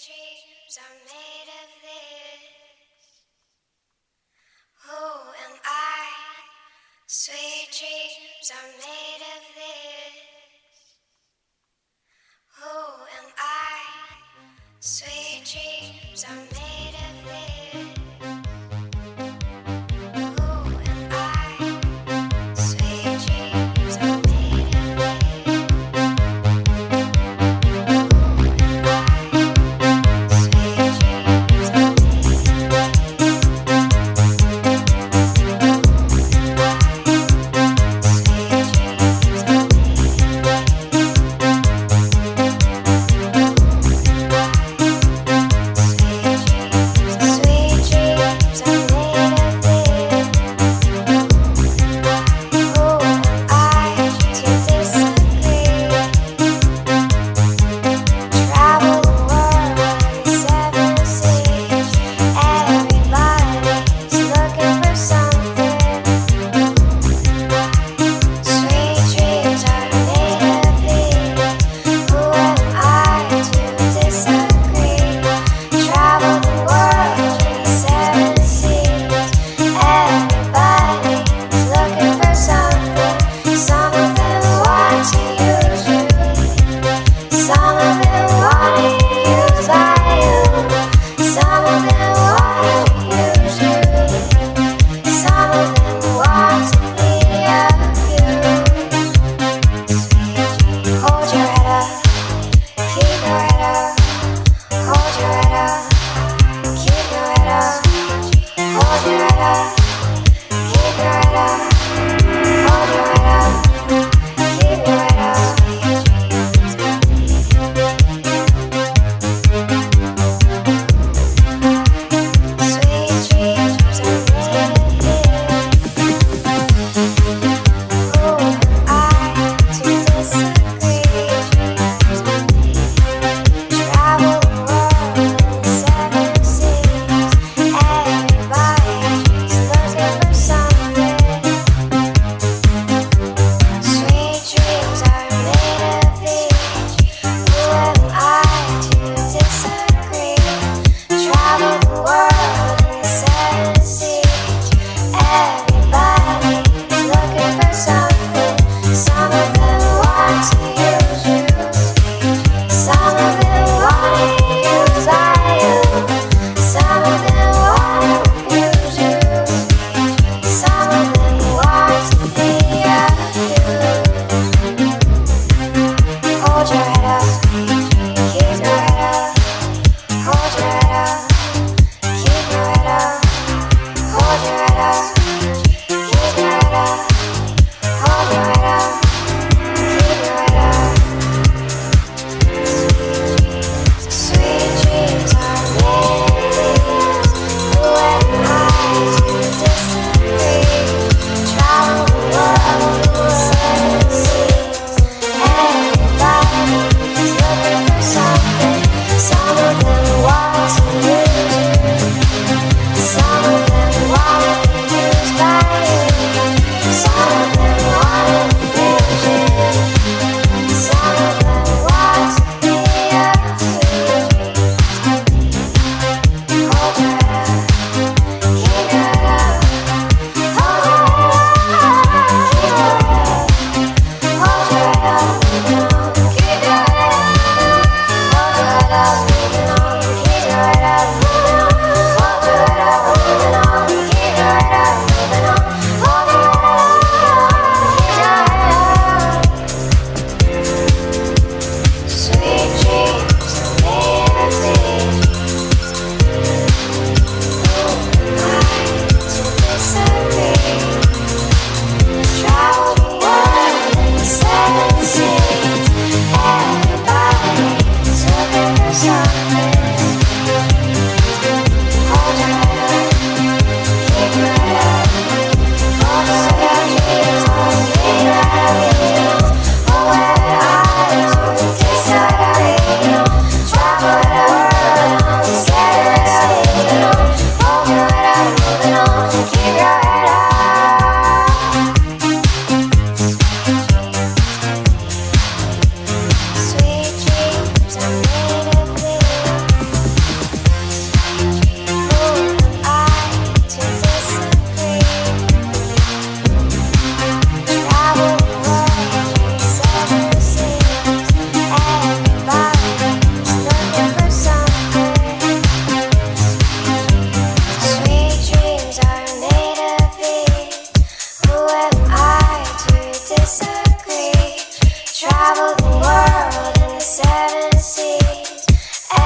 dreams are made of this. Who am I? Sweet dreams are made of this. Who am I? Sweet dreams are made of this. Who am I? Sweet dreams are made of this. Sweet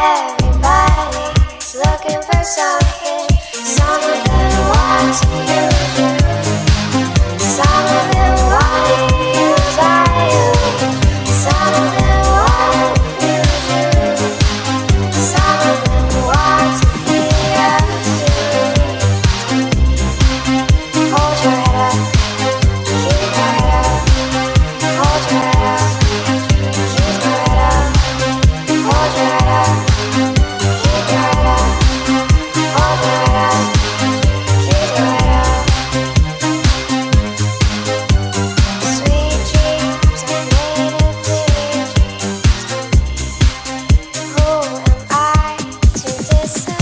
Everybody's looking for something. Some of them want to use you. Some of them want to use you. Some of them want to use you. Some of them want to be used. Hold your head up. Keep your head up. Hold your head up. Keep your head up. Hold your head up. Keep your head up. Hold your head up. Keep your head up. Sweet dreams are made of dreams. Who am I to disagree?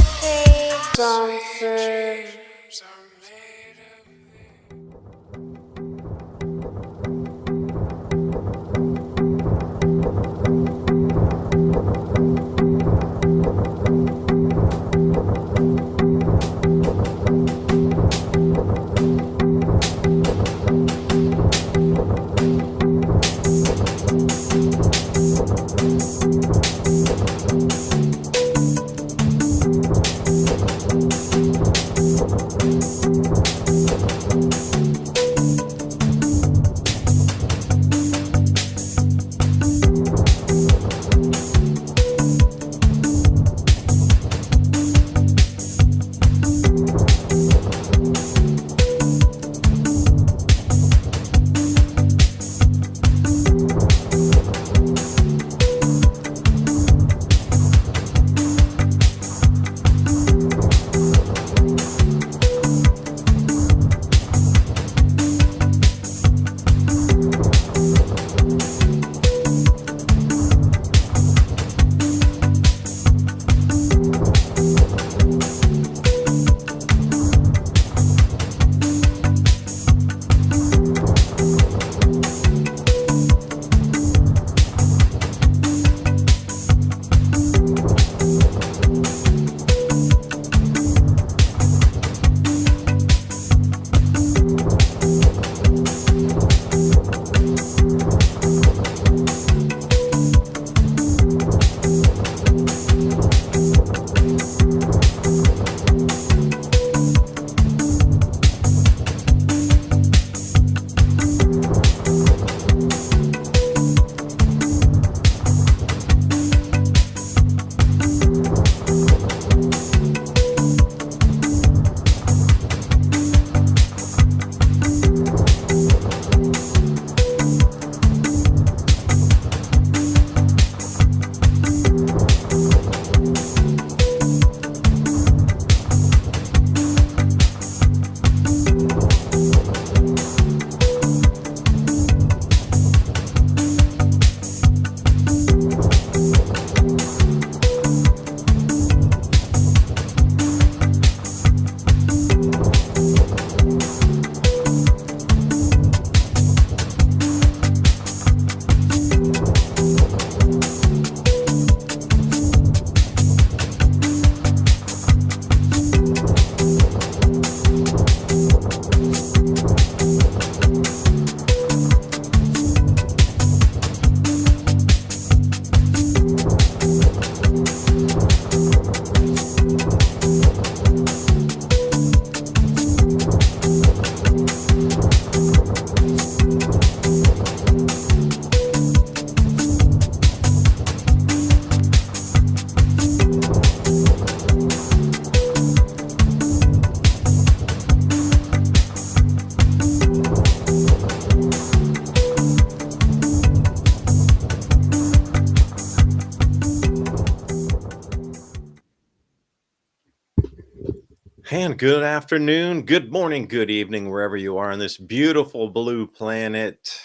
And good afternoon, good morning, good evening, wherever you are on this beautiful blue planet.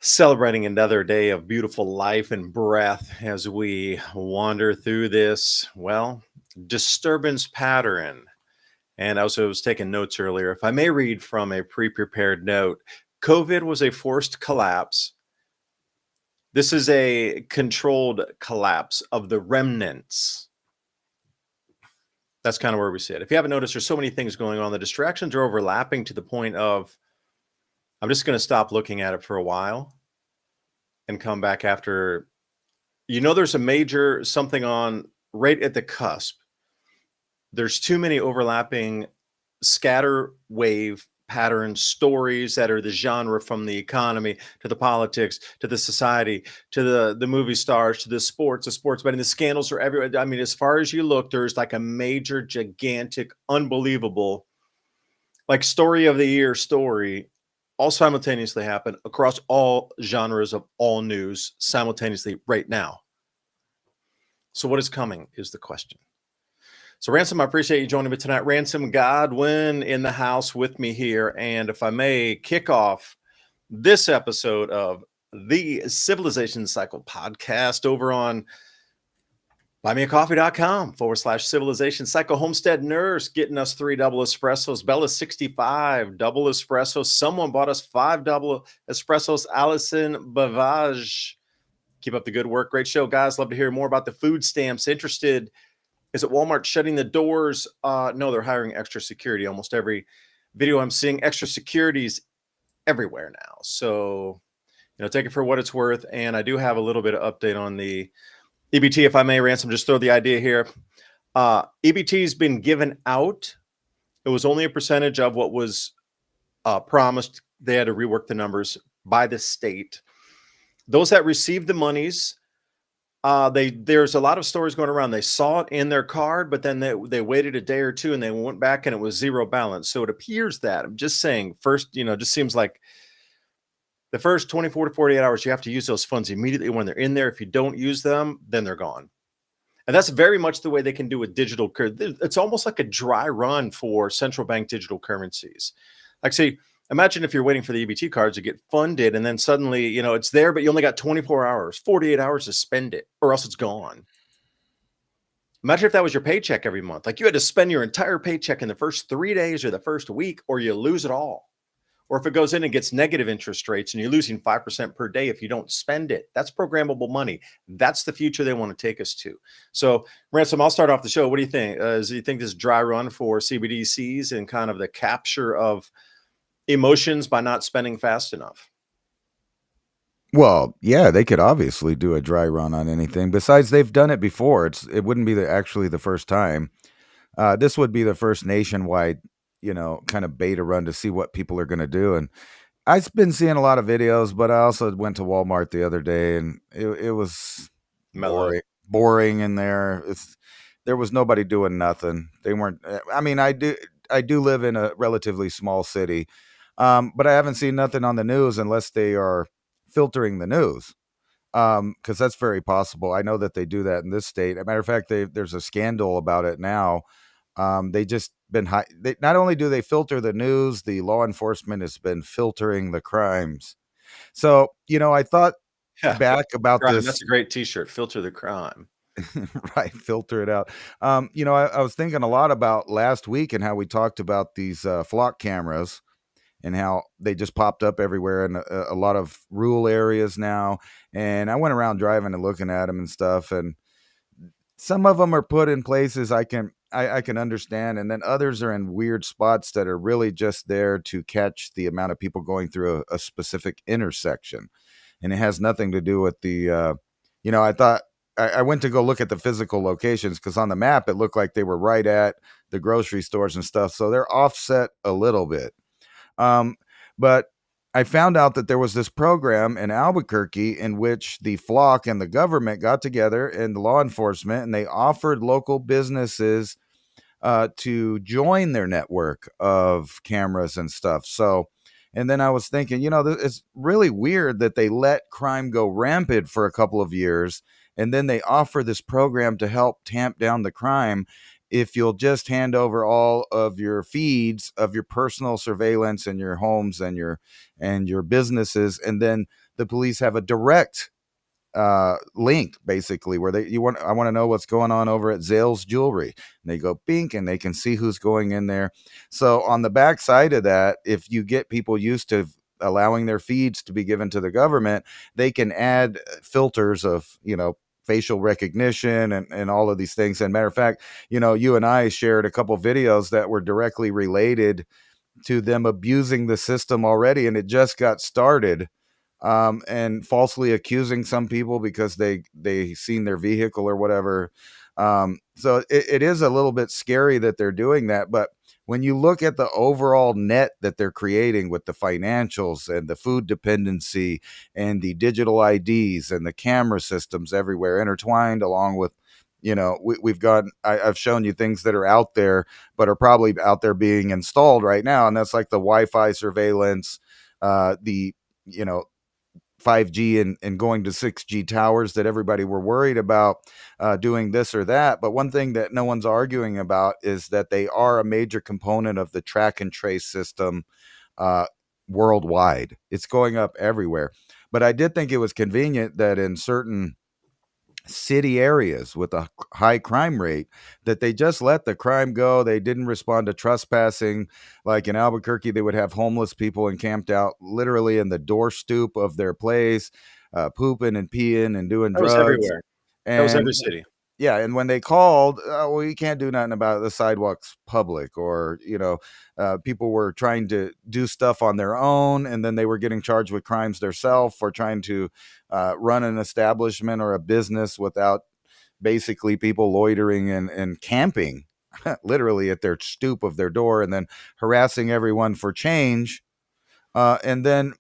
Celebrating another day of beautiful life and breath as we wander through this, well, disturbance pattern. And I also was taking notes earlier. If I may read from a pre-prepared note, COVID was a forced collapse. This is a controlled collapse of the remnants. That's kind of where we sit. If you haven't noticed, there's so many things going on. The distractions are overlapping to the point of I'm just going to stop looking at it for a while and come back after There's a major something on right at the cusp. There's too many overlapping scatter wave pattern stories that are the genre, from the economy to the politics to the society to the movie stars to the sports betting. The scandals are everywhere. I mean, as far as you look, there's like a major, gigantic, unbelievable, like story of the year story, all simultaneously happen across all genres of all news simultaneously right now. So what is coming is the question. So, Ransom, I appreciate you joining me tonight. Ransom Godwin in the house with me here. And if I may kick off this episode of the Civilization Cycle podcast over on buymeacoffee.com/civilization cycle. Homestead Nurse getting us 3 double espressos. Bella 65 double espresso. Someone bought us 5 double espressos. Allison Bavage. Keep up the good work. Great show, guys. Love to hear more about the food stamps. Interested. Is it Walmart shutting the doors? No, they're hiring extra security. Almost every video I'm seeing, extra securities everywhere now. So, take it for what it's worth. And I do have a little bit of update on the EBT, if I may, Ransom. Just throw the idea here. EBT has been given out. It was only a percentage of what was promised. They had to rework the numbers by the state. Those that received the monies, there's a lot of stories going around. They saw it in their card, but then they waited a day or two and they went back and it was zero balance. So it appears that, I'm just saying, first, just seems like the first 24 to 48 hours, you have to use those funds immediately when they're in there. If you don't use them, then they're gone. And that's very much the way they can do with digital currency. It's almost like a dry run for central bank digital currencies. Like, say, imagine if you're waiting for the EBT cards to get funded and then suddenly, it's there, but you only got 24 hours, 48 hours to spend it, or else it's gone. Imagine if that was your paycheck every month. Like, you had to spend your entire paycheck in the first 3 days or the first week, or you lose it all. Or if it goes in and gets negative interest rates and you're losing 5% per day if you don't spend it. That's programmable money. That's the future they want to take us to. So, Ransom, I'll start off the show. What do you think? Do you think this dry run for CBDCs and kind of the capture of emotions by not spending fast enough? Well, yeah, they could obviously do a dry run on anything. Besides, they've done it before. It wouldn't be actually the first time. This would be the first nationwide, kind of beta run to see what people are going to do. And I've been seeing a lot of videos, but I also went to Walmart the other day, and it was boring in there. There was nobody doing nothing. They weren't. I mean, I do live in a relatively small city, but I haven't seen nothing on the news unless they are filtering the news, because that's very possible. I know that they do that in this state. As a matter of fact, there's a scandal about it now. They just been not only do they filter the news, the law enforcement has been filtering the crimes. So, I thought back about crime. this. That's a great t-shirt. Filter the crime. Right. Filter it out. I was thinking a lot about last week and how we talked about these flock cameras and how they just popped up everywhere in a lot of rural areas now. And I went around driving and looking at them and stuff. And some of them are put in places I can understand. And then others are in weird spots that are really just there to catch the amount of people going through a specific intersection. And it has nothing to do with the, I thought I went to go look at the physical locations because on the map, it looked like they were right at the grocery stores and stuff. So they're offset a little bit. But I found out that there was this program in Albuquerque in which the flock and the government got together and the law enforcement, and they offered local businesses to join their network of cameras and stuff. So, and then I was thinking, it's really weird that they let crime go rampant for a couple of years, and then they offer this program to help tamp down the crime if you'll just hand over all of your feeds of your personal surveillance and your homes and your businesses, and then the police have a direct link basically where I want to know what's going on over at Zales Jewelry, and they go bink and they can see who's going in there. So on the back side of that, if you get people used to allowing their feeds to be given to the government, they can add filters of facial recognition and all of these things. And matter of fact, you and I shared a couple videos that were directly related to them abusing the system already, and it just got started and falsely accusing some people because they seen their vehicle or whatever. So it is a little bit scary that they're doing that, but when you look at the overall net that they're creating with the financials and the food dependency and the digital IDs and the camera systems everywhere intertwined, along with, we've got, I've shown you things that are out there, but are probably out there being installed right now. And that's like the Wi-Fi surveillance, the, 5G and going to 6G towers that everybody were worried about doing this or that. But one thing that no one's arguing about is that they are a major component of the track and trace system worldwide. It's going up everywhere. But I did think it was convenient that in certain city areas with a high crime rate, that they just let the crime go. They didn't respond to trespassing. Like in Albuquerque, they would have homeless people encamped out literally in the door stoop of their place, pooping and peeing and doing That was drugs. everywhere. That was And every city. yeah, and when they called, well, you can't do nothing about it. The sidewalk's public, or people were trying to do stuff on their own, and then they were getting charged with crimes themselves for trying to run an establishment or a business without basically people loitering and camping literally at their stoop of their door, and then harassing everyone for change. And then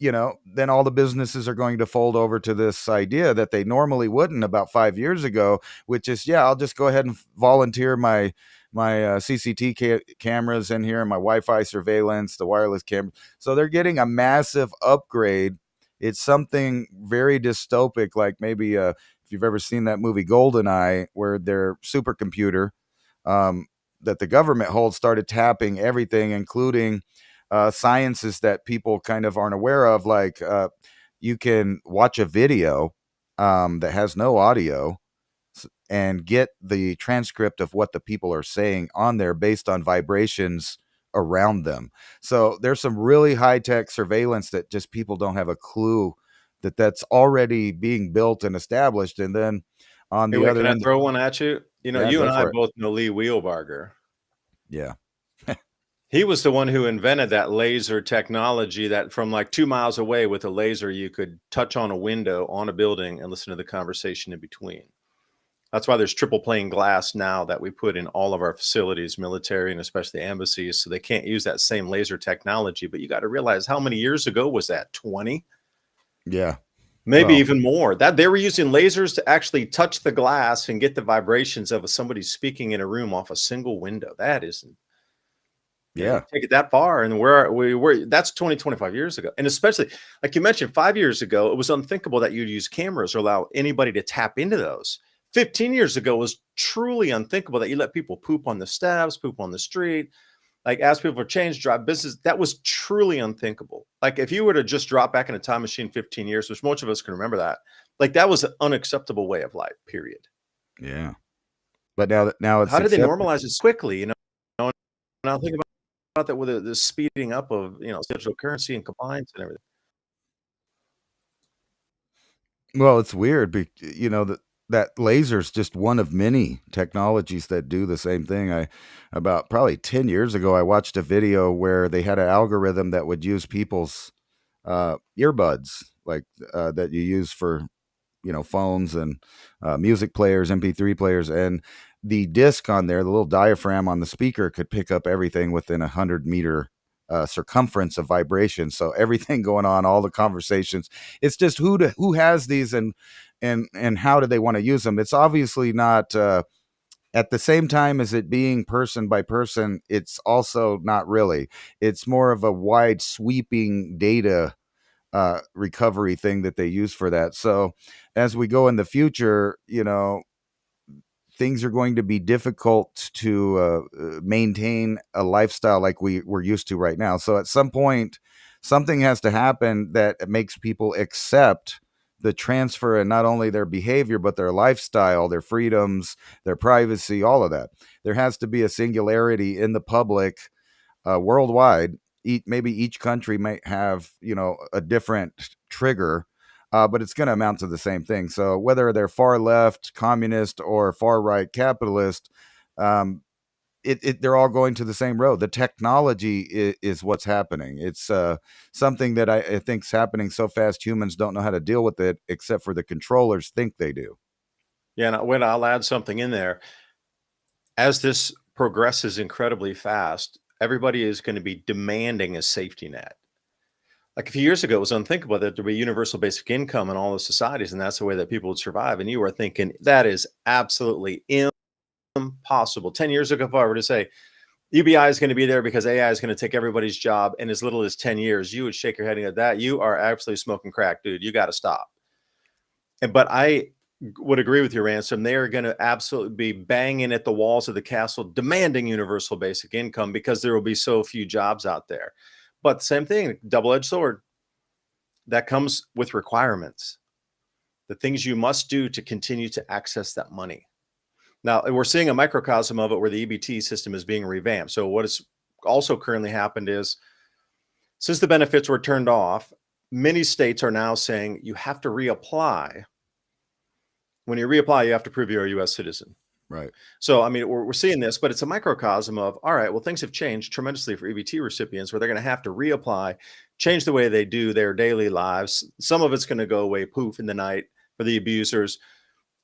then all the businesses are going to fold over to this idea that they normally wouldn't about 5 years ago, which is, I'll just go ahead and volunteer my CCT cameras in here and my Wi-Fi surveillance, the wireless camera. So they're getting a massive upgrade. It's something very dystopic, like maybe if you've ever seen that movie GoldenEye, where their supercomputer that the government holds started tapping everything, including sciences that people kind of aren't aware of. Like you can watch a video that has no audio and get the transcript of what the people are saying on there based on vibrations around them. So there's some really high-tech surveillance that just people don't have a clue that's already being built and established. And then on Hey, the wait, other can I end, throw one at you? yeah, You go and I for it. both know Lee Wheelbarger. Yeah. He was the one who invented that laser technology that from like 2 miles away with a laser, you could touch on a window on a building and listen to the conversation in between. That's why there's triple pane glass now that we put in all of our facilities, military and especially embassies, so they can't use that same laser technology. But you got to realize, how many years ago was that? 20? Yeah. Maybe Well, even more. That they were using lasers to actually touch the glass and get the vibrations of somebody speaking in a room off a single window. That isn't, you yeah. take it that far, and we were that's 20, 25 years ago. And especially, like you mentioned, 5 years ago, it was unthinkable that you'd use cameras or allow anybody to tap into those. 15 years ago was truly unthinkable that you let people poop on the steps, poop on the street, like ask people for change, drive business. That was truly unthinkable. Like if you were to just drop back in a time machine 15 years, which most of us can remember that, like that was an unacceptable way of life, period. Yeah. But now it's How did they accepted. normalize it quickly? And I'll think about that with the speeding up of, digital currency and compliance and everything. Well, it's weird, that laser's just one of many technologies that do the same thing. About probably 10 years ago, I watched a video where they had an algorithm that would use people's earbuds, like that you use for phones and music players, MP3 players, and the disc on there, the little diaphragm on the speaker, could pick up everything within 100-meter circumference of vibration. So everything going on, all the conversations. It's just who has these, and how do they want to use them? It's obviously not. At the same time as it being person by person, it's also not really. It's more of a wide sweeping data recovery thing that they use for that. So as we go in the future, things are going to be difficult to maintain a lifestyle like we're used to right now. So at some point, something has to happen that makes people accept the transfer, and not only their behavior, but their lifestyle, their freedoms, their privacy, all of that. There has to be a singularity in the public worldwide. Maybe each country might have a different trigger, but it's going to amount to the same thing. So whether they're far left communist or far right capitalist, they're all going to the same road. The technology is what's happening. It's something that I think is happening so fast humans don't know how to deal with it, except for the controllers think they do. Yeah, and when I'll add something in there, as this progresses incredibly fast, everybody is going to be demanding a safety net. Like a few years ago, it was unthinkable that there'd be universal basic income in all the societies, and that's the way that people would survive. And you were thinking that is absolutely impossible. 10 years ago, if I were to say UBI is going to be there because AI is going to take everybody's job in as little as 10 years, you would shake your head and go, that you are absolutely smoking crack, dude. You got to stop. But I would agree with your Ransom. They are going to absolutely be banging at the walls of the castle, demanding universal basic income because there will be so few jobs out there. But same thing, double-edged sword. That comes with requirements, the things you must do to continue to access that money. Now, we're seeing a microcosm of it where the EBT system is being revamped. So what has also currently happened is, since the benefits were turned off, many states are now saying you have to reapply. When you reapply, you have to prove you're a U.S. citizen. Right. So, I mean, we're seeing this, but it's a microcosm of, all right, well, things have changed tremendously for EBT recipients where they're going to have to reapply, change the way they do their daily lives. Some of it's going to go away poof in the night for the abusers.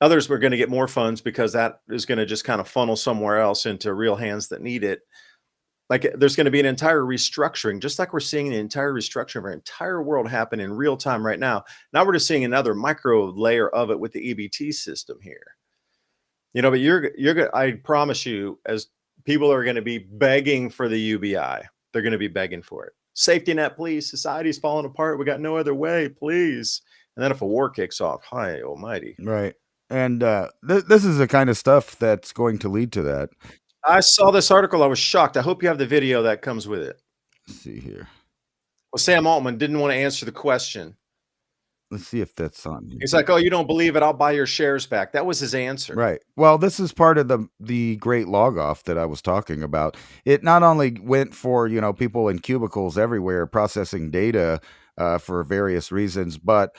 Others we're going to get more funds because that is going to just kind of funnel somewhere else into real hands that need it. Like there's going to be an entire restructuring, just like we're seeing the entire restructuring of our entire world happen in real time right now. Now we're just seeing another micro layer of it with the EBT system here. You know, but you're I promise you, as people are going to be begging for the UBI, they're going to be begging for it. Safety net, please. Society's falling apart. We got no other way, please. And then if a war kicks off, hi almighty. Right. And this is the kind of stuff that's going to lead to that. I saw this article. I was shocked. I hope you have the video that comes with it. Let's see here. Well, Sam Altman didn't want to answer the question. Let's see if that's on here. He's like, oh, you don't believe it? I'll buy your shares back. That was his answer. Right. Well, this is part of the great log off that I was talking about. It not only went for, people in cubicles everywhere processing data for various reasons, but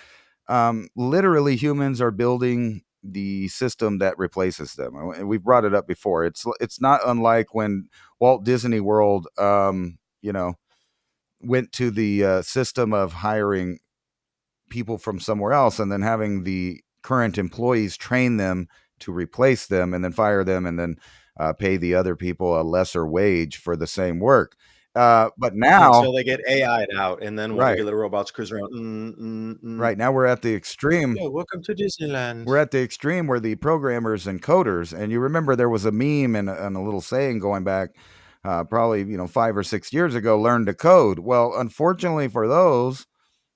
literally humans are building the system that replaces them. And we've brought it up before. It's not unlike when Walt Disney World, went to the system of hiring people from somewhere else and then having the current employees train them to replace them and then fire them and then pay the other people a lesser wage for the same work. But now, until they get AI'd out, and then right, regular robots cruise around. Right now, we're at the extreme. Yeah, welcome to Disneyland. We're at the extreme where the programmers and coders, and you remember there was a meme and a little saying going back, probably 5 or 6 years ago, learn to code. Well, unfortunately for those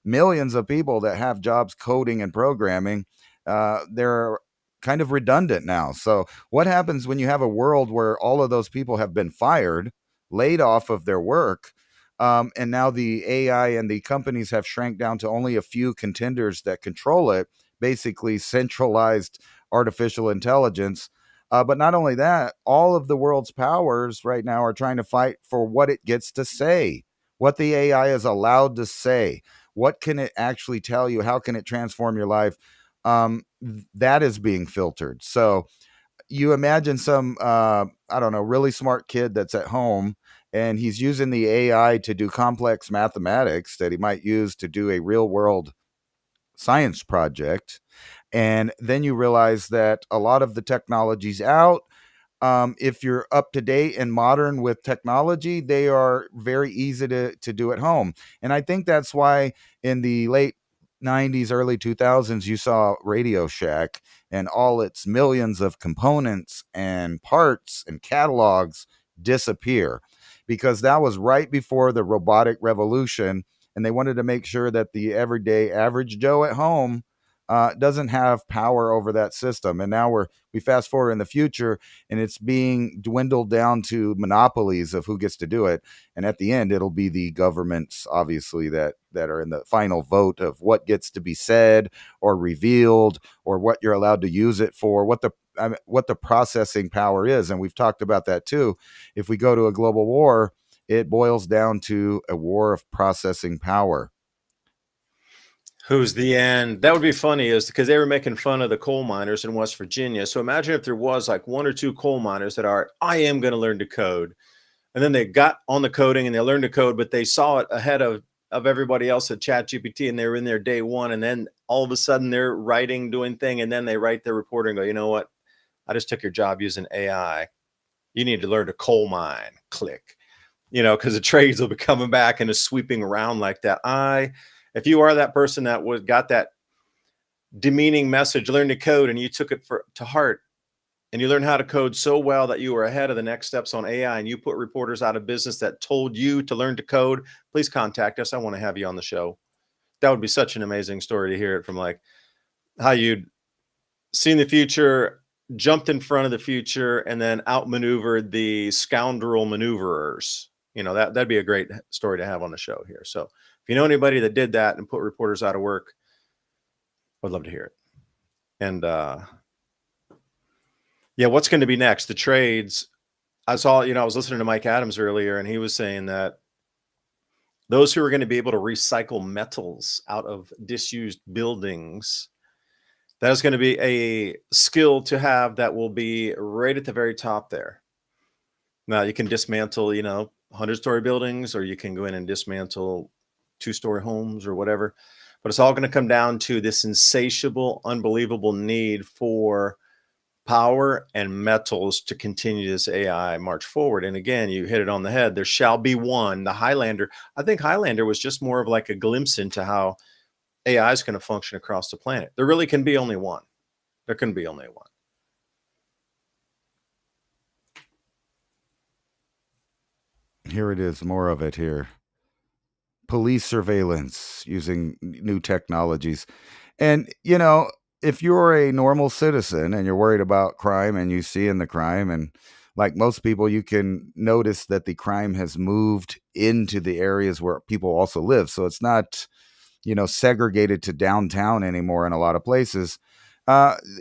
millions of people that have jobs coding and programming, they're kind of redundant now. So what happens when you have a world where all of those people have been fired, laid off of their work, and now the AI and the companies have shrank down to only a few contenders that control it, basically centralized artificial intelligence. But not only that, all of the world's powers right now are trying to fight for what it gets to say, what the AI is allowed to say. What can it actually tell you? How can it transform your life? That is being filtered. So you imagine some, really smart kid that's at home and he's using the AI to do complex mathematics that he might use to do a real world science project. And then you realize that a lot of the technology's out. If you're up to date and modern with technology, they are very easy to do at home. And I think that's why in the late 90s, early 2000s, you saw Radio Shack and all its millions of components and parts and catalogs disappear, because that was right before the robotic revolution. And they wanted to make sure that the everyday average Joe at home doesn't have power over that system. And now we fast forward in the future and it's being dwindled down to monopolies of who gets to do it. And at the end, it'll be the governments, obviously, that are in the final vote of what gets to be said or revealed or what you're allowed to use it for, what the processing power is. And we've talked about that too. If we go to a global war, it boils down to a war of processing power. Who's the end? That would be funny, is because they were making fun of the coal miners in West Virginia. So imagine if there was like one or two coal miners that are, I am going to learn to code. And then they got on the coding and they learned to code, but they saw it ahead of everybody else at ChatGPT, and they were in there day one. And then all of a sudden they're writing, doing thing. And then they write their report and go, you know what? I just took your job using AI. You need to learn to coal mine. Click. Because the trades will be coming back and is sweeping around like that. If you are that person that got that demeaning message, learn to code, and you took it to heart, and you learn how to code so well that you were ahead of the next steps on AI, and you put reporters out of business that told you to learn to code, please contact us. I want to have you on the show. That would be such an amazing story to hear it from, like how you'd seen the future, jumped in front of the future, and then outmaneuvered the scoundrel maneuverers. That'd be a great story to have on the show here. So if you know anybody that did that and put reporters out of work, I'd love to hear it. And yeah, what's going to be next? The trades. I was listening to Mike Adams earlier, and he was saying that those who are going to be able to recycle metals out of disused buildings, that is going to be a skill to have that will be right at the very top there. Now, you can dismantle, 100-story buildings, or you can go in and dismantle 2-story homes or whatever. But it's all going to come down to this insatiable, unbelievable need for power and metals to continue this AI march forward. And again, you hit it on the head. There shall be one. The Highlander, I think Highlander was just more of like a glimpse into how AI is going to function across the planet. There really can be only one. There can be only one. Here it is, more of it here. Police surveillance using new technologies. And, if you're a normal citizen and you're worried about crime and you see in the crime, and like most people, you can notice that the crime has moved into the areas where people also live. So it's not, segregated to downtown anymore in a lot of places.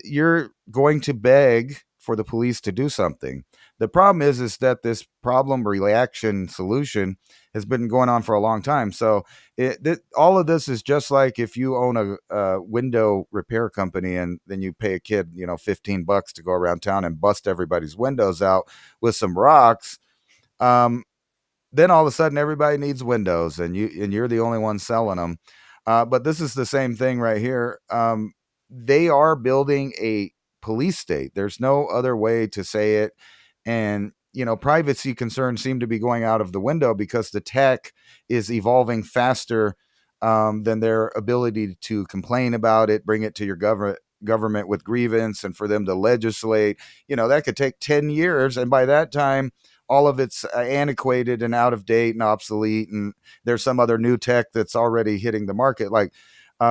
You're going to beg for the police to do something. The problem is that this problem reaction solution has been going on for a long time. So all of this is just like if you own a window repair company and then you pay a kid, $15 to go around town and bust everybody's windows out with some rocks. Then all of a sudden everybody needs windows, and you're the only one selling them. But this is the same thing right here. They are building a police state. There's no other way to say it. And, privacy concerns seem to be going out of the window because the tech is evolving faster than their ability to complain about it, bring it to your government with grievance, and for them to legislate. That could take 10 years. And by that time, all of it's antiquated and out of date and obsolete. And there's some other new tech that's already hitting the market. Like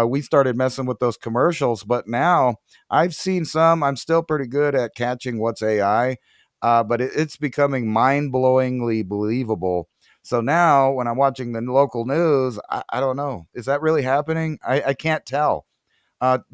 we started messing with those commercials, but now I've seen some. I'm still pretty good at catching what's AI, but it's becoming mind-blowingly believable. So now when I'm watching the local news, I don't know. Is that really happening? I can't tell.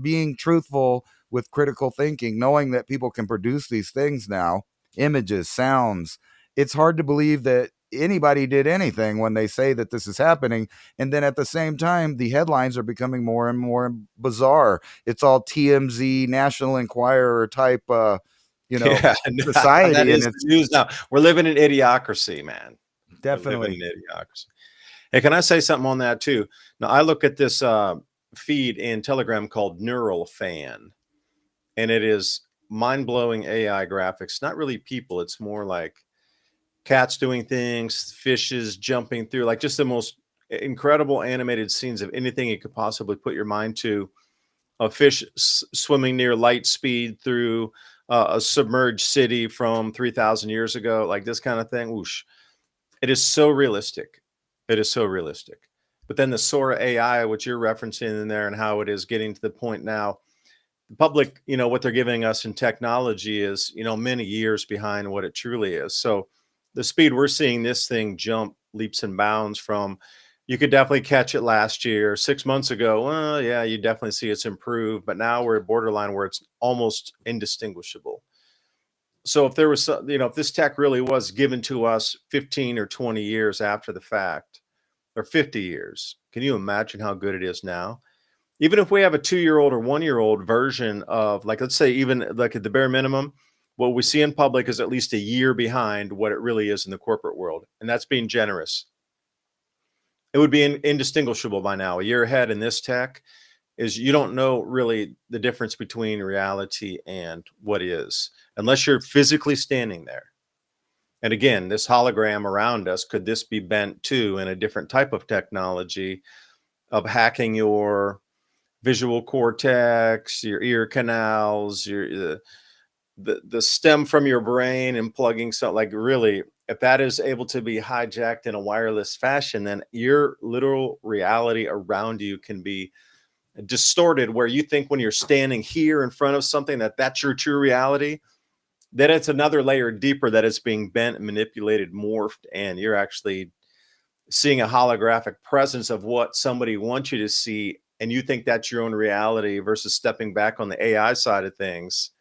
Being truthful with critical thinking, knowing that people can produce these things now, images, sounds, it's hard to believe that anybody did anything when they say that this is happening. And then at the same time, the headlines are becoming more and more bizarre. It's all TMZ, National Enquirer type, Yeah, society. that is And the news now. We're living in idiocracy, man. We're definitely living in idiocracy. Hey, can I say something on that too? Now, I look at this feed in Telegram called Neural Fan, and it is mind-blowing AI graphics. Not really people. It's more like cats doing things, fishes jumping through, like just the most incredible animated scenes of anything you could possibly put your mind to. A fish swimming near light speed through a submerged city from 3,000 years ago, like this kind of thing. Whoosh. It is so realistic. It is so realistic. But then the Sora AI, which you're referencing in there, and how it is getting to the point now, the public, what they're giving us in technology is, many years behind what it truly is. So the speed we're seeing this thing jump leaps and bounds from, you could definitely catch it last year, 6 months ago. Well, yeah, you definitely see it's improved, but now we're at borderline where it's almost indistinguishable. So if there was, if this tech really was given to us 15 or 20 years after the fact, or 50 years, can you imagine how good it is now? Even if we have a 2-year-old or 1-year-old version of, like, let's say, even like at the bare minimum, what we see in public is at least a year behind what it really is in the corporate world. And that's being generous. It would be indistinguishable by now. A year ahead in this tech is you don't know really the difference between reality and what is, unless you're physically standing there. And again, this hologram around us, could this be bent to in a different type of technology of hacking your visual cortex, your ear canals, the stem from your brain, and plugging something, like, really, if that is able to be hijacked in a wireless fashion, then your literal reality around you can be distorted, where you think when you're standing here in front of something that's your true reality. Then it's another layer deeper, that it's being bent, manipulated, morphed, and you're actually seeing a holographic presence of what somebody wants you to see, and you think that's your own reality, versus stepping back on the AI side of things.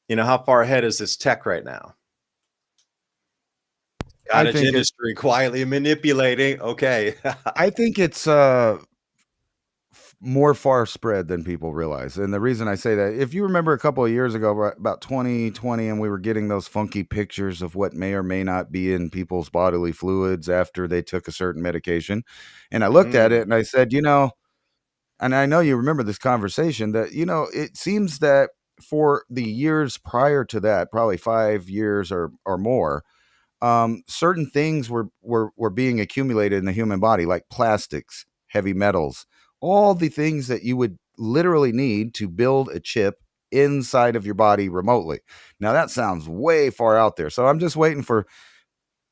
How far ahead is this tech right now? I Cottage think industry quietly manipulating. Okay. I think it's more far spread than people realize. And the reason I say that, if you remember a couple of years ago, about 2020, and we were getting those funky pictures of what may or may not be in people's bodily fluids after they took a certain medication. And I looked at it and I said, and I know you remember this conversation, that, it seems that for the years prior to that, probably 5 years or more, certain things were being accumulated in the human body, like plastics, heavy metals, all the things that you would literally need to build a chip inside of your body remotely. Now that sounds way far out there. So I'm just waiting for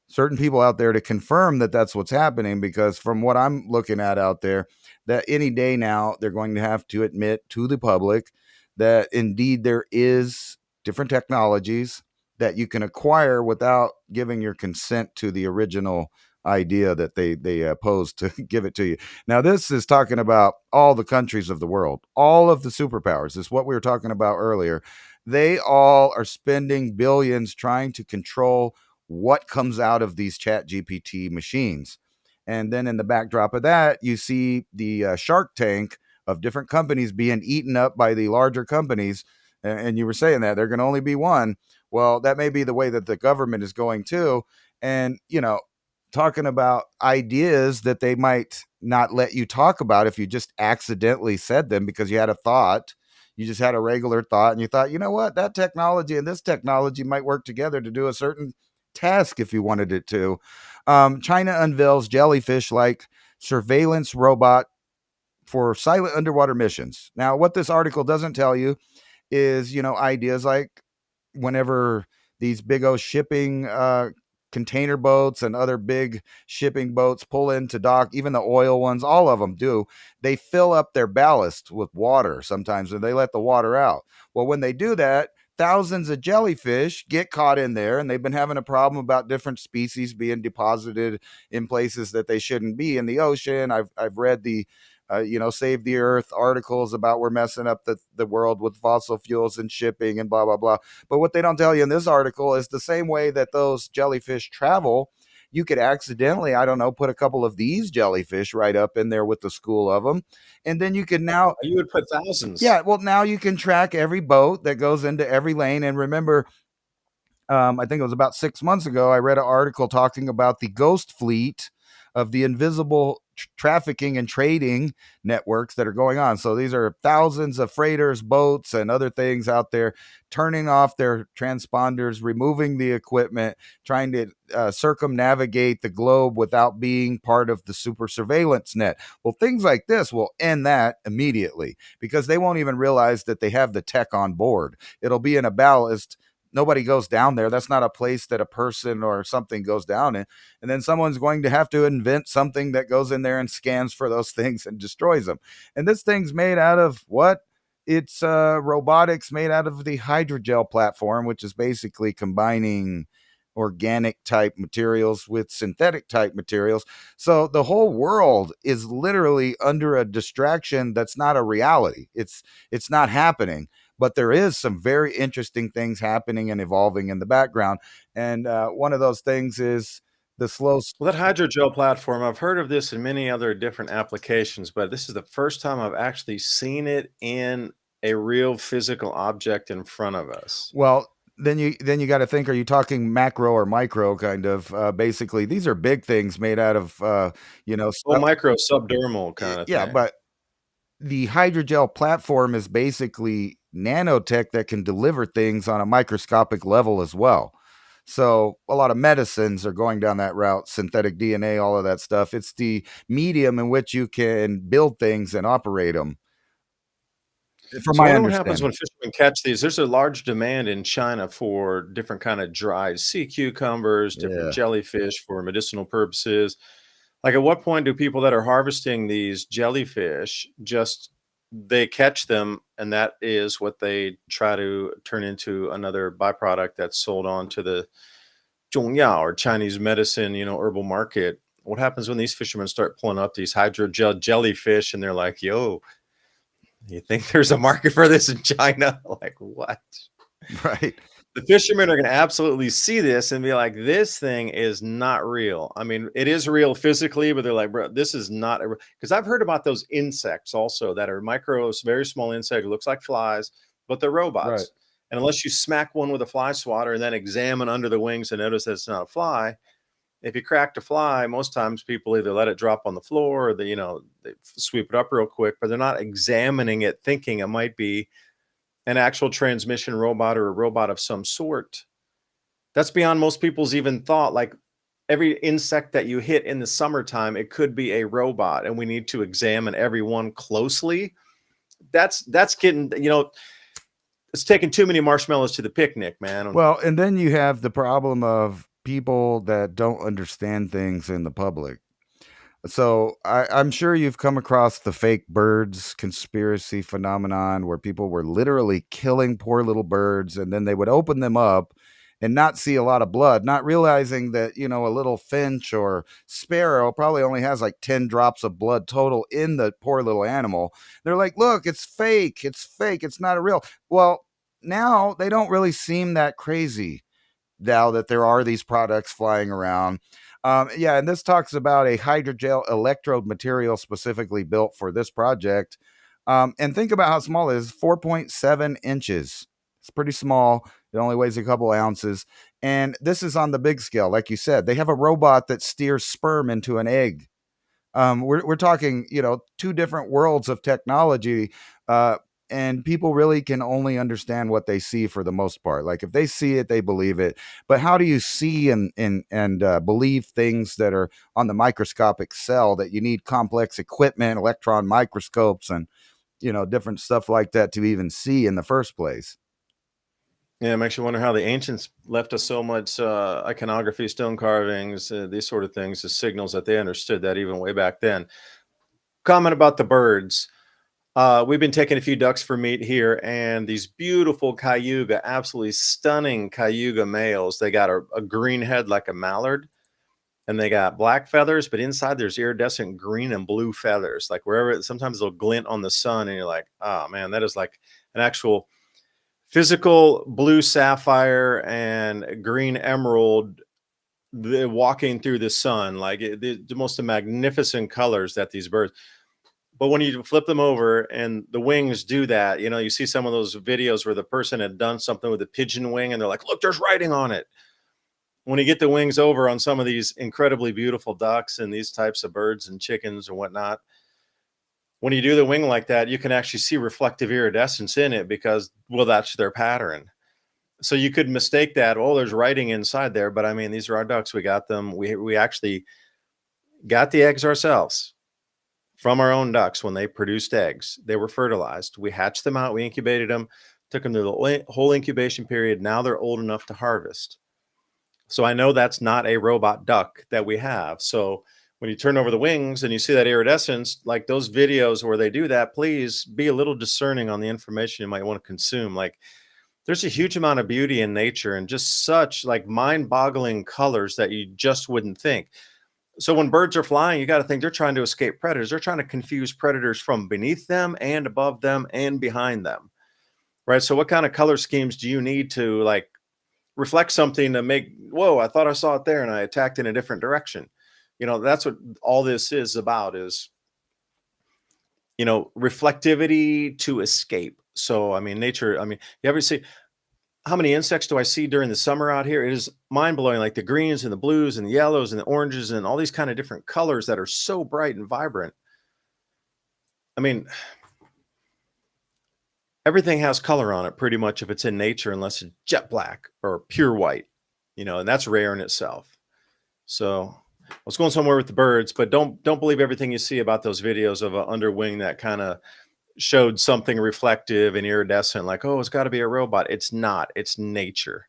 certain people out there to confirm that that's what's happening, because from what I'm looking at out there, that any day now they're going to have to admit to the public that indeed there is different technologies that you can acquire without giving your consent to the original idea that they posed to give it to you. Now this is talking about all the countries of the world, all of the superpowers. This is what we were talking about earlier. They all are spending billions trying to control what comes out of these chat GPT machines. And then in the backdrop of that, you see the shark tank of different companies being eaten up by the larger companies. And you were saying that there can only be one. Well, that may be the way that the government is going too. And, talking about ideas that they might not let you talk about if you just accidentally said them because you had a thought. You just had a regular thought and you thought, you know what, that technology and this technology might work together to do a certain task if you wanted it to. China unveils jellyfish like surveillance robot for silent underwater missions. Now, what this article doesn't tell you is, ideas like whenever these big old shipping container boats and other big shipping boats pull into dock, even the oil ones, all of them do, they fill up their ballast with water sometimes, and they let the water out. Well, when they do that, thousands of jellyfish get caught in there, and they've been having a problem about different species being deposited in places that they shouldn't be in the ocean. I've read the Save the Earth articles about we're messing up the world with fossil fuels and shipping and blah, blah, blah. But what they don't tell you in this article is the same way that those jellyfish travel, you could accidentally, I don't know, put a couple of these jellyfish right up in there with the school of them. And then you can now, You would put thousands. yeah, well, now you can track every boat that goes into every lane. And remember, I think it was about 6 months ago, I read an article talking about the ghost fleet of the invisible trafficking and trading networks that are going on. So these are thousands of freighters, boats, and other things out there turning off their transponders, removing the equipment, trying to circumnavigate the globe without being part of the super surveillance net. Well, things like this will end that immediately, because they won't even realize that they have the tech on board. It'll be in a ballast. Nobody goes down there. That's not a place that a person or something goes down in. And then someone's going to have to invent something that goes in there and scans for those things and destroys them. And this thing's made out of what? It's robotics made out of the hydrogel platform, which is basically combining organic type materials with synthetic type materials. So the whole world is literally under a distraction that's not a reality. It's not happening. But there is some very interesting things happening and evolving in the background. And one of those things is the slow. Well, that hydrogel platform, I've heard of this in many other different applications, but this is the first time I've actually seen it in a real physical object in front of us. Well, then you got to think: are you talking macro or micro? Kind of. Basically, these are big things made out of Oh, stuff. micro subdermal kind of Yeah, thing. but the hydrogel platform is basically nanotech that can deliver things on a microscopic level as well. So a lot of medicines are going down that route, synthetic DNA, all of that stuff. It's the medium in which you can build things and operate them, from So I my wonder what happens understanding. when fishermen catch these. There's a large demand in China for different kind of dried sea cucumbers, different Yeah. jellyfish for medicinal purposes. Like, at what point do people that are harvesting these jellyfish just they catch them and that is what they try to turn into another byproduct that's sold on to the Zhongyao or Chinese medicine, herbal market? What happens when these fishermen start pulling up these hydrogel jellyfish and they're like, yo, you think there's a market for this in China? Like, what? Right. The fishermen are going to absolutely see this and be like, this thing is not real. I mean, it is real physically, but they're like, bro, this is not because I've heard about those insects also that are micros, very small insect, looks like flies, but they're Right. robots. And unless you smack one with a fly swatter and then examine under the wings and notice that it's not a fly, if you cracked a fly, most times people either let it drop on the floor or they sweep it up real quick, but they're not examining it, thinking it might be an actual transmission robot or a robot of some sort. That's beyond most people's even thought. Like, every insect that you hit in the summertime, it could be a robot, and we need to examine every one closely. That's getting, it's taking too many marshmallows to the picnic, man. Well, and then you have the problem of people that don't understand things in the public. So I'm sure you've come across the fake birds conspiracy phenomenon where people were literally killing poor little birds and then they would open them up and not see a lot of blood, not realizing that, a little finch or sparrow probably only has like 10 drops of blood total in the poor little animal. They're like, look, it's fake. It's fake. It's not a real. Well, now they don't really seem that crazy now that there are these products flying around. Yeah, and this talks about a hydrogel electrode material specifically built for this project. And think about how small it is, 4.7 inches. It's pretty small. It only weighs a couple ounces. And this is on the big scale. Like you said, they have a robot that steers sperm into an egg. We're talking, two different worlds of technology. And people really can only understand what they see for the most part. Like, if they see it, they believe it. But how do you see and believe things that are on the microscopic cell that you need complex equipment, electron microscopes, and different stuff like that to even see in the first place? Yeah, it makes you wonder how the ancients left us so much iconography, stone carvings, these sort of things, as signals that they understood that even way back then. Comment about the birds. We've been taking a few ducks for meat here, and these beautiful cayuga, absolutely stunning cayuga males. They got a green head like a mallard, and they got black feathers, but inside there's iridescent green and blue feathers. Like, wherever, sometimes they'll glint on the sun, and you're like, oh man, that is like an actual physical blue sapphire and green emerald walking through the sun. Like, the most magnificent colors that these birds. But when you flip them over and the wings do that, you see some of those videos where the person had done something with a pigeon wing and they're like, look, there's writing on it. When you get the wings over on some of these incredibly beautiful ducks and these types of birds and chickens and whatnot, when you do the wing like that, you can actually see reflective iridescence in it because, well, that's their pattern. So you could mistake that. Oh, there's writing inside there. But I mean, these are our ducks. We got them. We actually got the eggs ourselves from our own ducks. When they produced eggs, they were fertilized. We hatched them out. We incubated them, took them to the whole incubation period. Now they're old enough to harvest. So I know that's not a robot duck that we have. So when you turn over the wings and you see that iridescence, like those videos where they do that, please be a little discerning on the information you might want to consume. Like, there's a huge amount of beauty in nature and just such like mind-boggling colors that you just wouldn't think. So when birds are flying, you got to think they're trying to escape predators. They're trying to confuse predators from beneath them and above them and behind them, right? So what kind of color schemes do you need to like reflect something to make, whoa, I thought I saw it there and I attacked in a different direction. That's what all this is about, is reflectivity to escape. So I mean, nature, I mean, you ever see how many insects do I see during the summer out here? It is mind-blowing, like the greens and the blues and the yellows and the oranges and all these kind of different colors that are so bright and vibrant. I mean, everything has color on it pretty much if it's in nature, unless it's jet black or pure white, and that's rare in itself. So I was going somewhere with the birds, but don't believe everything you see about those videos of an underwing that kind of showed something reflective and iridescent, like, oh, it's got to be a robot. It's not. It's nature.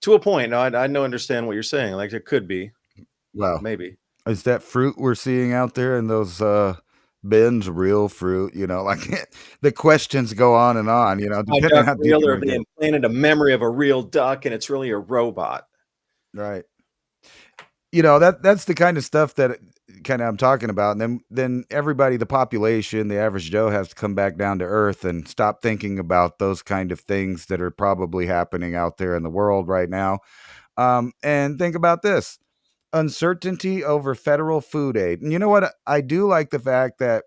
To a point. Now, I know, understand what you're saying. Like, it could be. Well, Maybe. is that fruit we're seeing out there in those bins real fruit? Like the questions go on and on, My depending duck how deep real, you or want to they get. implanted a memory of a real duck and it's really a robot. Right. That's the kind of stuff that kind of I'm talking about. And then everybody, the population, the average Joe, has to come back down to earth and stop thinking about those kind of things that are probably happening out there in the world right now. And think about this: uncertainty over federal food aid. And you know what? I do like the fact that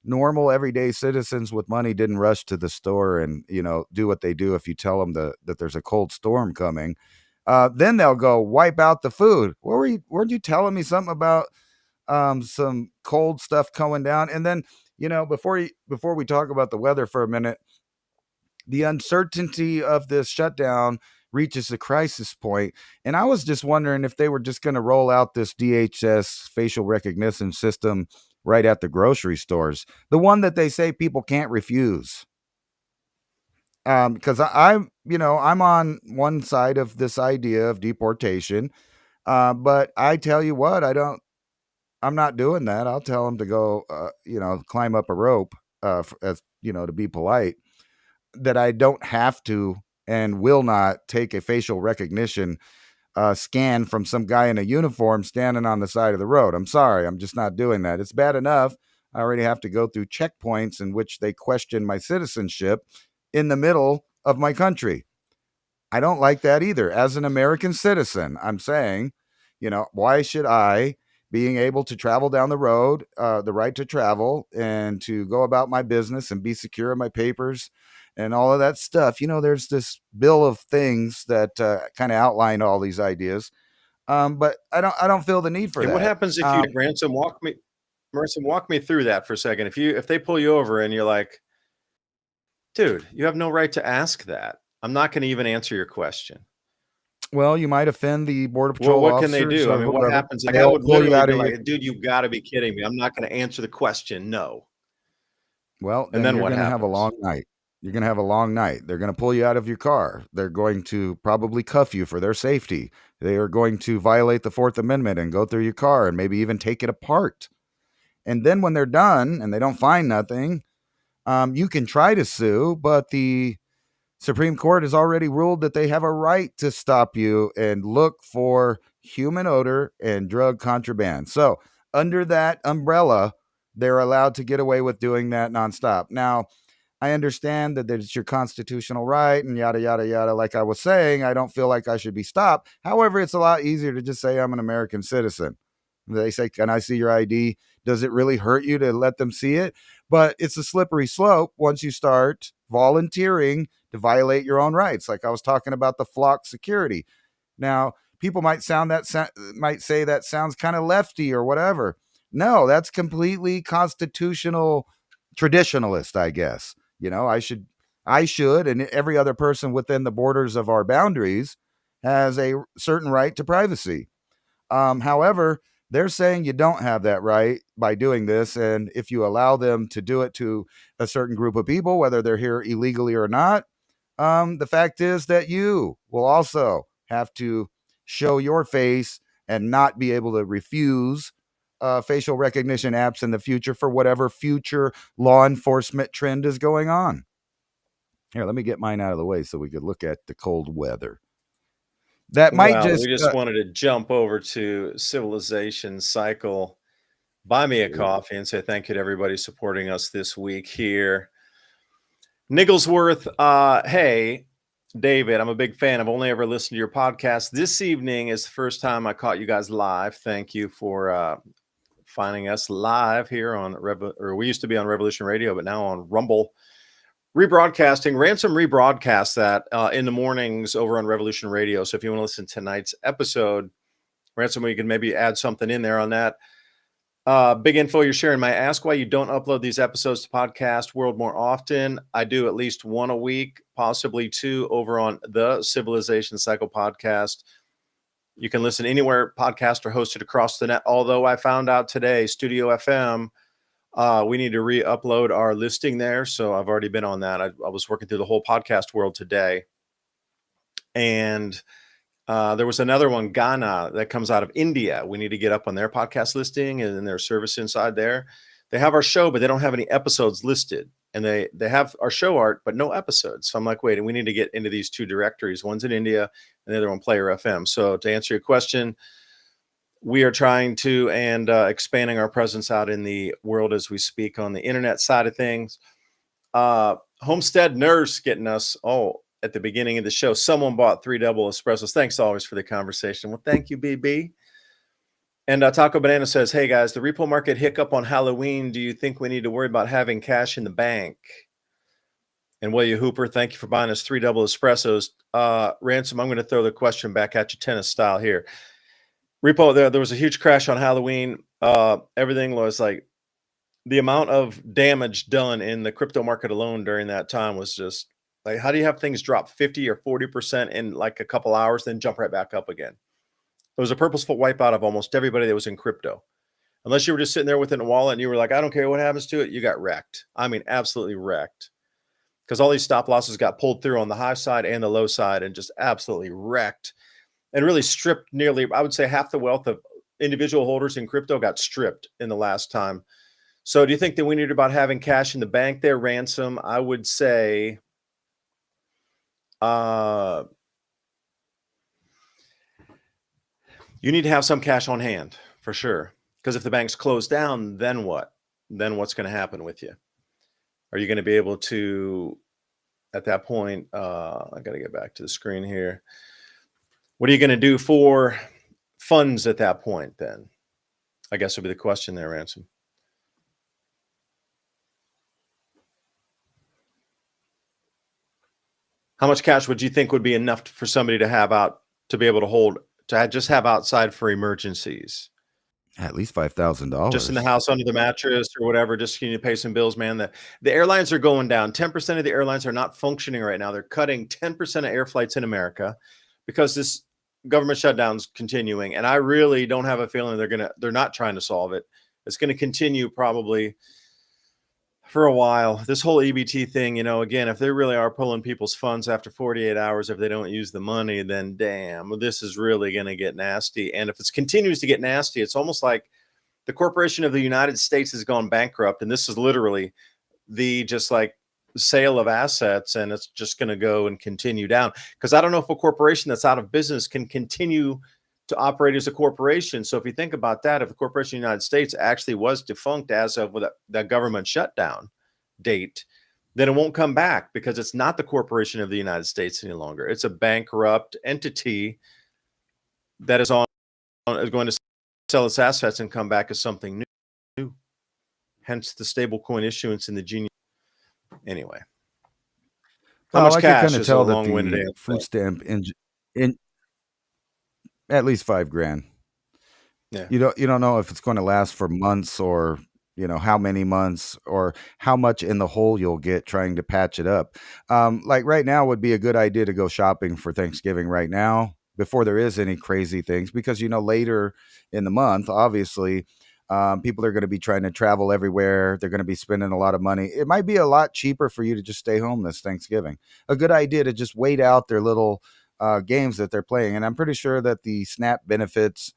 normal everyday citizens with money didn't rush to the store and do what they do if you tell them that there's a cold storm coming. Then they'll go wipe out the food. Weren't you telling me something about some cold stuff coming down? And then before we talk about the weather for a minute, the uncertainty of this shutdown reaches a crisis point. And I was just wondering if they were just going to roll out this DHS facial recognition system right at the grocery stores, the one that they say people can't refuse. Because I'm on one side of this idea of deportation, but I tell you what, I'm not doing that. I'll tell them to go, climb up a rope, as to be polite. That I don't have to and will not take a facial recognition scan from some guy in a uniform standing on the side of the road. I'm sorry, I'm just not doing that. It's bad enough I already have to go through checkpoints in which they question my citizenship in the middle of my country. I don't like that either. As an American citizen, I'm saying, why should I, being able to travel down the road, the right to travel and to go about my business and be secure in my papers and all of that stuff, there's this bill of things that kind of outline all these ideas. But I don't feel the need for And that. what happens if you Marissa, walk me through that for a second. If they pull you over and you're like, dude, you have no right to ask that. I'm not going to even answer your question. Well, you might offend the Border Well, Patrol what can they officers do? I or mean, what whoever. happens? And They'll that would pull you literally out be of your. like, dude, you've got to be kidding me. I'm not going to answer the question. No. Well, And then then you're what going to have a happens? long night. You're going to have a long night. They're going to pull you out of your car. They're going to probably cuff you for their safety. They are going to violate the Fourth Amendment and go through your car and maybe even take it apart. And then when they're done and they don't find nothing, you can try to sue, but the Supreme Court has already ruled that they have a right to stop you and look for human odor and drug contraband. So, under that umbrella, they're allowed to get away with doing that nonstop. Now, I understand that it's your constitutional right and yada, yada, yada. Like I was saying, I don't feel like I should be stopped. However, it's a lot easier to just say I'm an American citizen. They say, can I see your ID? Does it really hurt you to let them see it? But it's a slippery slope once you start volunteering to violate your own rights. Like I was talking about the flock security. Now, people might say that sounds kind of lefty or whatever. No, that's completely constitutional traditionalist, I guess. I should, and every other person within the borders of our boundaries has a certain right to privacy. However, they're saying you don't have that right by doing this. And if you allow them to do it to a certain group of people, whether they're here illegally or not, the fact is that you will also have to show your face and not be able to refuse facial recognition apps in the future for whatever future law enforcement trend is going on. Here, let me get mine out of the way so we could look at the cold weather. That might Well, just we just wanted to jump over to Civilization Cycle, buy me a coffee, and say thank you to everybody supporting us this week here. Nigglesworth, hey, David, I'm a big fan. I've only ever listened to your podcast. This evening is the first time I caught you guys live. Thank you for finding us live here on we used to be on Revolution Radio, but now on Rumble. Rebroadcasting. Ransom rebroadcasts that in the mornings over on Revolution Radio. So if you want to listen to tonight's episode, Ransom, we can maybe add something in there on that. Big info you're sharing. May I ask why you don't upload these episodes to Podcast World more often? I do at least one a week, possibly two over on the Civilization Cycle podcast. You can listen anywhere podcasts are hosted across the net. Although I found out today, Studio FM, we need to re-upload our listing there. So I've already been on that. I was working through the whole Podcast World today. And there was another one, Ghana, that comes out of India. We need to get up on their podcast listing and their service inside there. They have our show, but they don't have any episodes listed. And they have our show art, but no episodes. So I'm like, wait, and we need to get into these two directories. One's in India and the other one, Player FM. So to answer your question, we are trying to and expanding our presence out in the world as we speak on the internet side of things. Homestead Nurse getting us, at the beginning of the show, someone bought 3 double espressos. Thanks always for the conversation. Well, thank you, BB. And Taco Banana says, hey, guys, the repo market hiccup on Halloween. Do you think we need to worry about having cash in the bank? And William Hooper, thank you for buying us 3 double espressos. Ransom, I'm going to throw the question back at you tennis style here. Repo, there was a huge crash on Halloween. Everything was like the amount of damage done in the crypto market alone during that time was just like, how do you have things drop 50 or 40% in like a couple hours, then jump right back up again? It was a purposeful wipeout of almost everybody that was in crypto. Unless you were just sitting there within a wallet and you were like, I don't care what happens to it, you got wrecked. I mean, absolutely wrecked. Because all these stop losses got pulled through on the high side and the low side and just absolutely wrecked. And really stripped nearly, I would say, half the wealth of individual holders in crypto got stripped in the last time. So do you think that we need about having cash in the bank there, Ransom? I would say you need to have some cash on hand for sure. Because if the bank's closed down, then what? Then what's going to happen with you? Are you going to be able to, at that point, I got to get back to the screen here. What are you going to do for funds at that point then? I guess would be the question there, Ransom. How much cash would you think would be enough for somebody to have out to be able to hold, to just have outside for emergencies? At least $5,000. Just in the house under the mattress or whatever, just you need to pay some bills, man. The airlines are going down. 10% of the airlines are not functioning right now. They're cutting 10% of air flights in America because this government shutdown's continuing. And I really don't have a feeling they're not trying to solve it. It's going to continue probably for a while. This whole EBT thing, again, if they really are pulling people's funds after 48 hours, if they don't use the money, then damn, this is really going to get nasty. And if it continues to get nasty, it's almost like the Corporation of the United States has gone bankrupt. And this is literally the just like sale of assets. And it's just going to go and continue down. Because I don't know if a corporation that's out of business can continue to operate as a corporation. So if you think about that, if the Corporation of the United States actually was defunct as of that government shutdown date, then it won't come back because it's not the Corporation of the United States any longer. It's a bankrupt entity that is going to sell its assets and come back as something new. Hence the stable coin issuance in the genius. Anyway. How much cash is a long-winded answer? Food stamp in at least $5,000. Yeah. You don't know if it's going to last for months or how many months or how much in the hole you'll get trying to patch it up. Like right now would be a good idea to go shopping for Thanksgiving right now before there is any crazy things, because later in the month, obviously, people are going to be trying to travel everywhere. They're going to be spending a lot of money. It might be a lot cheaper for you to just stay home this Thanksgiving. A good idea to just wait out their little games that they're playing. And I'm pretty sure that the SNAP benefits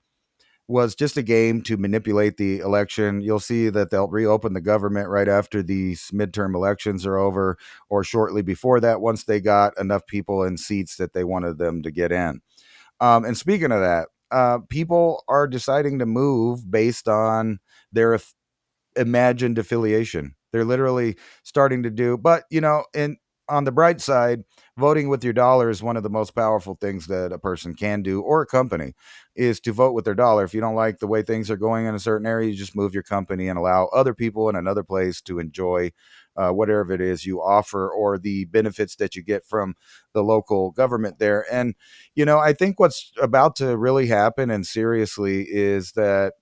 was just a game to manipulate the election. You'll see that they'll reopen the government right after these midterm elections are over, or shortly before that, once they got enough people in seats that they wanted them to get in. And speaking of that, people are deciding to move based on their imagined affiliation. They're literally starting to do, but in on the bright side, voting with your dollar is one of the most powerful things that a person can do, or a company, is to vote with their dollar. If you don't like the way things are going in a certain area, you just move your company and allow other people in another place to enjoy whatever it is you offer, or the benefits that you get from the local government there. And, I think what's about to really happen, and seriously, is that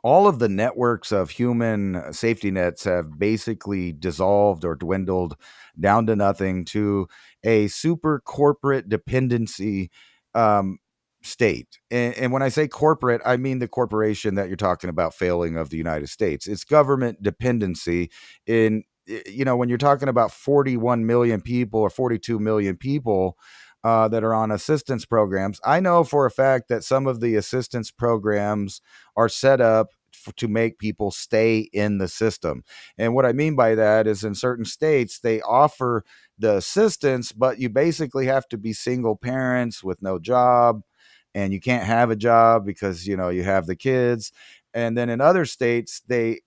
all of the networks of human safety nets have basically dissolved or dwindled down to nothing, to a super corporate dependency um, state. And when I say corporate, I mean the corporation that you're talking about failing of the United States. It's government dependency. When you're talking about 41 million people or 42 million people that are on assistance programs, I know for a fact that some of the assistance programs are set up to make people stay in the system. And what I mean by that is, in certain states, they offer the assistance, but you basically have to be single parents with no job, and you can't have a job because, you have the kids. And then in other states, they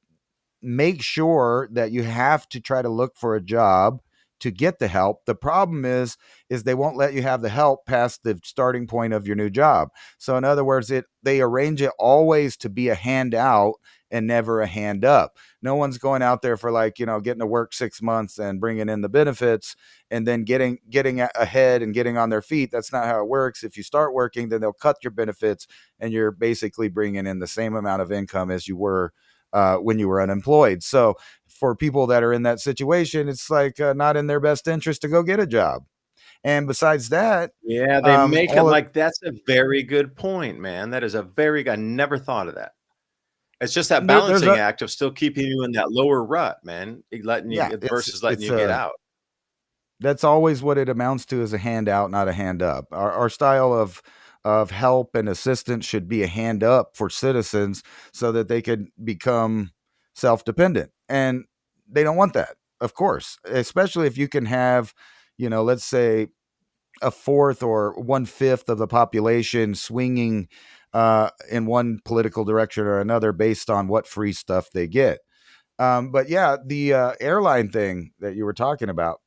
make sure that you have to try to look for a job to get the help. The problem is they won't let you have the help past the starting point of your new job. So in other words, they arrange it always to be a handout and never a hand up. No one's going out there for getting to work 6 months and bringing in the benefits and then getting ahead and getting on their feet. That's not how it works. If you start working, then they'll cut your benefits, and you're basically bringing in the same amount of income as you were when you were unemployed. So for people that are in that situation, it's not in their best interest to go get a job. And besides that, Yeah, they make it all of like that's a very good point, man. That is a very I never thought of that. It's just that there's balancing a act of still keeping you in that lower rut, man, letting yeah, you it's versus letting it's you get a out. that's always what it amounts to, is a handout, not a hand up. Our style of help and assistance should be a hand up for citizens so that they could become self-dependent. And they don't want that, of course, especially if you can have, let's say a fourth or 1/5 of the population swinging in one political direction or another based on what free stuff they get. But yeah, the airline thing that you were talking about,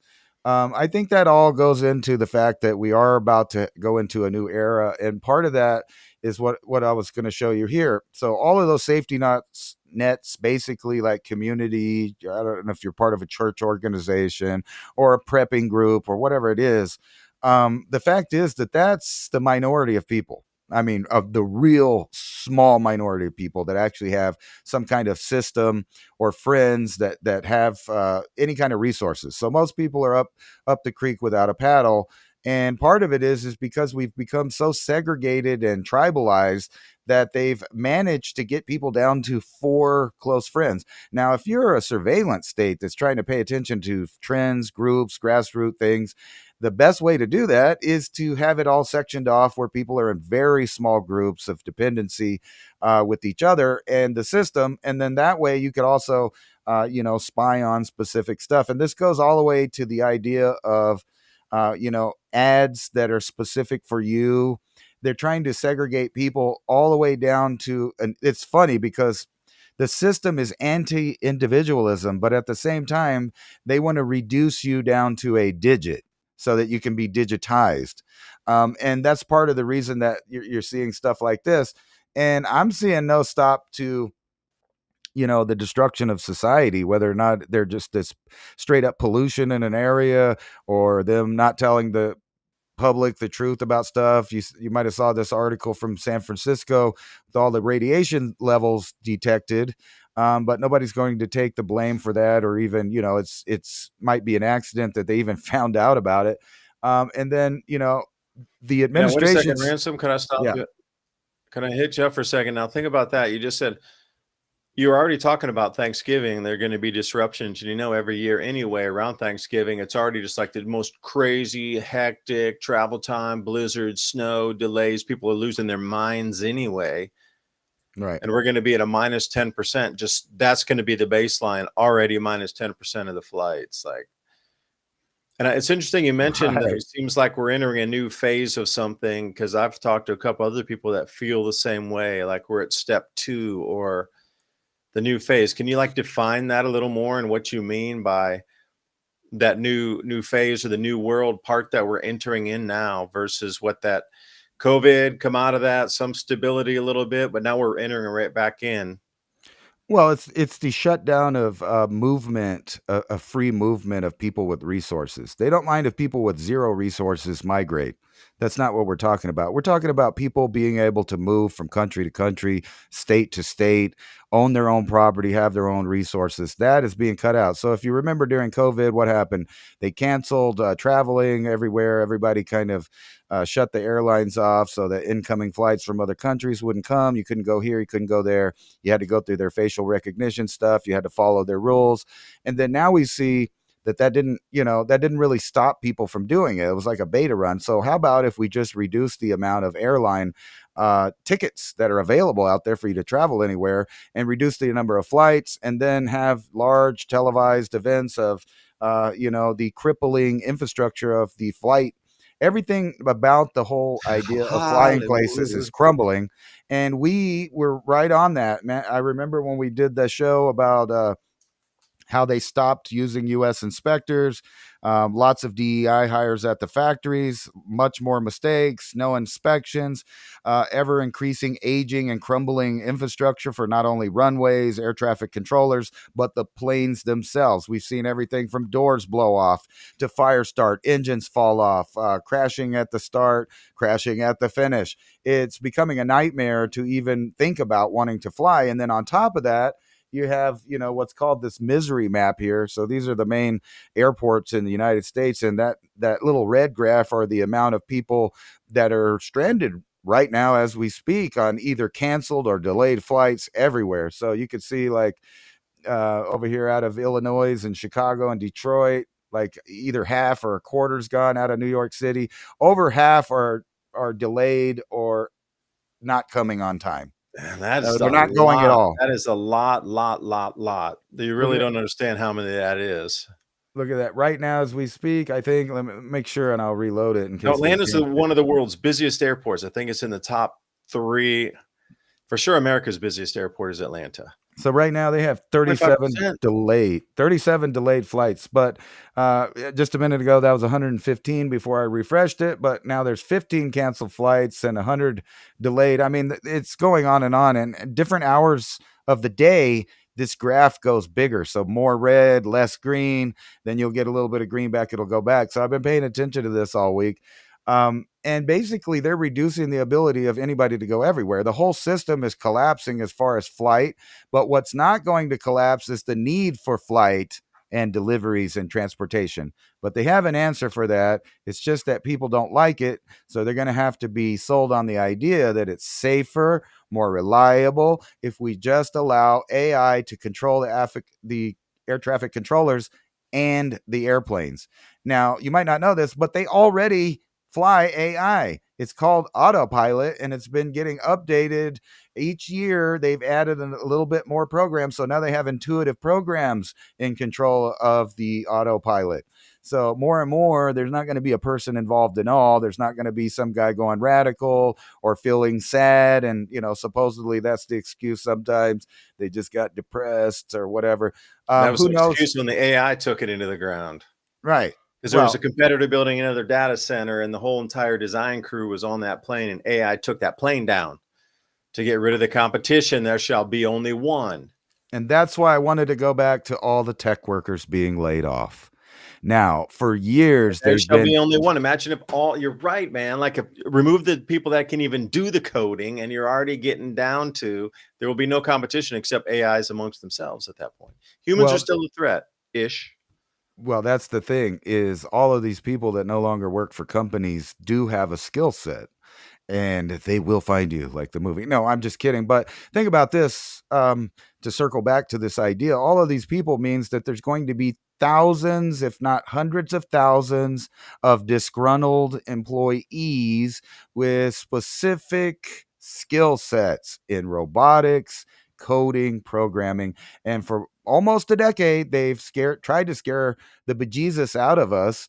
I think that all goes into the fact that we are about to go into a new era, and part of that is what I was going to show you here. So all of those safety nets, basically like community. I don't know if you're part of a church organization or a prepping group or whatever it is. The fact is that that's the minority of people. I mean, of the real small minority of people that actually have some kind of system or friends that have any kind of resources. So most people are up the creek without a paddle. And part of it is because we've become so segregated and tribalized that they've managed to get people down to 4 close friends. Now, if you're a surveillance state that's trying to pay attention to trends, groups, grassroots things, the best way to do that is to have it all sectioned off where people are in very small groups of dependency with each other and the system. And then that way you could also, spy on specific stuff. And this goes all the way to the idea of, ads that are specific for you. They're trying to segregate people all the way down to, and it's funny because the system is anti-individualism, but at the same time, they want to reduce you down to a digit so that you can be digitized. And that's part of the reason that you're seeing stuff like this. And I'm seeing no stop to, the destruction of society, whether or not they're just this straight up pollution in an area, or them not telling the public the truth about stuff. You might have saw this article from San Francisco with all the radiation levels detected, but nobody's going to take the blame for that, or even it's might be an accident that they even found out about it. And then the Now, wait a second, administration's Ransom. Can I stop yeah. you? Can I hit you up for a second? Now, think about that. You just said you were already talking about Thanksgiving. There are going to be disruptions. And every year anyway, around Thanksgiving, it's already just like the most crazy, hectic travel time, blizzards, snow, delays. People are losing their minds anyway. Right. And we're going to be at a minus 10%. Just that's going to be the baseline, already minus 10% of the flights. And it's interesting you mentioned that Right. it seems like we're entering a new phase of something, because I've talked to a couple other people that feel the same way, like we're at step 2 or the new phase. Can you define that a little more and what you mean by that new phase or the new world part that we're entering in now versus what that COVID come out of that, some stability a little bit, but now we're entering right back in. Well, it's the shutdown of movement, a free movement of people with resources. They don't mind if people with zero resources migrate. That's not what we're talking about. We're talking about people being able to move from country to country, state to state, own their own property, have their own resources. That is being cut out. So if you remember during COVID, what happened? They canceled traveling everywhere. Everybody kind of shut the airlines off so that incoming flights from other countries wouldn't come. You couldn't go here, you couldn't go there. You had to go through their facial recognition stuff. You had to follow their rules. And then now we see that didn't really stop people from doing it. It was like a beta run. So how about if we just reduce the amount of airline tickets that are available out there for you to travel anywhere, and reduce the number of flights, and then have large televised events of the crippling infrastructure of the flight. Everything about the whole idea of flying places Hallelujah. is crumbling, and we were right on that, man. I remember when we did the show about how they stopped using U.S. inspectors, lots of DEI hires at the factories, much more mistakes, no inspections, ever increasing aging and crumbling infrastructure for not only runways, air traffic controllers, but the planes themselves. We've seen everything from doors blow off to fire start, engines fall off, crashing at the start, crashing at the finish. It's becoming a nightmare to even think about wanting to fly. And then on top of that, you have what's called this misery map here. So these are the main airports in the United States, and that little red graph are the amount of people that are stranded right now as we speak on either canceled or delayed flights everywhere. So you could see, like, over here out of Illinois and Chicago and Detroit, like either half or a quarter's gone. Out of New York City, over half are delayed or not coming on time. Man, that is They're a not going at lot. all. That is a lot. You Look really at don't understand how many that is. Look at that. Right now, as we speak, I think, let me make sure and I'll reload it in Now, case there's Atlanta's one of the world's busiest airports. I think it's in the top three. For sure, America's busiest airport is Atlanta. So right now they have 25%. 37 delayed flights. But just a minute ago, that was 115 before I refreshed it. But now there's 15 canceled flights and 100 delayed. I mean, it's going on, and different hours of the day, this graph goes bigger. So more red, less green. Then you'll get a little bit of green back. It'll go back. So I've been paying attention to this all week. And basically, they're reducing the ability of anybody to go everywhere. The whole system is collapsing as far as flight. But what's not going to collapse is the need for flight and deliveries and transportation. But they have an answer for that. It's just that people don't like it. So they're going to have to be sold on the idea that it's safer, more reliable, if we just allow AI to control the air traffic controllers and the airplanes. Now, you might not know this, but they already fly AI. It's called autopilot, and it's been getting updated each year. They've added a little bit more programs. So now they have intuitive programs in control of the autopilot. So more and more, there's not going to be a person involved in all. There's not going to be some guy going radical or feeling sad. And, supposedly that's the excuse sometimes. They just got depressed or whatever. That was Who an knows? excuse when the AI took it into the ground. Right. Because there was a competitor building another data center, and the whole entire design crew was on that plane, and AI took that plane down to get rid of the competition. There shall be only one. And that's why I wanted to go back to all the tech workers being laid off. Now, for years, There there's shall been be only one. Imagine if you're right, man. Like, remove the people that can even do the coding, and you're already getting down to there will be no competition except AIs amongst themselves at that point. Humans are still a threat-ish. Well, that's the thing, is all of these people that no longer work for companies do have a skill set, and they will find you, like the movie. No, I'm just kidding. But think about this, to circle back to this idea. All of these people means that there's going to be thousands, if not hundreds of thousands, of disgruntled employees with specific skill sets in robotics, coding, programming, and for almost a decade, they've tried to scare the bejesus out of us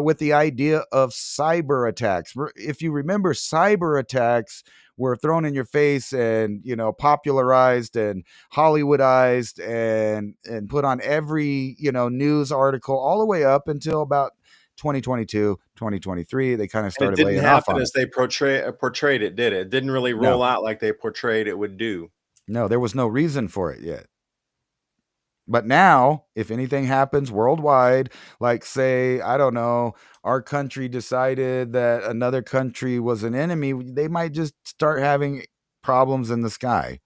with the idea of cyber attacks. If you remember, cyber attacks were thrown in your face and, you know, popularized and Hollywoodized and put on every, you know, news article all the way up until about 2022, 2023. They kind of And it started didn't laying off happen on as it. they portrayed it, did it? It didn't really No, roll out like they portrayed it would do. no, there was no reason for it yet. But now, if anything happens worldwide, like say, I don't know, our country decided that another country was an enemy, they might just start having problems in the sky.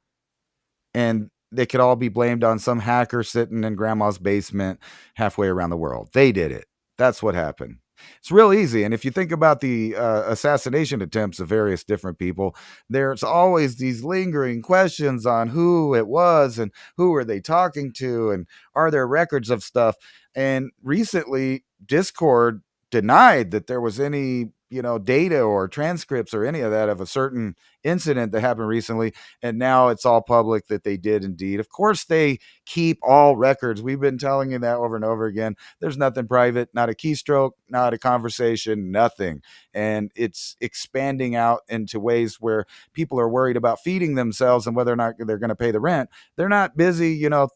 And they could all be blamed on some hacker sitting in grandma's basement halfway around the world. They did it. That's what happened. It's real easy. And if you think about the assassination attempts of various different people, there's always these lingering questions on who it was and who are they talking to and are there records of stuff. And recently, Discord denied that there was any, you know, data or transcripts or any of that of a certain incident that happened recently. And now it's all public that they did indeed. Of course, they keep all records. We've been telling you that over and over again. There's nothing private, not a keystroke, not a conversation, nothing. And it's expanding out into ways where people are worried about feeding themselves and whether or not they're going to pay the rent. They're not busy, you know,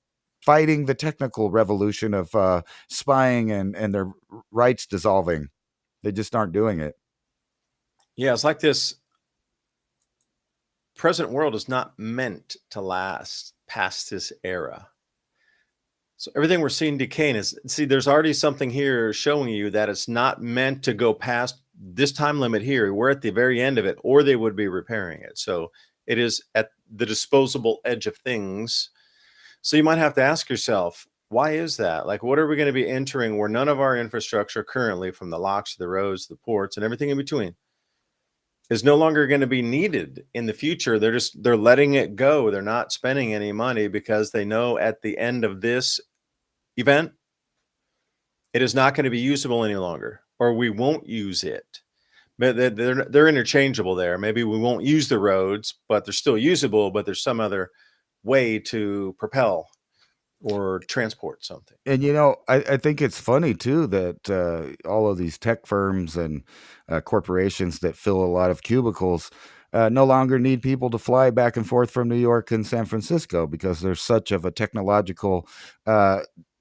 fighting the technical revolution of spying and their rights dissolving. They just aren't doing it. Yeah, it's like this present world is not meant to last past this era. So everything we're seeing decaying is, see, there's already something here showing you that it's not meant to go past this time limit here. We're at the very end of it, or they would be repairing it. So it is at the disposable edge of things. So you might have to ask yourself, why is that? Like, what are we going to be entering where none of our infrastructure currently, from the locks to the roads, the ports, and everything in between, is no longer going to be needed in the future? They're letting it go. They're not spending any money because they know at the end of this event, it is not going to be usable any longer, or we won't use it. But they're interchangeable there. Maybe we won't use the roads, but they're still usable, but there's some other way to propel or transport something. And you know, I think it's funny too that all of these tech firms and corporations that fill a lot of cubicles no longer need people to fly back and forth from New York and San Francisco because there's such of a technological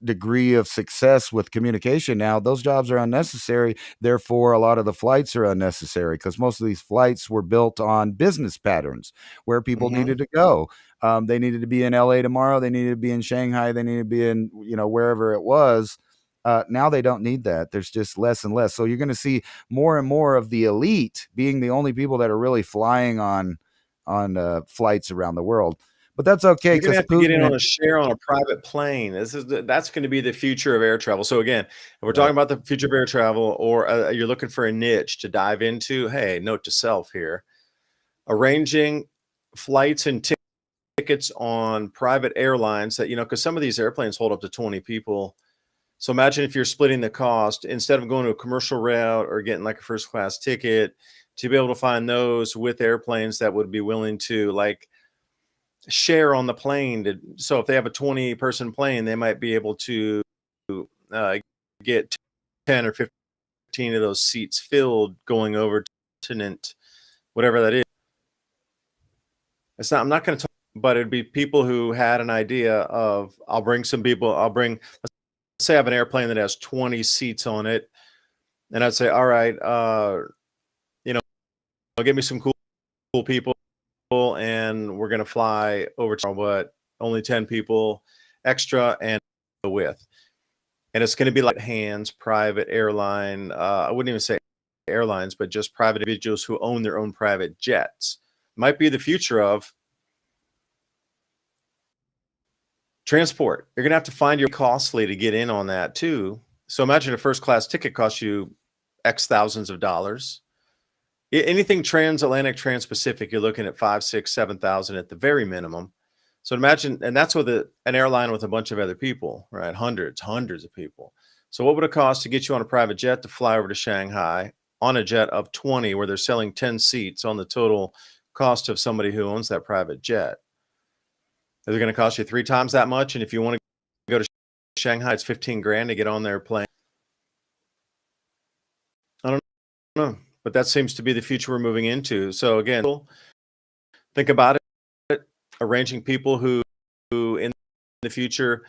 degree of success with communication now. Those jobs are unnecessary. Therefore, a lot of the flights are unnecessary because most of these flights were built on business patterns where people needed to go. They needed to be in LA tomorrow. They needed to be in Shanghai. They needed to be in, you know, wherever it was. Now they don't need that. There's just less and less. So you're going to see more and more of the elite being the only people that are really flying on flights around the world. But that's okay You're going to because have to get in Putin on a share on a private plane. That's going to be the future of air travel. So again, if we're Right. talking about the future of air travel, or you're looking for a niche to dive into, hey, note to self here: arranging flights and tickets on private airlines that, you know, because some of these airplanes hold up to 20 people. So imagine if you're splitting the cost, instead of going to a commercial route or getting like a first class ticket, to be able to find those with airplanes that would be willing to like share on the plane. So if they have a 20-person plane, they might be able to get 10 or 15 of those seats filled going over to continent, whatever that is. I'm not going to talk, but it'd be people who had an idea of, I'll bring some people, let's say I have an airplane that has 20 seats on it. And I'd say, all right, you know, give me some cool people, and we're going to fly over to, but only 10 people extra and with. And it's going to be like hands, private airline. I wouldn't even say airlines, but just private individuals who own their own private jets. Might be the future of transport. You're going to have to find your costly to get in on that too. So imagine a first class ticket costs you X thousands of dollars. Anything transatlantic, trans-Pacific, you're looking at 5, 6, 7,000 at the very minimum. So imagine, and that's with an airline with a bunch of other people, right? Hundreds of people. So what would it cost to get you on a private jet to fly over to Shanghai on a jet of 20, where they're selling 10 seats on the total cost of somebody who owns that private jet? Is it going to cost you 3 times that much? And if you want to go to Shanghai, it's 15 grand to get on their plane. I don't know, but that seems to be the future we're moving into. So again, think about it, arranging people who in the future,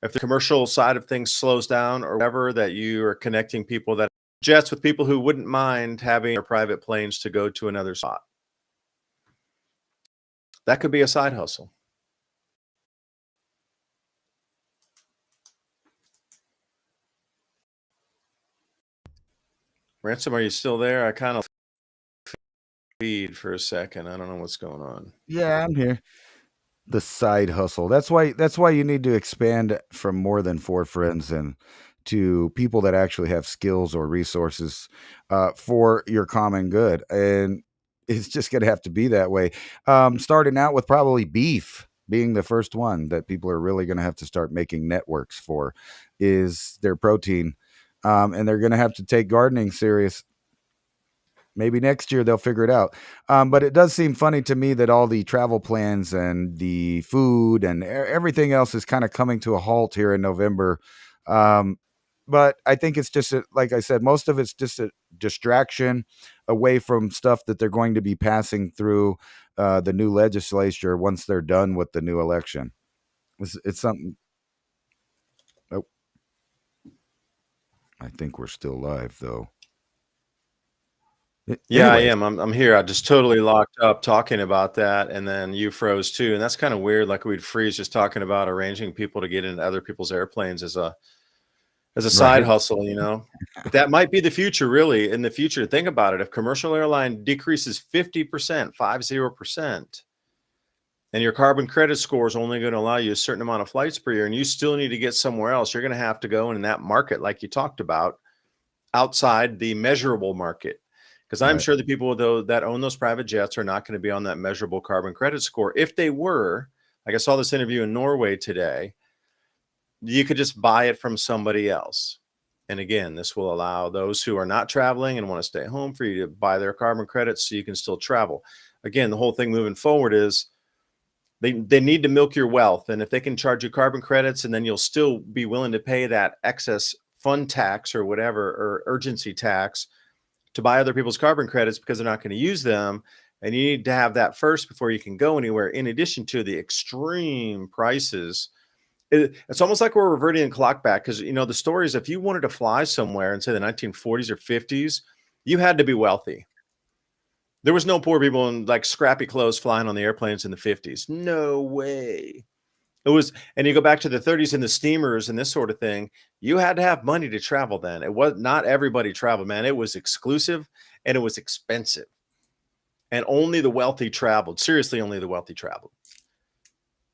if the commercial side of things slows down or whatever, that you are connecting people that jets with people who wouldn't mind having their private planes to go to another spot. That could be a side hustle. Ransom, are you still there? I kind of feed for a second. I don't know what's going on. Yeah, I'm here. The side hustle. That's why you need to expand from more than 4 friends and to people that actually have skills or resources for your common good. And it's just going to have to be that way. Starting out with probably beef being the first one that people are really going to have to start making networks for is their protein. And they're going to have to take gardening serious. Maybe next year they'll figure it out. But it does seem funny to me that all the travel plans and the food and everything else is kind of coming to a halt here in November. But I think it's just, like I said, most of it's just a distraction away from stuff that they're going to be passing through the new legislature once they're done with the new election. It's something. Oh, I think we're still live, though. Yeah, I Anyways, am. I'm here. I just totally locked up talking about that, and then you froze too, and that's kind of weird. Like we'd freeze just talking about arranging people to get into other people's airplanes as a side right. hustle, you know. But that might be the future, really. In the future, think about it. If commercial airline decreases 50%, 50%, and your carbon credit score is only going to allow you a certain amount of flights per year, and you still need to get somewhere else, you're going to have to go in that market, like you talked about, outside the measurable market. Because I'm Right. sure the people though that own those private jets are not going to be on that measurable carbon credit score. If they were, like I saw this interview in Norway today, you could just buy it from somebody else. And again, this will allow those who are not traveling and want to stay home for you to buy their carbon credits so you can still travel. Again, the whole thing moving forward is they need to milk your wealth. And if they can charge you carbon credits and then you'll still be willing to pay that excess fund tax or whatever, or urgency tax to buy other people's carbon credits because they're not going to use them. And you need to have that first before you can go anywhere, in addition to the extreme prices. It's almost like we're reverting the clock back because, you know, the story is if you wanted to fly somewhere in, say, the 1940s or 50s, you had to be wealthy. There was no poor people in like scrappy clothes flying on the airplanes in the 50s. No way. It was, and you go back to the 30s and the steamers and this sort of thing, you had to have money to travel then. It was not everybody traveled, man. It was exclusive and it was expensive. And only the wealthy traveled. Seriously, only the wealthy traveled.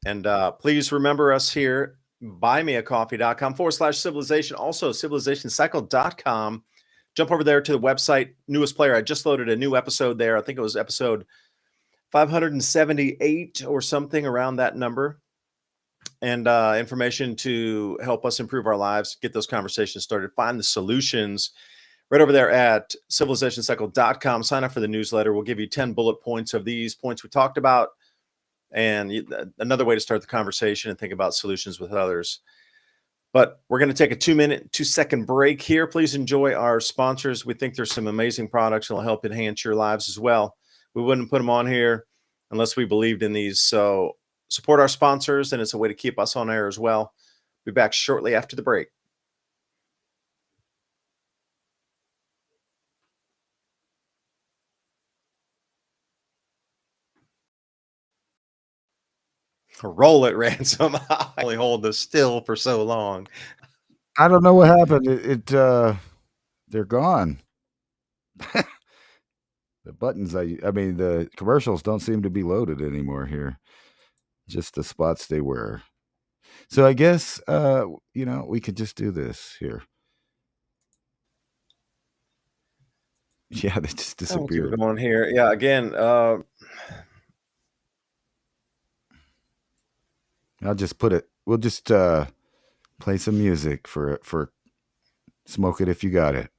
And please remember us here, buymeacoffee.com/civilization. Also, civilizationcycle.com. Jump over there to the website, newest player. I just loaded a new episode there. I think it was episode 578 or something around that number. And information to help us improve our lives, get those conversations started, find the solutions right over there at civilizationcycle.com. Sign up for the newsletter. We'll give you 10 bullet points of these points we talked about, and another way to start the conversation and think about solutions with others. But we're going to take a 2-minute, 2-second break here. Please enjoy our sponsors. We think there's some amazing products that will help enhance your lives as well. We wouldn't put them on here unless we believed in these. So support our sponsors, and it's a way to keep us on air as well. Be back shortly after the break. Roll it, Ransom. I only hold this still for so long. I don't know what happened. They're gone. The buttons, I mean, the commercials don't seem to be loaded anymore here. Just the spots they were. So I guess, we could just do this here. Yeah, they just I'll keep disappeared. going here. Yeah, again, I'll just we'll just play some music for Smoke It If You Got It.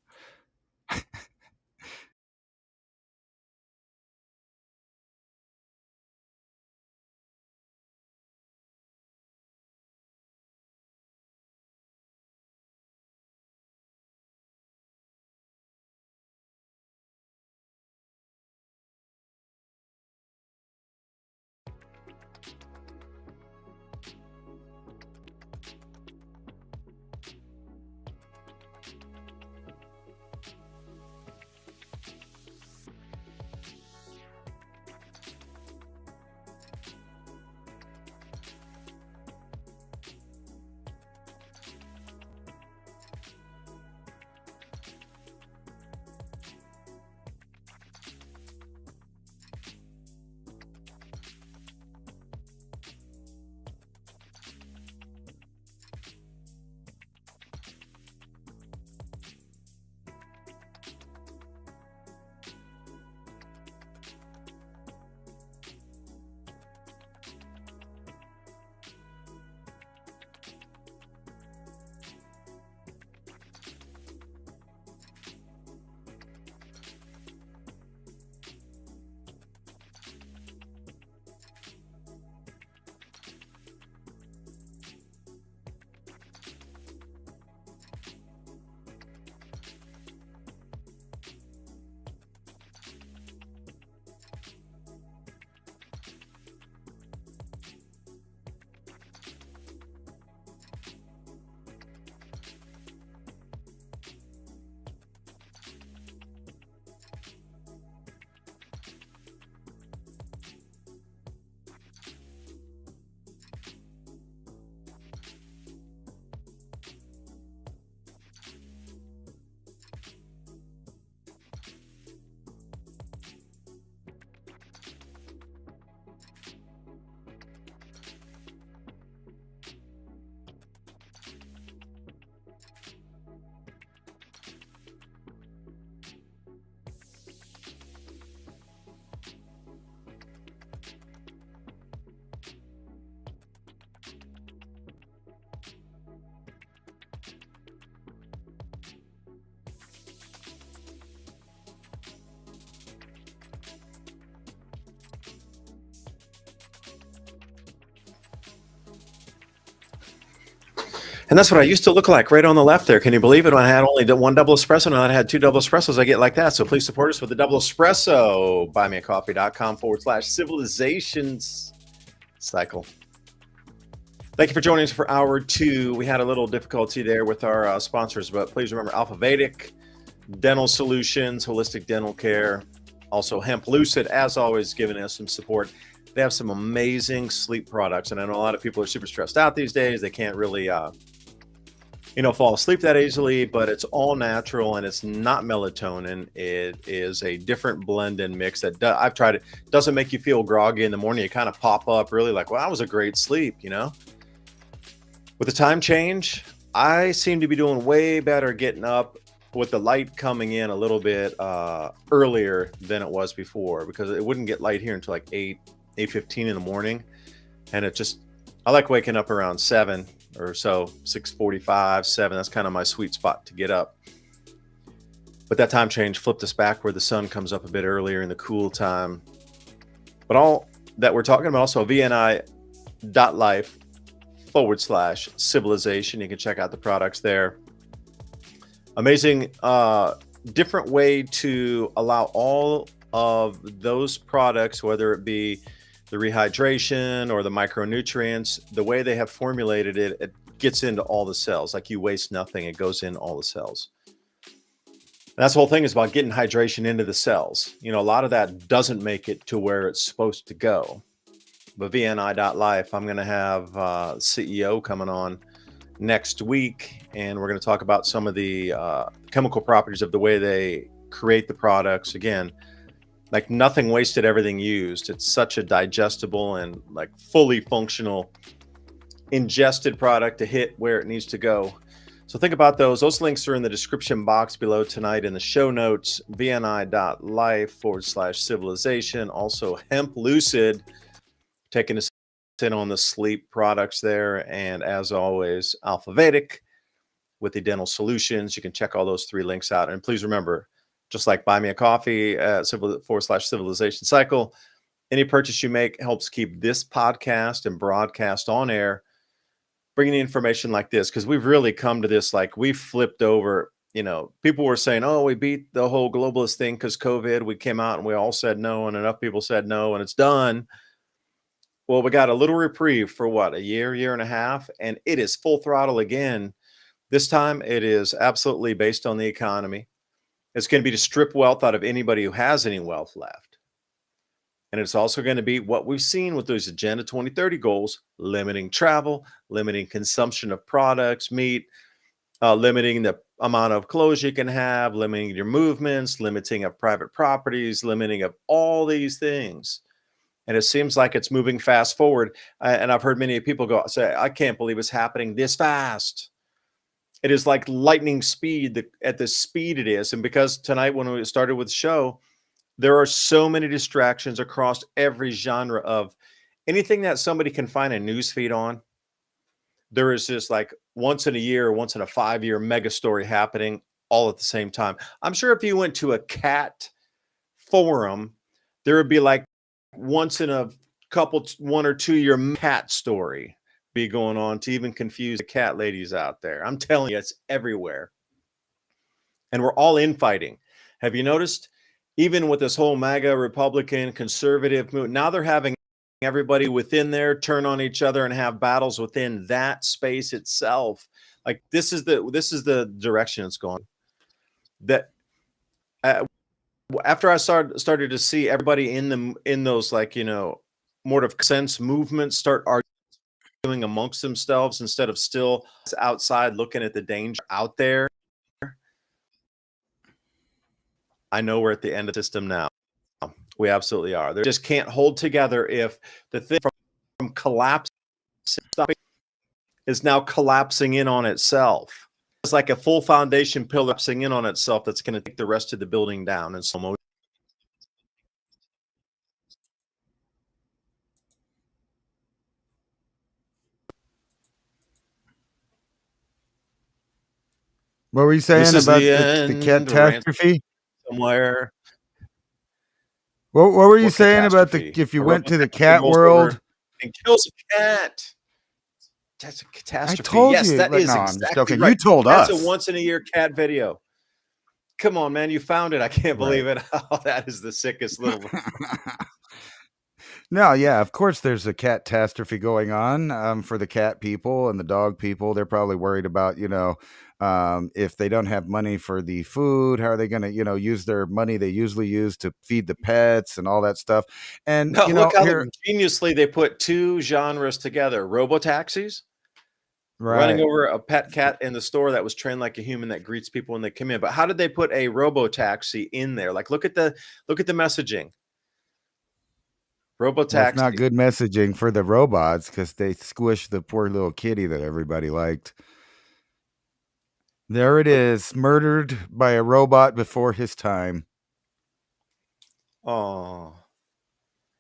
And that's what I used to look like right on the left there. Can you believe it? When I had only one double espresso, now I had 2 double espressos, I get like that. So please support us with the double espresso. Buymeacoffee.com/civilizations cycle. Thank you for joining us for hour 2. We had a little difficulty there with our sponsors, but please remember Alfa Vedic, Dental Solutions, Holistic Dental Care, also Hemp Lucid, as always, giving us some support. They have some amazing sleep products, and I know a lot of people are super stressed out these days. They can't really, fall asleep that easily, but it's all natural and it's not melatonin. It is a different blend and mix that I've tried it. Doesn't make you feel groggy in the morning. You kind of pop up really like, well, that was a great sleep, With the time change, I seem to be doing way better getting up with the light coming in a little bit earlier than it was before, because it wouldn't get light here until like 8:15 in the morning. And I like waking up around 7 or so, 6:45, 7. That's kind of my sweet spot to get up. But that time change flipped us back where the sun comes up a bit earlier in the cool time. But all that we're talking about, also vni.life/civilization. You can check out the products there. Amazing, different way to allow all of those products, whether it be the rehydration or the micronutrients, the way they have formulated it, it gets into all the cells. Like you waste nothing, it goes in all the cells. And that's the whole thing, is about getting hydration into the cells. A lot of that doesn't make it to where it's supposed to go. But VNI.life, I'm going to have CEO coming on next week, and we're going to talk about some of the chemical properties of the way they create the products. Again, like nothing wasted, everything used. It's such a digestible and like fully functional ingested product to hit where it needs to go. So think about those. Those links are in the description box below tonight in the show notes, vni.life/civilization. Also Hemp Lucid, taking us in on the sleep products there. And as always, Alfa Vedic with the dental solutions. You can check all those 3 links out. And please remember, just like buy me a coffee /civilization cycle, any purchase you make helps keep this podcast and broadcast on air, bringing the information like this, because we've really come to this, like we've flipped over. People were saying, oh, we beat the whole globalist thing because COVID. We came out and we all said no, and enough people said no, and it's done. Well, we got a little reprieve for what, a year and a half, and it is full throttle again. This time it is absolutely based on the economy. It's going to be to strip wealth out of anybody who has any wealth left. And it's also going to be what we've seen with those Agenda 2030 goals: limiting travel, limiting consumption of products, meat, limiting the amount of clothes you can have, limiting your movements, limiting of private properties, limiting of all these things. And it seems like it's moving fast forward. And I've heard many people say, I can't believe it's happening this fast. It is like lightning speed at the speed it is. And because tonight, when we started with the show, there are so many distractions across every genre of anything that somebody can find a news feed on. There is just like once in a year, once in a 5-year mega story happening all at the same time. I'm sure if you went to a cat forum, there would be like once in a couple 1 or 2 year cat story be going on to even confuse the cat ladies out there. I'm telling you, it's everywhere. And we're all infighting. Have you noticed? Even with this whole MAGA Republican conservative movement, now they're having everybody within there turn on each other and have battles within that space itself. Like this is the direction it's going. That after I started to see everybody in those more of sense movements start arguing amongst themselves instead of still outside looking at the danger out there, I know we're at the end of the system now. We absolutely are. They just can't hold together if the thing from collapsing is now collapsing in on itself. It's like a full foundation pillar collapsing in on itself that's going to take the rest of the building down in slow motion. What were you saying about the catastrophe? Somewhere. What were you saying about if you went to the cat world and kills a cat? That's a I catastrophe. told Yes, you. that Like, is no, I'm just exactly joking. You right. told That's a us. once in a year cat video. Come on, man, you found it. I can't Right. believe it. Oh, that is the sickest little. No, yeah, of course there's a catastrophe going on for the cat people and the dog people. They're probably worried about, if they don't have money for the food, how are they going to, use their money they usually use to feed the pets and all that stuff. And, No, look how here, ingeniously they put two genres together: robotaxis, running right. over a pet cat in the store that was trained like a human that greets people when they come in. But how did they put a robotaxi in there? Like, look at the messaging. Well, it's not Robotaxi. good messaging for the robots because they squished the poor little kitty that everybody liked. There it is, murdered by a robot before his time. Oh,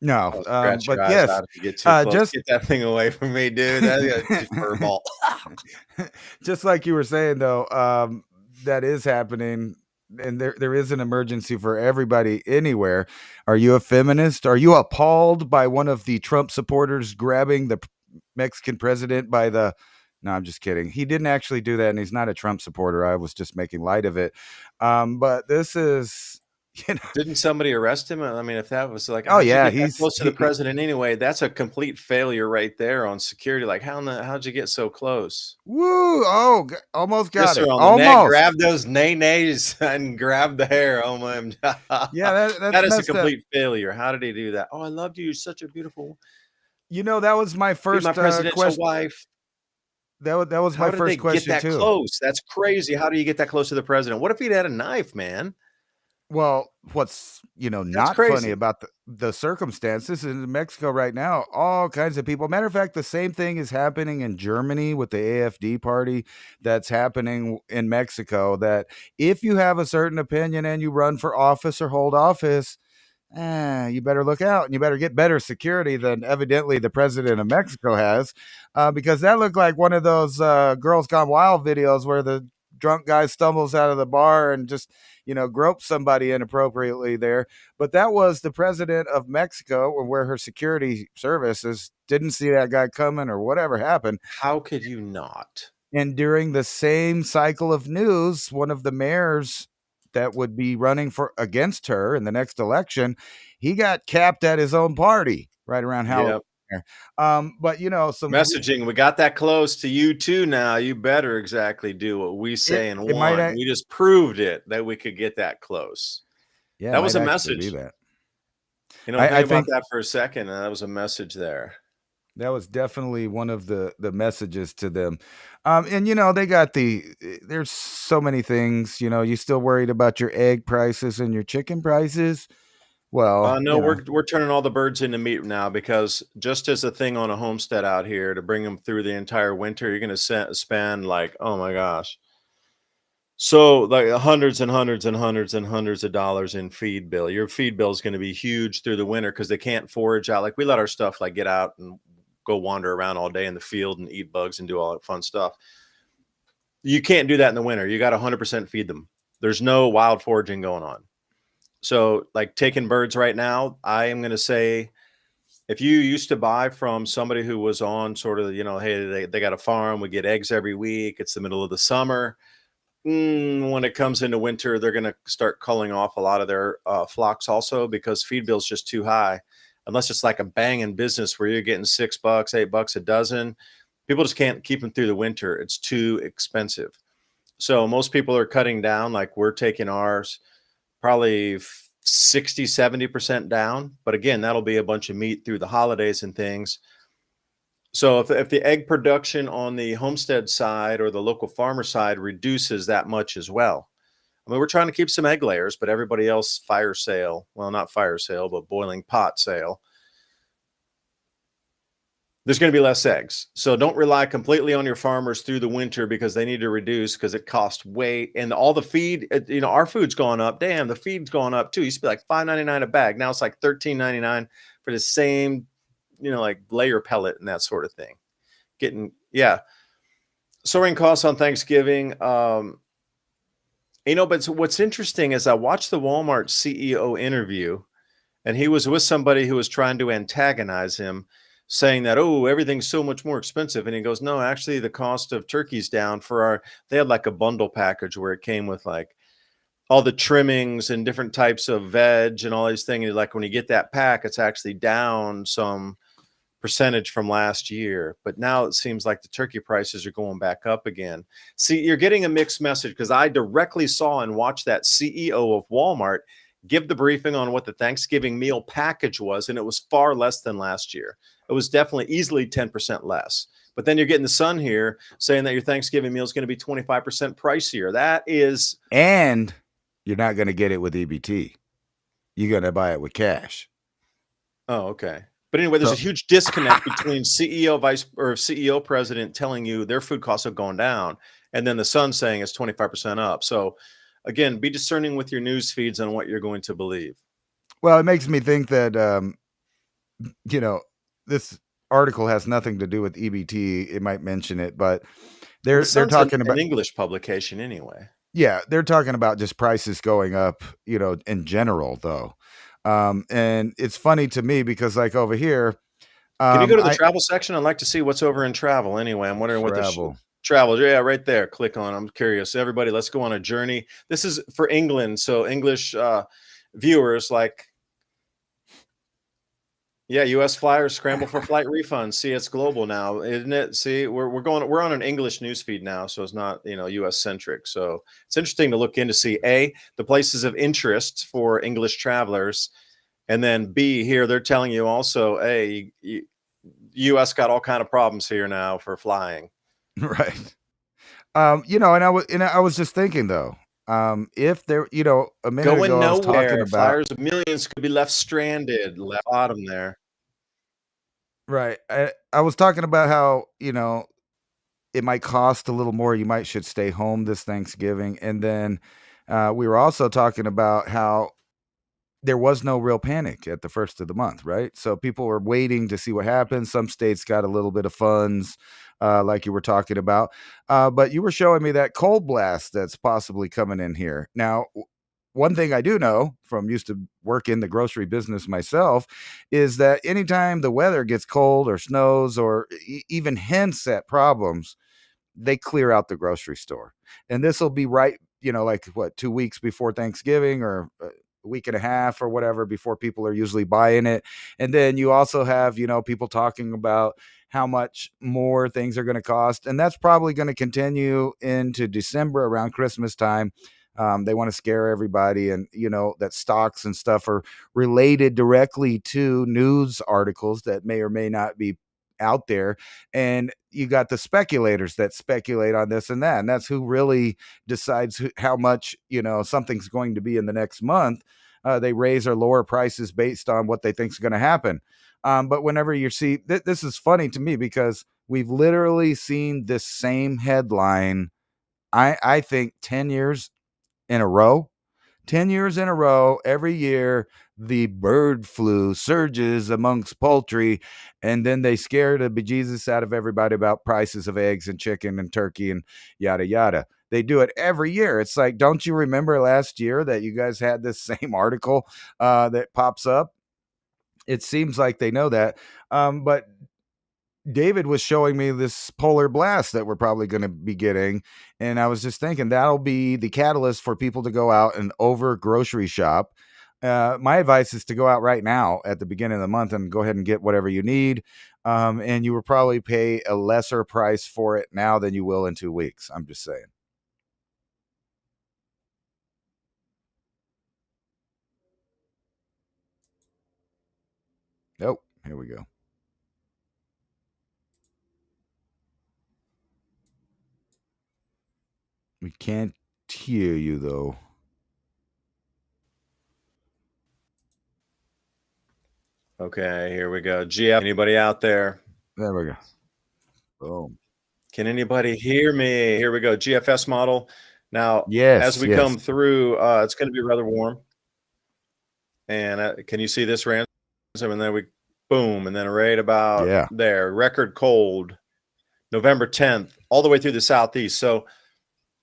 No, I'll scratch but your eyes yes, out if you get too close. just Get that thing away from me, dude. That's a fur ball. just like you were saying though, that is happening, and there is an emergency for everybody anywhere. Are you a feminist? Are you appalled by one of the Trump supporters grabbing the Mexican president by the? No, I'm just kidding. He didn't actually do that, and he's not a Trump supporter. I was just making light of it. But this is, Didn't somebody arrest him? I mean, if that was like, oh how'd you yeah, get that close to the president anyway? That's a complete failure right there on security. Like, how'd you get so close? woo! Oh, almost got Kisser it. on the neck, Almost. grab those nays and grab the hair. Oh my! Yeah, that's That is a messed up. complete failure. How did he do that? Oh, I loved you. You're such a beautiful. That was my Be my first presidential question. wife. That was How my did they first get question that too. close? That's crazy. How do you get that close to the president? What if he'd had a knife, man? Well, what's That's not funny crazy. about the circumstances in Mexico right now, all kinds of people. Matter of fact, the same thing is happening in Germany with the AFD party that's happening in Mexico. That if you have a certain opinion and you run for office or hold office, you better look out and you better get better security than evidently the president of Mexico has, because that looked like one of those Girls Gone Wild videos where the drunk guy stumbles out of the bar and just gropes somebody inappropriately there. But that was the president of Mexico, where her security services didn't see that guy coming or whatever happened. How could you not? And during the same cycle of news, one of the mayors that would be running for against her in the next election, he got capped at his own party right around Halloween. Yep. But Messaging, we got that close to you too now. You better exactly do what we say and it might want. We just proved it that we could get that close. yeah, it That was might a actually be message. that. Think I about think that for a second. And that was a message there. that was definitely one of the messages to them. And they got there's so many things, you still worried about your egg prices and your chicken prices. Well, No, we're turning all the birds into meat now because just as a thing on a homestead out here to bring them through the entire winter, you're going to spend like, oh my gosh. So like hundreds and hundreds and hundreds and hundreds of dollars in feed bill. Your feed bill is going to be huge through the winter because they can't forage out. Like we let our stuff like get out and go wander around all day in the field and eat bugs and do all that fun stuff. You can't do that in the winter. You got to 100% feed them. There's no wild foraging going on. So like taking birds right now, I am going to say if you used to buy from somebody who was on sort of, hey, they got a farm, we get eggs every week. It's the middle of the summer. When it comes into winter, they're going to start culling off a lot of their flocks also because feed bill's just too high. Unless it's like a banging business where you're getting $6, $8 a dozen, people just can't keep them through the winter. It's too expensive. So most people are cutting down, like we're taking ours probably 60, 70% down. But again, that'll be a bunch of meat through the holidays and things. So if the egg production on the homestead side or the local farmer side reduces that much as well, I mean, we're trying to keep some egg layers, but everybody else fire sale, well, not fire sale, but boiling pot sale. There's going to be less eggs. So don't rely completely on your farmers through the winter because they need to reduce because it costs way and all the feed, our food's gone up. Damn, the feed's gone up too. It used to be like $5.99 a bag. Now it's like $13.99 for the same, like layer pellet and that sort of thing. Soaring costs on Thanksgiving. But what's interesting is I watched the Walmart CEO interview and he was with somebody who was trying to antagonize him. saying that, oh, everything's so much more expensive. And he goes, no, actually, the cost of turkey's down for our, they had like a bundle package where it came with like all the trimmings and different types of veg and all these things. Like when you get that pack, it's actually down some percentage from last year. But now it seems like the turkey prices are going back up again. See, you're getting a mixed message because I directly saw and watched that CEO of Walmart give the briefing on what the Thanksgiving meal package was, and it was far less than last year. It was definitely easily 10% less. But then you're getting the Sun here saying that your Thanksgiving meal is going to be 25% pricier. That is, And you're not going to get it with EBT. You're going to buy it with cash. oh, okay. But anyway, there's a huge disconnect between CEO, vice or CEO president telling you their food costs have gone down, and then the Sun saying it's 25% up. So again, be discerning with your news feeds on what you're going to believe. Well, it makes me think that, you know, this article has nothing to do with EBT. It might mention it, but they're Sun's talking about an English publication anyway. Yeah, they're talking about just prices going up, you know, in general, though. And it's funny to me because, like, over here, Can you go to the I travel section? I'd like to see what's over in travel anyway. I'm wondering what the travel. travel. Yeah, right there. Click on. I'm curious. Everybody, let's go on a journey. This is for England, so English viewers like, yeah, U.S. flyers scramble for flight refunds. See, it's global now, isn't it? See, we're on an English news feed now, so it's not, you know, U.S. centric. So it's interesting to look in to see the places of interest for English travelers, and then B, here they're telling you also, U.S. got all kind of problems here now for flying. Right. You know, and I was just thinking though, if there, you know, a minute Going ago I was talking nowhere. about Flyers of millions could be left stranded, left bottom there. right. I was talking about how, you know, it might cost a little more. You might should stay home this Thanksgiving, and then we were also talking about how there was no real panic at the first of the month, right? So people were waiting to see what happens. Some states got a little bit of funds, like you were talking about. But you were showing me that cold blast that's possibly coming in here. Now, one thing I do know from used to work in the grocery business myself is that anytime the weather gets cold or snows or even hints at problems, they clear out the grocery store. And this will be right, you know, like what, 2 weeks before Thanksgiving or a week and a half or whatever before people are usually buying it. And then you also have, you know, people talking about how much more things are going to cost. And that's probably going to continue into December around Christmas time. They want to scare everybody, and you know that stocks and stuff are related directly to news articles that may or may not be out there. And you got the speculators that speculate on this and that, and that's who really decides how much, you know, something's going to be in the next month. They raise or lower prices based on what they think is going to happen. But whenever you see this is funny to me because we've literally seen this same headline, I think 10 years in a row. 10 years in a row, every year, the bird flu surges amongst poultry, and then they scare the bejesus out of everybody about prices of eggs and chicken and turkey and yada, yada. They do it every year. It's like, don't you remember last year that you guys had this same article that pops up? It seems like they know that. But David was showing me this polar blast that we're probably going to be getting. And I was just thinking that'll be the catalyst for people to go out and over grocery shop. My advice is to go out right now at the beginning of the month and go ahead and get whatever you need. And you will probably pay a lesser price for it now than you will in 2 weeks. I'm just saying. Oh, here we go. We can't hear you though. Okay, here we go. GF, anybody out there? There we go. Oh, Can anybody hear me? Here we go. GFS model. Now, as yes, we yes. come through, it's going to be rather warm. And can you see this ransom? And then we, boom, and then right about there, record cold, November 10th, all the way through the Southeast. So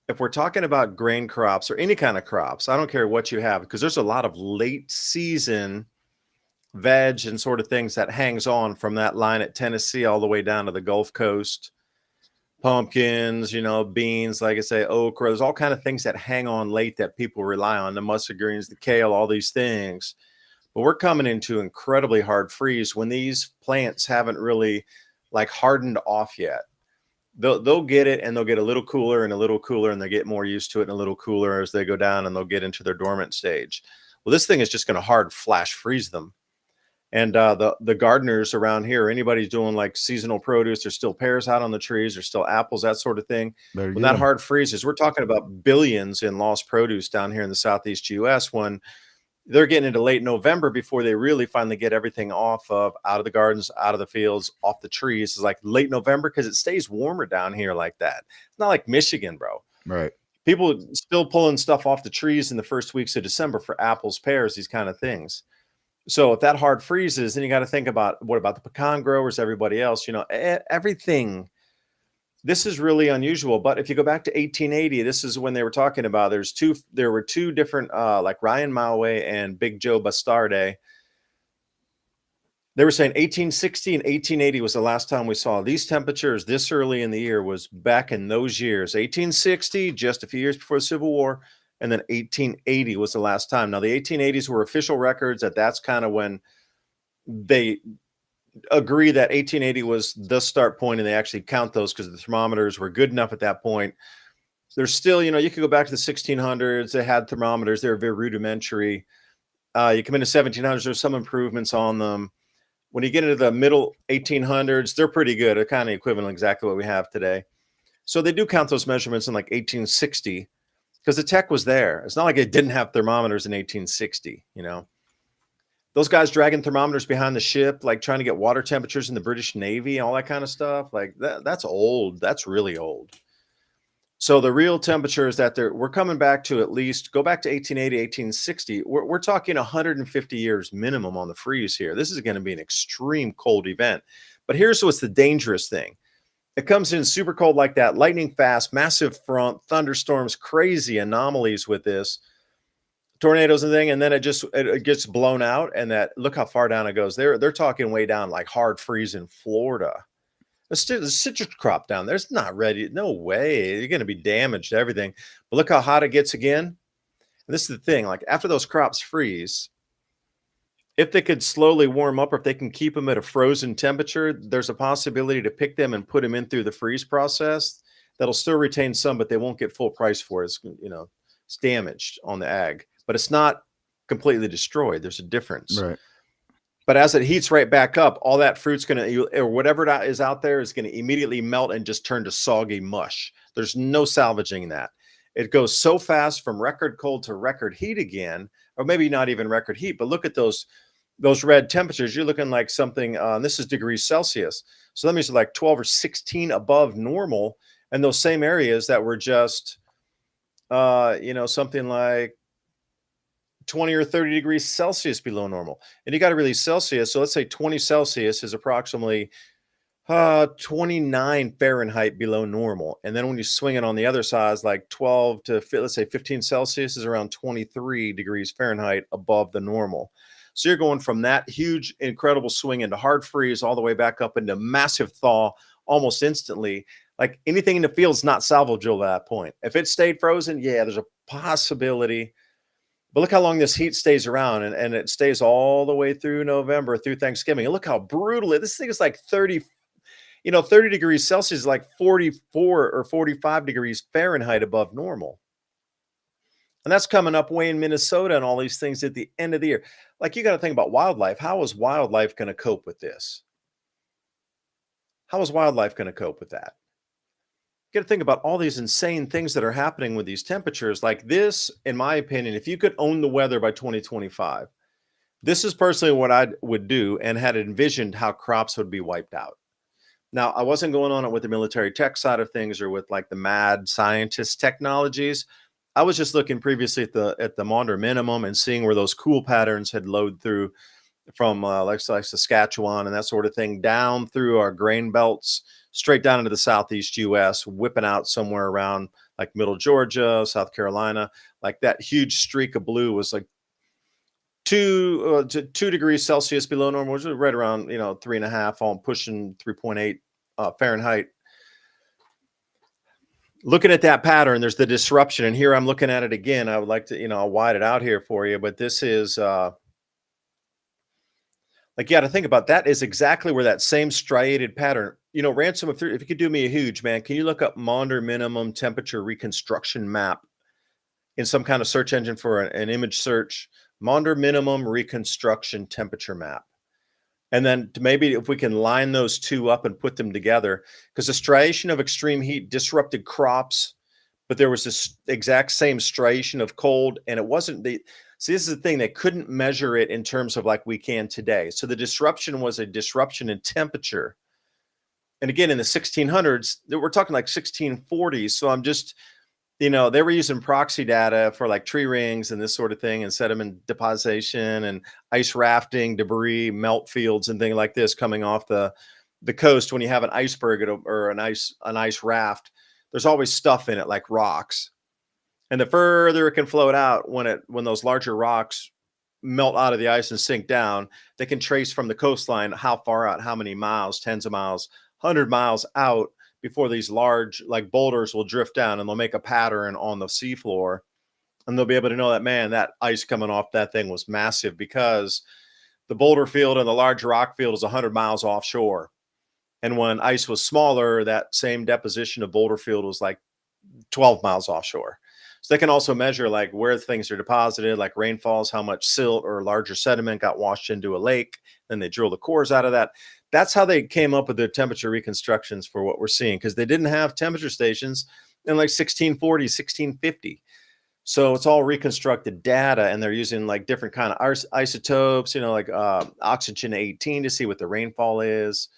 if we're talking about grain crops or any kind of crops, I don't care what you have, because there's a lot of late season veg and sort of things that hangs on from that line at Tennessee all the way down to the Gulf Coast. Pumpkins, you know, beans, like I say, okra. There's all kind of things that hang on late that people rely on. The mustard greens, the kale, all these things. But we're coming into incredibly hard freeze when these plants haven't really like hardened off yet. They'll get it, and they'll get a little cooler and a little cooler, and they get more used to it and a little cooler as they go down, and they'll get into their dormant stage. Well, this thing is just going to hard flash freeze them. And the gardeners around here, anybody's doing like seasonal produce, there's still pears out on the trees, there's still apples, that sort of thing. When that hard freezes, we're talking about billions in lost produce down here in the Southeast US when they're getting into late November before they really finally get everything off of out of the gardens, out of the fields, off the trees. It's like late November because it stays warmer down here like that. It's not like Michigan, bro. Right. People still pulling stuff off the trees in the first weeks of December for apples, pears, these kind of things. So if that hard freezes, then you got to think about what about the pecan growers, everybody else, you know, everything. This is really unusual. But if you go back to 1880, this is when they were talking about there were two different like Ryan Maue and Big Joe Bastarde. They were saying 1860 and 1880 was the last time we saw these temperatures this early in the year. Was back in those years. 1860, just a few years before the Civil War. And then 1880 was the last time. Now, the 1880s were official records. That's kind of when they agree that 1880 was the start point, and they actually count those because the thermometers were good enough at that point. There's still, you know, you could go back to the 1600s. They had thermometers. They were very rudimentary. You come into 1700s, there's some improvements on them. When you get into the middle 1800s, they're pretty good. They're kind of equivalent exactly what we have today. So they do count those measurements in like 1860. Because the tech was there. It's not like it didn't have thermometers in 1860, you know. Those guys dragging thermometers behind the ship, like trying to get water temperatures in the British Navy, all that kind of stuff, like that's old. That's really old. So the real temperatures that we're coming back to, at least go back to 1880, 1860. We're talking 150 years minimum on the freeze here. This is going to be an extreme cold event. But here's what's the dangerous thing. It comes in super cold like that, lightning fast, massive front, thunderstorms, crazy anomalies with this, tornadoes and thing, and then it gets blown out. And that, look how far down it goes. They're talking way down, like hard freeze in Florida. The citrus crop down there's not ready. No way. You're going to be damaged, everything. But look how hot it gets again. And this is the thing, like after those crops freeze, if they could slowly warm up, or if they can keep them at a frozen temperature, there's a possibility to pick them and put them in through the freeze process. That'll still retain some, but they won't get full price for it. It's, you know, it's damaged on the ag, but it's not completely destroyed. There's a difference. Right. But as it heats right back up, all that fruit's going to, or whatever is out there is going to immediately melt and just turn to soggy mush. There's no salvaging that. It goes so fast from record cold to record heat again, or maybe not even record heat, but look at those red temperatures. You're looking like something, this is degrees Celsius. So that means like 12 or 16 above normal. And those same areas that were just, you know, something like 20 or 30 degrees Celsius below normal. And you got to release Celsius. So let's say 20 Celsius is approximately 29 Fahrenheit below normal. And then when you swing it on the other side, like 12 to, let's say 15 Celsius is around 23 degrees Fahrenheit above the normal. So you're going from that huge, incredible swing into hard freeze all the way back up into massive thaw almost instantly. Like anything in the field is not salvageable at that point. If it stayed frozen, yeah, there's a possibility. But look how long this heat stays around, and it stays all the way through November, through Thanksgiving. And look how brutal this thing is, like 30, 30 degrees Celsius is like 44 or 45 degrees Fahrenheit above normal. And that's coming up way in Minnesota and all these things at the end of the year. Like, you got to think about wildlife. How is wildlife going to cope with this? How is wildlife going to cope with that? You got to think about all these insane things that are happening with these temperatures. Like this, in my opinion, if you could own the weather by 2025, this is personally what I would do, and had envisioned how crops would be wiped out. Now, I wasn't going on it with the military tech side of things or with like the mad scientist technologies. I was just looking previously at the Maunder minimum and seeing where those cool patterns had flowed through from like Saskatchewan and that sort of thing, down through our grain belts, straight down into the Southeast US, whipping out somewhere around like middle Georgia, South Carolina. Like that huge streak of blue was like to 2 degrees Celsius below normal, which is right around 3.5, all pushing 3.8 Fahrenheit. Looking at that pattern, there's the disruption, and here I'm looking at it again. I would like to, I'll wide it out here for you, but this is like, you got to think about that is exactly where that same striated pattern, Ransom, if you could do me a huge, man, can you look up Maunder minimum temperature reconstruction map in some kind of search engine for an image search? Maunder minimum reconstruction temperature map. And then maybe if we can line those two up and put them together, because the striation of extreme heat disrupted crops, but there was this exact same striation of cold, and it wasn't see, this is the thing, they couldn't measure it in terms of like we can today. So the disruption was a disruption in temperature. And again, in the 1600s, we're talking like 1640s. So I'm just, they were using proxy data for like tree rings and this sort of thing, and sediment deposition and ice rafting, debris, melt fields, and things like this coming off the coast. When you have an iceberg or an ice raft, there's always stuff in it like rocks. And the further it can float out, when those larger rocks melt out of the ice and sink down, they can trace from the coastline how far out, how many miles, tens of miles, 100 miles out, before these large like boulders will drift down, and they'll make a pattern on the seafloor, and they'll be able to know that, man, that ice coming off that thing was massive, because the boulder field and the large rock field is 100 miles offshore. And when ice was smaller, that same deposition of boulder field was like 12 miles offshore. So they can also measure like where things are deposited, like rainfalls, how much silt or larger sediment got washed into a lake. Then they drill the cores out of that. That's how they came up with their temperature reconstructions for what we're seeing, because they didn't have temperature stations in like 1640, 1650. So it's all reconstructed data, and they're using like different kind of isotopes, like oxygen 18 to see what the rainfall is,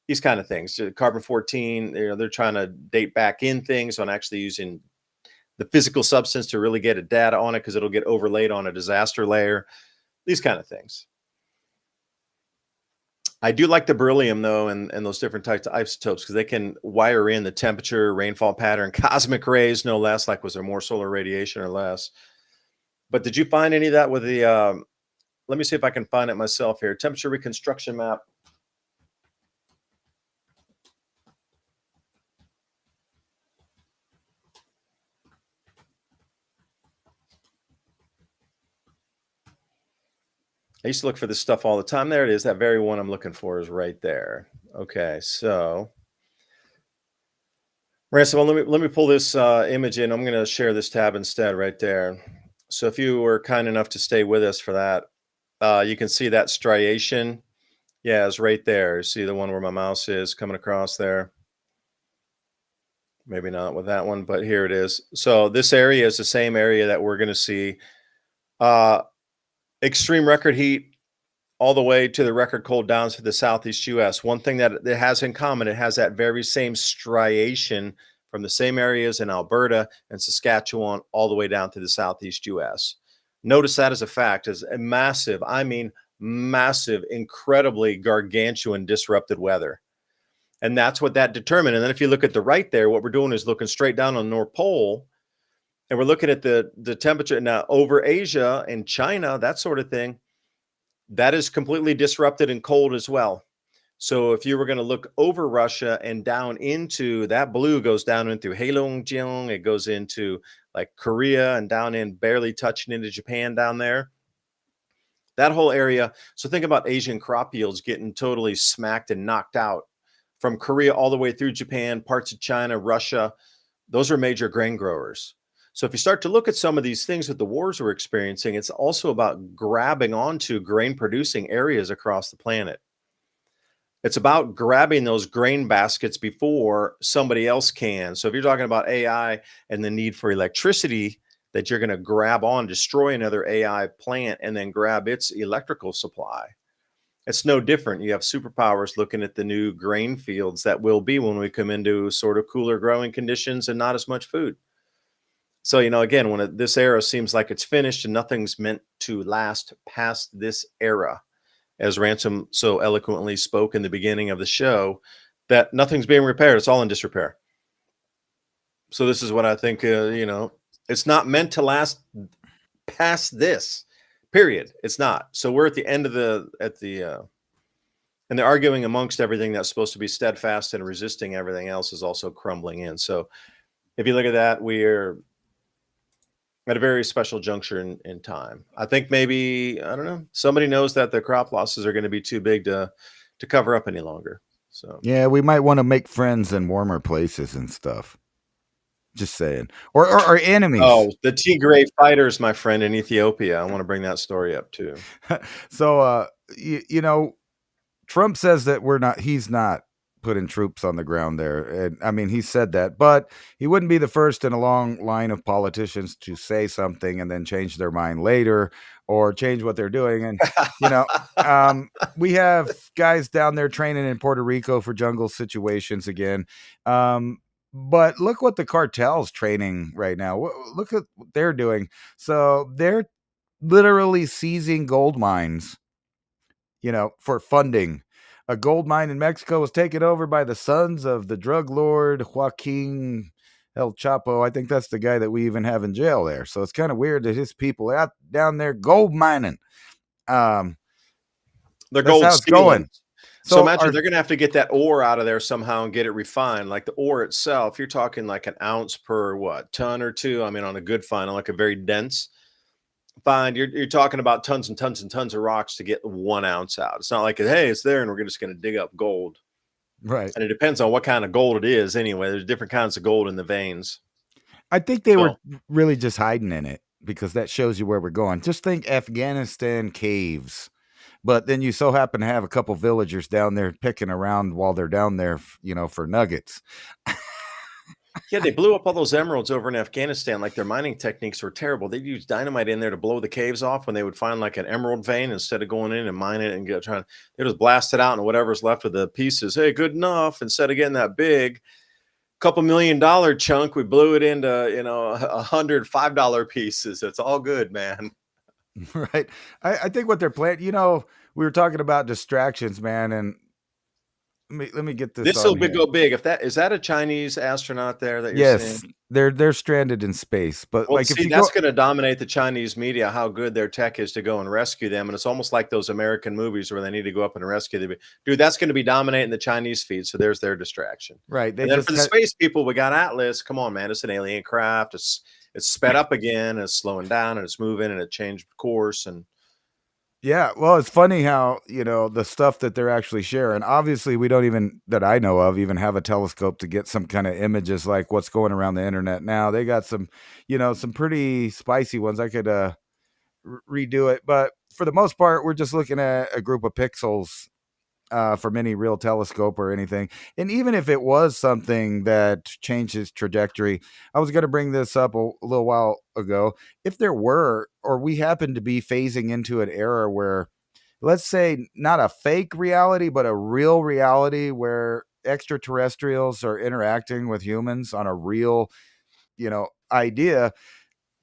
these kind of things. Carbon 14, they're trying to date back in things on actually using the physical substance to really get a data on it, because it'll get overlaid on a disaster layer, these kind of things. I do like the beryllium, though, and those different types of isotopes, because they can wire in the temperature, rainfall pattern, cosmic rays, no less. Like, was there more solar radiation or less? But did you find any of that with the, let me see if I can find it myself here, temperature reconstruction map. I used to look for this stuff all the time. There it is. That very one I'm looking for is right there. Okay, so Ransom, well, let me pull this image in. I'm going to share this tab instead right there. So if you were kind enough to stay with us for that, you can see that striation. Yeah, it's right there. See the one where my mouse is coming across there? Maybe not with that one, but here it is. So this area is the same area that we're going to see extreme record heat all the way to the record cold down to the southeast US. One thing that it has in common, it has that very same striation from the same areas in Alberta and Saskatchewan all the way down to the southeast US. Notice that as a fact, is a massive, I mean massive, incredibly gargantuan disrupted weather. And that's what that determined. And then if you look at the right there, what we're doing is looking straight down on the North Pole, and we're looking at the temperature now over Asia and China, that sort of thing. That is completely disrupted and cold as well. So if you were going to look over Russia and down into that blue goes down into Heilongjiang, it goes into like Korea and down in barely touching into Japan down there. That whole area. So think about Asian crop yields getting totally smacked and knocked out from Korea all the way through Japan, parts of China, Russia. Those are major grain growers. So if you start to look at some of these things that the wars we're experiencing, it's also about grabbing onto grain producing areas across the planet. It's about grabbing those grain baskets before somebody else can. So if you're talking about AI and the need for electricity, that you're going to grab on, destroy another AI plant, and then grab its electrical supply. It's no different. You have superpowers looking at the new grain fields that will be when we come into sort of cooler growing conditions and not as much food. So, again, when this era seems like it's finished and nothing's meant to last past this era, as Ransom so eloquently spoke in the beginning of the show, that nothing's being repaired. It's all in disrepair. So this is what I think, it's not meant to last past this, Period. It's not. So we're at the end of and they're arguing amongst everything that's supposed to be steadfast and resisting everything else is also crumbling in. So if you look at that, we're at a very special juncture in time. I think maybe, I don't know, somebody knows that the crop losses are going to be too big to cover up any longer. So Yeah, we might want to make friends in warmer places and stuff. Just saying. Or enemies. Oh, the Tigray fighters, my friend, in Ethiopia. I want to bring that story up too. So you know, Trump says that he's not putting troops on the ground there. And I mean, he said that, but he wouldn't be the first in a long line of politicians to say something and then change their mind later or change what they're doing. And, you know, we have guys down there training in Puerto Rico for jungle situations again. But look what the cartel's training right now. Look at what they're doing. So they're literally seizing gold mines, you know, for funding. A gold mine in Mexico was taken over by the sons of the drug lord Joaquin El Chapo. I think that's the guy that we even have in jail there. So it's kind of weird that his people are out down there gold mining. They're That's gold how it's going. So imagine they're going to have to get that ore out of there somehow and get it refined. Like the ore itself, you're talking like an ounce per ton or two. I mean, on a good find, on like a very dense find, you're talking about tons and tons and tons of rocks to get 1 ounce out. It's not like, hey, it's there and we're just going to dig up gold. Right. And it depends on what kind of gold it is anyway. There's different kinds of gold in the veins. I think they were really just hiding in it because that shows you where we're going. Just think Afghanistan caves. But then you so happen to have a couple villagers down there picking around while they're down there, you know, for nuggets. Yeah, they blew up all those emeralds over in Afghanistan. Like their mining techniques were terrible. They'd use dynamite in there to blow the caves off when they would find like an emerald vein instead of going in and mine it and they just blast it out and whatever's left of the pieces. Hey, good enough. Instead of getting that big couple $1 million chunk, we blew it into, you know, $100 $5 pieces. It's all good, man. Right. I think what they're planning, you know, we were talking about distractions, man, and let me get this. This will go big. Is that a Chinese astronaut there that you're seeing? They're stranded in space, but Well, like see, that's going to dominate the Chinese media, how good their tech is to go and rescue them. And it's almost like those American movies where they need to go up and rescue them. Dude, that's going to be dominating the Chinese feed. So there's their distraction. Right. And then for the space people, we got Atlas. Come on, man. It's an alien craft. It's sped up again. And it's slowing down and it's moving and it changed course. And yeah, well, it's funny how, you know, the stuff that they're actually sharing. Obviously, we don't even, that I know of, even have a telescope to get some kind of images like what's going around the internet now. They got some, you know, some pretty spicy ones. I could redo it, but for the most part, we're just looking at a group of pixels from any real telescope or anything. And even if it was something that changes trajectory, I was going to bring this up a little while ago. If there were, or we happen to be phasing into an era where, let's say, not a fake reality, but a real reality where extraterrestrials are interacting with humans on a real, you know, idea,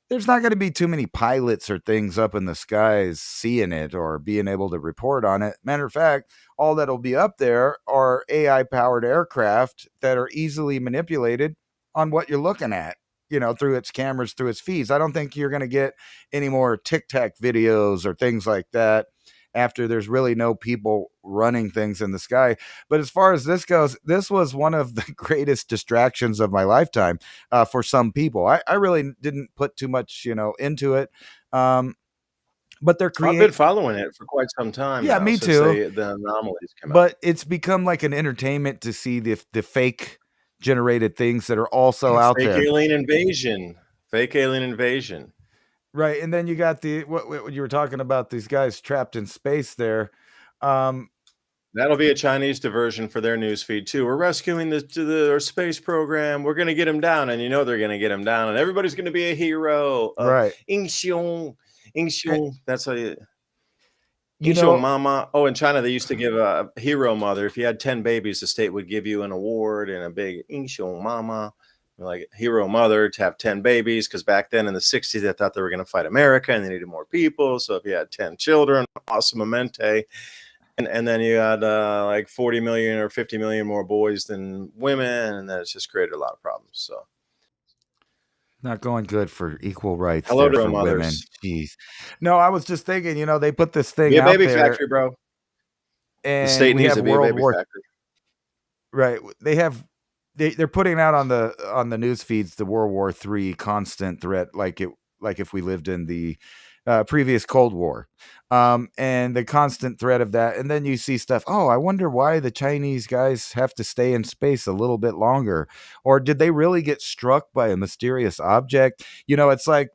there's not going to be too many pilots or things up in the skies seeing it or being able to report on it. Matter of fact, all that'll be up there are AI powered aircraft that are easily manipulated on what you're looking at, you know, through its cameras, through its feeds. I don't think you're going to get any more Tic Tac videos or things like that after there's really no people running things in the sky. But as far as this goes, this was one of the greatest distractions of my lifetime for some people. I really didn't put too much, you know, into it. But they're creating. I've been following it for quite some time. Yeah, now, me too. The anomalies come out. But it's become like an entertainment to see the fake generated things that are also out there. Fake alien invasion. Right, and then you got what you were talking about, these guys trapped in space there. That'll be a Chinese diversion for their news feed too. We're rescuing our space program. We're going to get them down, and you know they're going to get them down, and everybody's going to be a hero. Right, Ingxiong. That's how you know, mama. Oh, in China they used to give a hero mother. If you had 10 babies, the state would give you an award and a big Ingxiong mama. Like hero mother to have 10 babies, because back then in the 60s they thought they were going to fight America and they needed more people. So if you had 10 children, awesome amente, and then you had like 40 million or 50 million more boys than women, and then it's just created a lot of problems. So Not going good for equal rights Hello there to for them women. others. Jeez. No, I was just thinking, they put this thing Be a out baby there factory, bro. The and state we needs have to be a World baby War factory. right. They're putting out on the news feeds the World War III constant threat, like if we lived in the previous Cold War, and the constant threat of that. And then you see stuff. Oh, I wonder why the Chinese guys have to stay in space a little bit longer, or did they really get struck by a mysterious object? It's like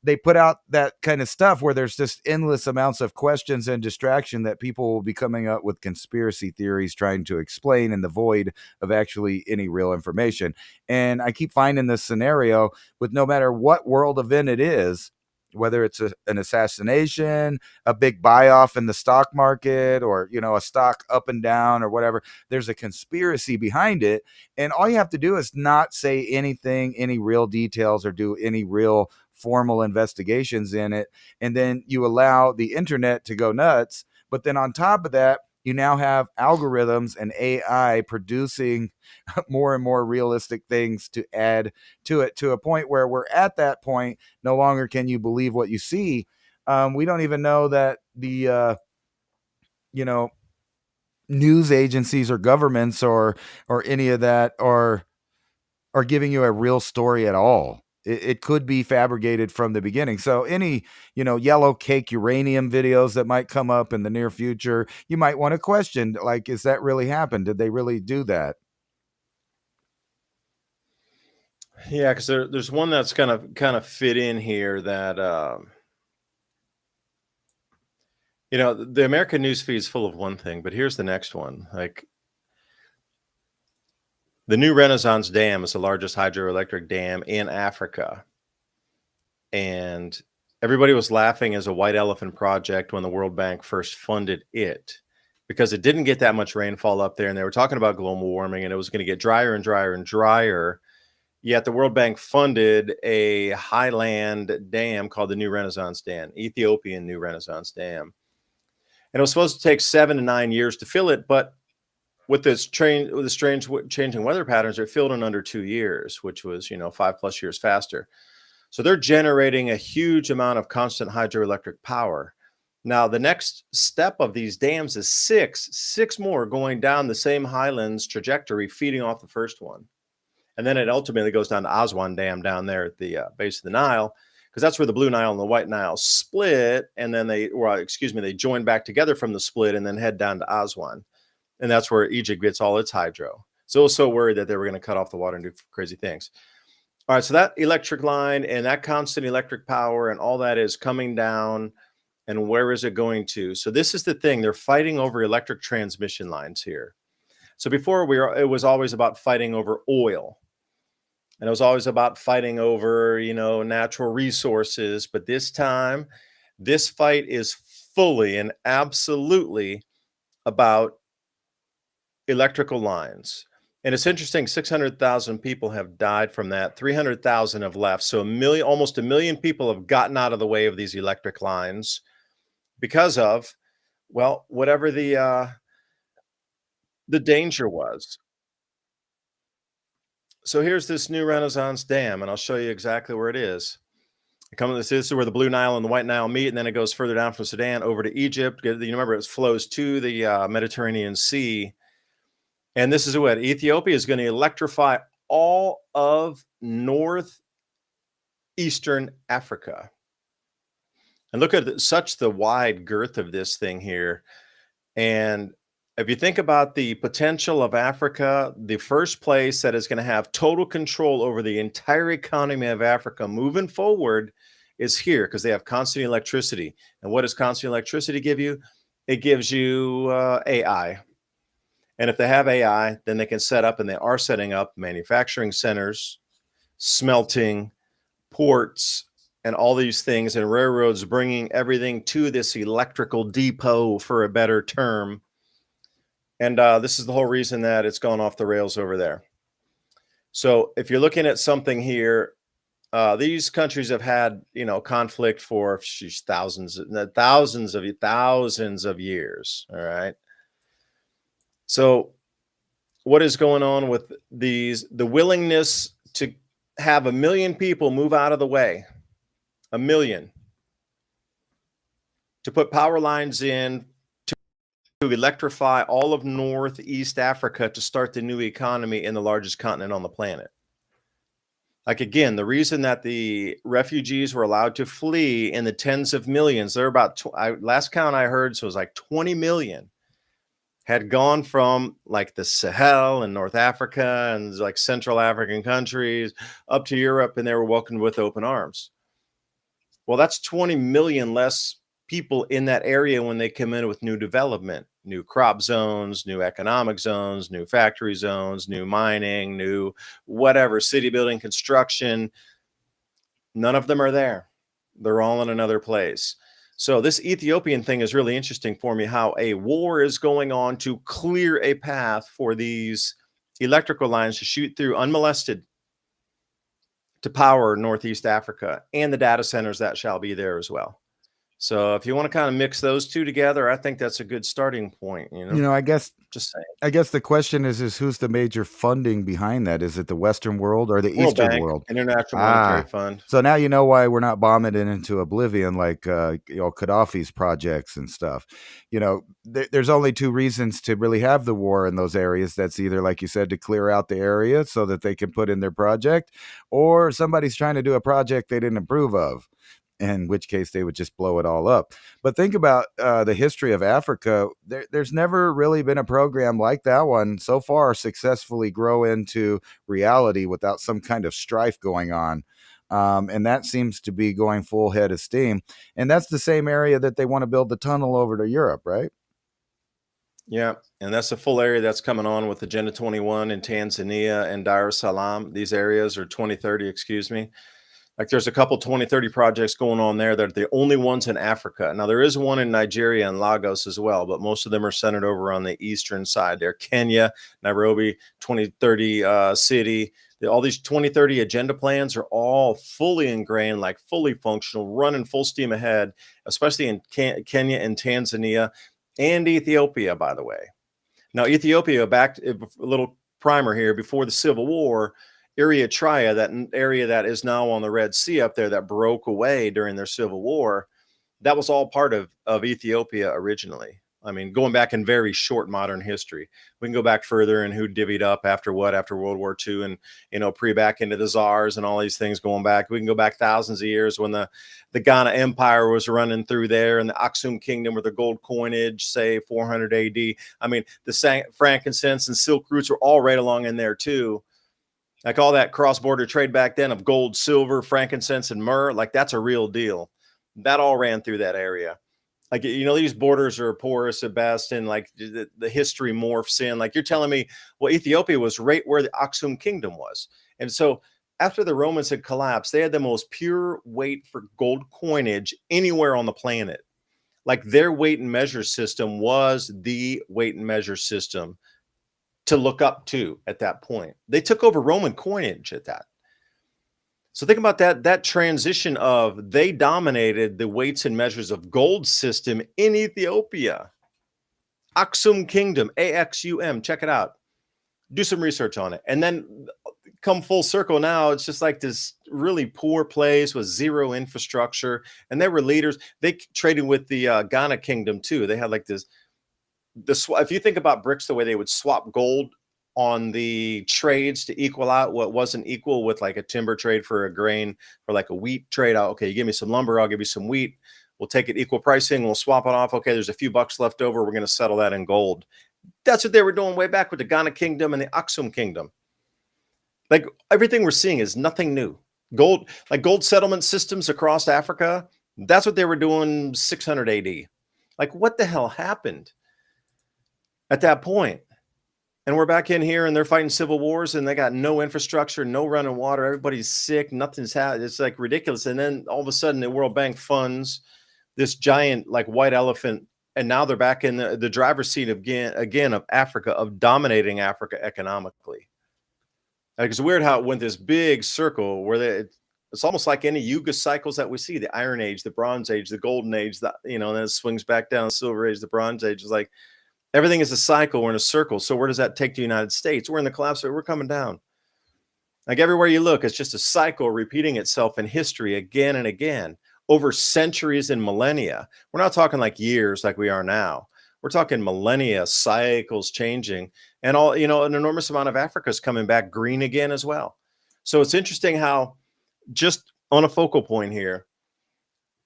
they put out that kind of stuff where there's just endless amounts of questions and distraction that people will be coming up with conspiracy theories trying to explain in the void of actually any real information. And I keep finding this scenario with no matter what world event it is, whether it's an assassination, a big buy off in the stock market, or a stock up and down or whatever, there's a conspiracy behind it. And all you have to do is not say anything, any real details, or do any real formal investigations in it, and then you allow the internet to go nuts. But then on top of that, you now have algorithms and AI producing more and more realistic things to add to it, to a point where we're at that point. No longer can you believe what you see. We don't even know that the you know news agencies or governments or any of that are giving you a real story at all. It could be fabricated from the beginning. So any, yellow cake uranium videos that might come up in the near future, you might want to question, like, is that really happened? Did they really do that? Yeah, because there's one that's gonna kind of fit in here that the American news feed is full of one thing, but here's the next one. Like, the new Renaissance Dam is the largest hydroelectric dam in Africa. And everybody was laughing as a white elephant project when the World Bank first funded it, because it didn't get that much rainfall up there. And they were talking about global warming, and it was going to get drier and drier and drier. Yet the World Bank funded a highland dam called the New Renaissance Dam, Ethiopian New Renaissance Dam. And it was supposed to take 7 to 9 years to fill it, but with the strange changing weather patterns, it filled in under 2 years, which was 5+ years faster. So they're generating a huge amount of constant hydroelectric power. Now, the next step of these dams is six more going down the same highlands trajectory, feeding off the first one. And then it ultimately goes down to Aswan Dam down there at the base of the Nile, because that's where the Blue Nile and the White Nile split. And then they join back together from the split and then head down to Aswan. And that's where Egypt gets all its hydro. So I was so worried that they were going to cut off the water and do crazy things. All right, so that electric line and that constant electric power and all that is coming down. And where is it going to? So this is the thing. They're fighting over electric transmission lines here. So before it was always about fighting over oil. And it was always about fighting over, natural resources. But this time, this fight is fully and absolutely about electrical lines. And it's interesting, 600,000 people have died from that. 300,000 have left. So almost a million people have gotten out of the way of these electric lines because of, well, whatever the danger was. So here's this new Renaissance Dam, and I'll show you exactly where it is. This is where the Blue Nile and the White Nile meet, and then it goes further down from Sudan over to Egypt. You remember, it flows to the Mediterranean Sea. And this is what Ethiopia is going to electrify all of northeastern Africa. And look at such the wide girth of this thing here. And if you think about the potential of Africa, the first place that is going to have total control over the entire economy of Africa moving forward is here, because they have constant electricity. And what does constant electricity give you? It gives you AI. And if they have AI, then they can set up, and they are setting up, manufacturing centers, smelting, ports, and all these things, and railroads, bringing everything to this electrical depot, for a better term. And this is the whole reason that it's gone off the rails over there. So if you're looking at something here, these countries have had, conflict for thousands of years. All right. So what is going on with the willingness to have 1 million people move out of the way, 1 million, to put power lines in to electrify all of Northeast Africa to start the new economy in the largest continent on the planet. Like, again, the reason that the refugees were allowed to flee in the tens of millions, they're about, last count I heard, so it was like 20 million, had gone from like the Sahel and North Africa and like Central African countries up to Europe, and they were welcomed with open arms. Well, that's 20 million less people in that area when they come in with new development, new crop zones, new economic zones, new factory zones, new mining, new whatever, city building, construction. None of them are there. They're all in another place. So this Ethiopian thing is really interesting for me, how a war is going on to clear a path for these electrical lines to shoot through unmolested to power Northeast Africa and the data centers that shall be there as well. So if you want to kind of mix those two together, I think that's a good starting point. I guess Just saying. I guess the question is who's the major funding behind that? Is it the Western world or the World Eastern Bank, world? International Monetary Fund. So now you know why we're not bombing it into oblivion like Gaddafi's projects and stuff. There's only two reasons to really have the war in those areas. That's either, like you said, to clear out the area so that they can put in their project, or somebody's trying to do a project they didn't approve of, in which case they would just blow it all up. But think about the history of Africa. There's never really been a program like that one so far successfully grow into reality without some kind of strife going on. And that seems to be going full head of steam. And that's the same area that they want to build the tunnel over to Europe, right? Yeah, and that's a full area that's coming on with Agenda 21 in Tanzania and Dar es Salaam. These areas are 2030, excuse me. Like, there's a couple 2030 projects going on there that are the only ones in Africa. Now, there is one in Nigeria and Lagos as well, but most of them are centered over on the eastern side there. Kenya, Nairobi, 2030 city. All these 2030 agenda plans are all fully ingrained, like fully functional, running full steam ahead, especially in Kenya and Tanzania and Ethiopia, by the way. Now, Ethiopia, back a little primer here, before the Civil War, Eritrea, that area that is now on the Red Sea up there that broke away during their civil war, that was all part of Ethiopia originally. I mean, going back in very short modern history, we can go back further and who divvied up after World War II, and back into the czars and all these things going back. We can go back thousands of years when the Ghana Empire was running through there, and the Aksum Kingdom with the gold coinage, say 400 AD. I mean, the frankincense and silk routes were all right along in there too. Like, all that cross-border trade back then of gold, silver, frankincense, and myrrh, like, that's a real deal. That all ran through that area. Like, these borders are porous at best, and like the history morphs in. Like, you're telling me, well, Ethiopia was right where the Aksum Kingdom was. And so after the Romans had collapsed, they had the most pure weight for gold coinage anywhere on the planet. Like, their weight and measure system was the weight and measure system to look up to at that point. They took over Roman coinage at that. So think about that transition of, they dominated the weights and measures of gold system in Ethiopia. Aksum Kingdom, AXUM, check it out. Do some research on it. And then come full circle now, it's just like this really poor place with zero infrastructure. And they were leaders. They traded with the Ghana Kingdom too. They had like this, if you think about BRICS, the way they would swap gold on the trades to equal out what wasn't equal, with like a timber trade for a grain, for like a wheat trade out. Okay, you give me some lumber, I'll give you some wheat. We'll take it equal pricing. We'll swap it off. Okay, there's a few bucks left over. We're going to settle that in gold. That's what they were doing way back with the Ghana Kingdom and the Aksum Kingdom. Like, everything we're seeing is nothing new. Gold, like gold settlement systems across Africa, that's what they were doing 600 AD. Like, what the hell happened at that point? And we're back in here, and they're fighting civil wars, and they got no infrastructure, no running water. Everybody's sick. Nothing's happening. It's like ridiculous. And then all of a sudden, the World Bank funds this giant, like, white elephant, and now they're back in the driver's seat again of Africa, of dominating Africa economically. Like, it's weird how it went this big circle where it's almost like any Yuga cycles that we see: the Iron Age, the Bronze Age, the Golden Age. And then it swings back down. The Silver Age, the Bronze Age. Is like, everything is a cycle. We're in a circle. So where does that take the United States? We're in the collapse. We're coming down. Like everywhere you look, it's just a cycle repeating itself in history again and again over centuries and millennia. We're not talking like years like we are now. We're talking millennia, cycles changing, and all, an enormous amount of Africa is coming back green again as well. So it's interesting how, just on a focal point here,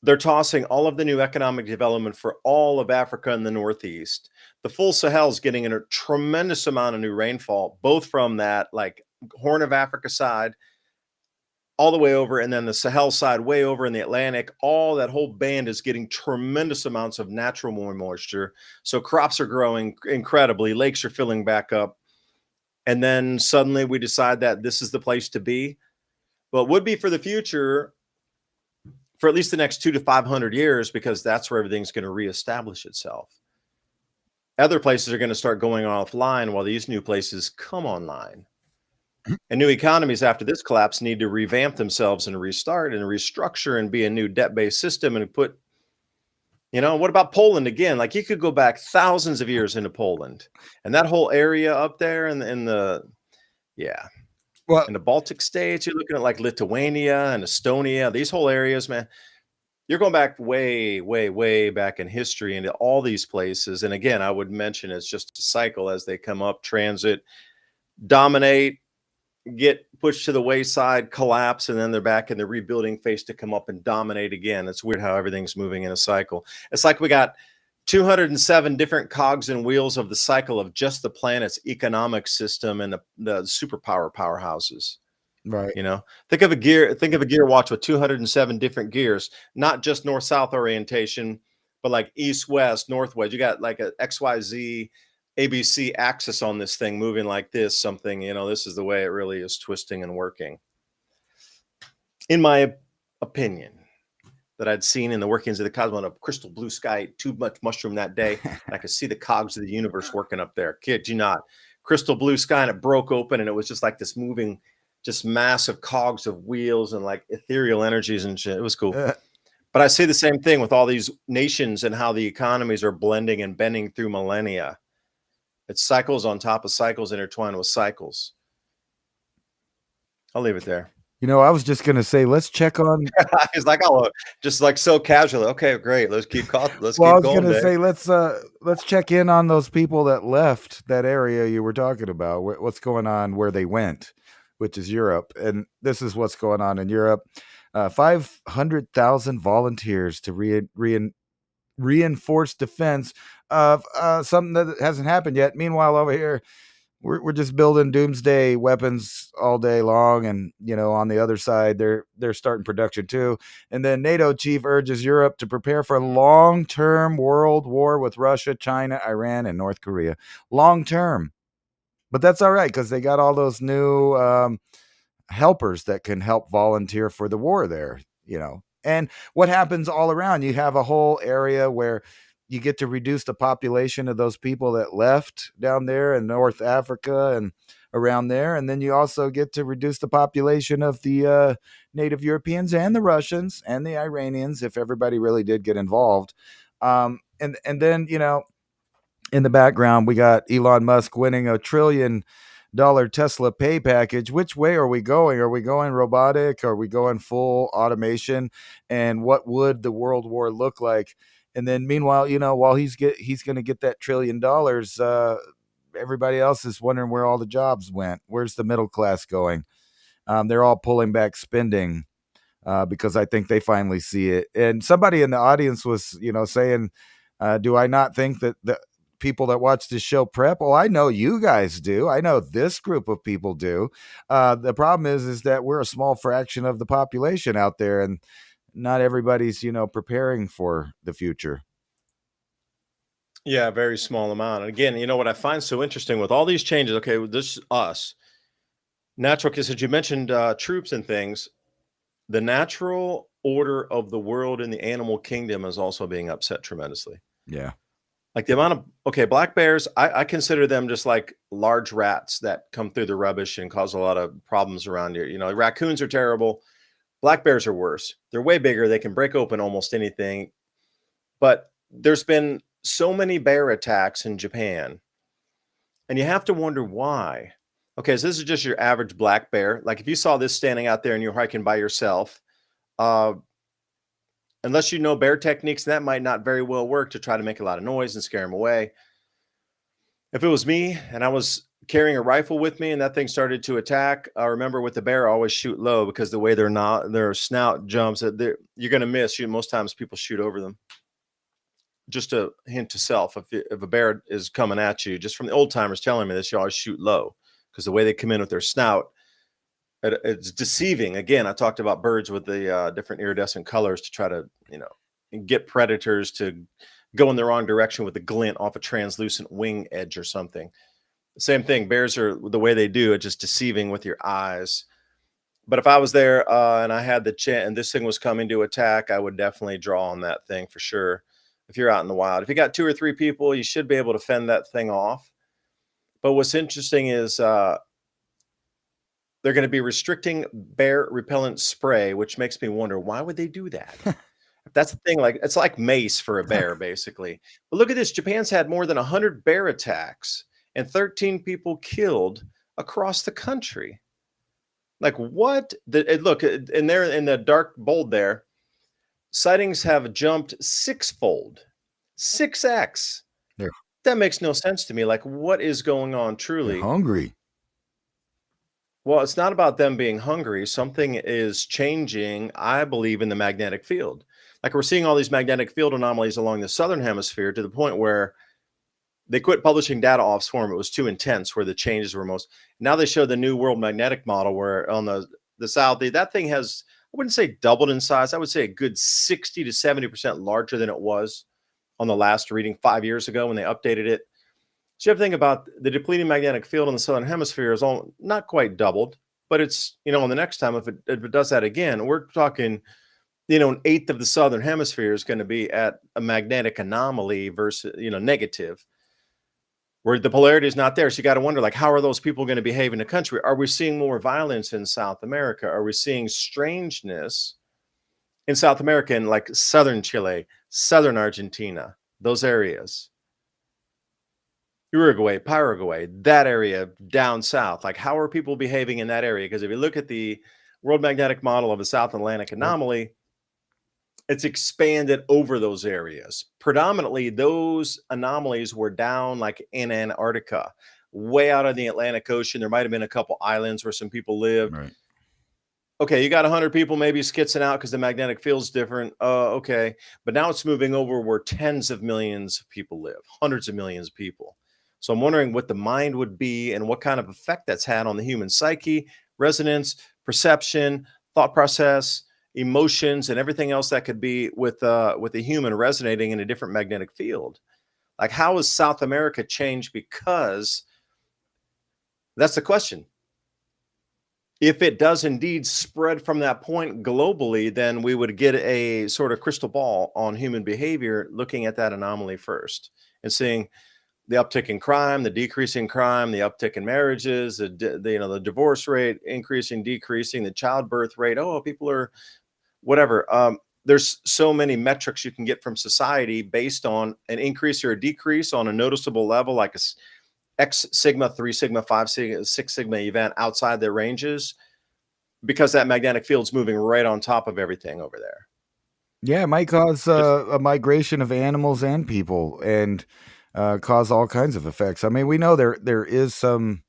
they're tossing all of the new economic development for all of Africa and the Northeast. The full Sahel is getting a tremendous amount of new rainfall, both from that like Horn of Africa side all the way over, and then the Sahel side way over in the Atlantic. All that whole band is getting tremendous amounts of natural moisture. So crops are growing incredibly, lakes are filling back up. And then suddenly we decide that this is the place to be. Well, it would be for the future, for at least the next 200 to 500 years, because that's where everything's going to reestablish itself. Other places are going to start going offline while these new places come online. And new economies after this collapse need to revamp themselves and restart and restructure and be a new debt-based system and put, what about Poland again? Like you could go back thousands of years into Poland and that whole area up there in the Baltic states. You're looking at like Lithuania and Estonia, these whole areas, man. You're going back way, way, way back in history into all these places. And again, I would mention it's just a cycle as they come up, transit, dominate, get pushed to the wayside, collapse, and then they're back in the rebuilding phase to come up and dominate again. It's weird how everything's moving in a cycle. It's like we got 207 different cogs and wheels of the cycle of just the planet's economic system and the superpower powerhouses. Right. Think of a gear watch with 207 different gears, not just north-south orientation, but like east-west, north-west. You got like a XYZ ABC axis on this thing moving like this, something, this is the way it really is twisting and working. In my opinion, that I'd seen in the workings of the cosmos, in a crystal blue sky, too much mushroom that day, and I could see the cogs of the universe working up there. Kid you not. Crystal blue sky, and it broke open, and it was just like this moving, just massive cogs of wheels and like ethereal energies and shit. It was cool. But I see the same thing with all these nations and how the economies are blending and bending through millennia. It's cycles on top of cycles, intertwined with cycles. I'll leave it there. I was just going to say, let's check on. He's like, oh, just like so casually. Okay, great. Let's keep going. I was going to say, let's check in on those people that left that area you were talking about. What's going on where they went, which is Europe. And this is what's going on in Europe. 500,000 volunteers to reinforce defense of something that hasn't happened yet. Meanwhile, over here, we're just building doomsday weapons all day long, and on the other side, they're starting production too. And then NATO chief urges Europe to prepare for a long-term world war with Russia, China, Iran, and North Korea. Long-term, but that's all right because they got all those new helpers that can help volunteer for the war there. And what happens all around? You have a whole area where you get to reduce the population of those people that left down there in North Africa and around there. And then you also get to reduce the population of the native Europeans and the Russians and the Iranians, if everybody really did get involved. And then, in the background, we got Elon Musk winning $1 trillion Tesla pay package. Which way are we going? Are we going robotic? Are we going full automation? And what would the world war look like? And then meanwhile, while he's going to get that $1 trillion, everybody else is wondering where all the jobs went. Where's the middle class going? They're all pulling back spending because I think they finally see it. And somebody in the audience was, saying, do I not think that the people that watch this show prep? Well, I know you guys do. I know this group of people do. The problem is that we're a small fraction of the population out there, and not everybody's, preparing for the future. Yeah, very small amount. And again, what I find so interesting with all these changes, okay, this is us. Natural, because as you mentioned troops and things, the natural order of the world in the animal kingdom is also being upset tremendously. Yeah. Like the amount of, black bears, I consider them just like large rats that come through the rubbish and cause a lot of problems around here. Raccoons are terrible. Black bears are worse. They're way bigger. They can break open almost anything. But there's been so many bear attacks in Japan. And you have to wonder why. Okay, so this is just your average black bear. Like if you saw this standing out there and you're hiking by yourself, uh, unless you know bear techniques, that might not very well work to try to make a lot of noise and scare them away. If it was me and I was carrying a rifle with me and that thing started to attack, I remember with the bear, I always shoot low because the way their snout jumps, you're going to miss. Most times people shoot over them. Just a hint to self: if a bear is coming at you, just from the old timers telling me this, you always shoot low because the way they come in with their snout, it's deceiving. Again, I talked about birds with the different iridescent colors to try to get predators to go in the wrong direction with the glint off a translucent wing edge or something. Same thing. Bears are the way they do it, just deceiving with your eyes. But if I was there and I had the chance and this thing was coming to attack, I would definitely draw on that thing for sure. If you're out in the wild, if you got 2 or 3 people, you should be able to fend that thing off. But what's interesting is they're going to be restricting bear repellent spray, which makes me wonder, why would they do that? That's the thing. Like it's like mace for a bear, basically. But look at this. Japan's had more than 100 bear attacks and 13 people killed across the country. Like what? Look, and there in the dark bold there, sightings have jumped 6-fold, 6x. They're, That makes no sense to me. Like what is going on they're truly? hungry. Well, it's not about them being hungry. Something is changing, I believe, in the magnetic field. Like we're seeing all these magnetic field anomalies along the southern hemisphere to the point where they quit publishing data off swarm. It was too intense where the changes were most. Now they show the new world magnetic model where on the south, that thing has, I wouldn't say doubled in size. I would say a good 60 to 70% larger than it was on the last reading 5 years ago when they updated it. So you have to think about the depleting magnetic field in the southern hemisphere is all not quite doubled, but it's, on the next time, if it does that again, we're talking, an eighth of the southern hemisphere is going to be at a magnetic anomaly versus, negative, where the polarity is not there. So you got to wonder, like, how are those people going to behave in the country? Are we seeing more violence in South America? Are we seeing strangeness in South America, in like southern Chile, southern Argentina, those areas? Uruguay, Paraguay, that area down south. Like, how are people behaving in that area? Because if you look at the world magnetic model of the South Atlantic anomaly, it's expanded over those areas. Predominantly, those anomalies were down like in Antarctica, way out of the Atlantic Ocean. There might have been a couple islands where some people lived. Right. Okay, you got 100 people maybe skitzing out because the magnetic field's different. Okay. But now it's moving over where tens of millions of people live, hundreds of millions of people. So I'm wondering what the mind would be and what kind of effect that's had on the human psyche, resonance, perception, thought process, emotions, and everything else that could be with the human resonating in a different magnetic field. Like, how has South America changed? Because that's the question. If it does indeed spread from that point globally, then we would get a sort of crystal ball on human behavior, looking at that anomaly first and seeing the uptick in crime, the decrease in crime, the uptick in marriages, the divorce rate increasing, decreasing, the childbirth rate. Oh, people are whatever. There's so many metrics you can get from society based on an increase or a decrease on a noticeable level, like a X sigma, 3 sigma, 5 sigma, 6 sigma event outside their ranges, because that magnetic field's moving right on top of everything over there. Yeah, it might cause a migration of animals and people, and cause all kinds of effects. I mean, we know there is some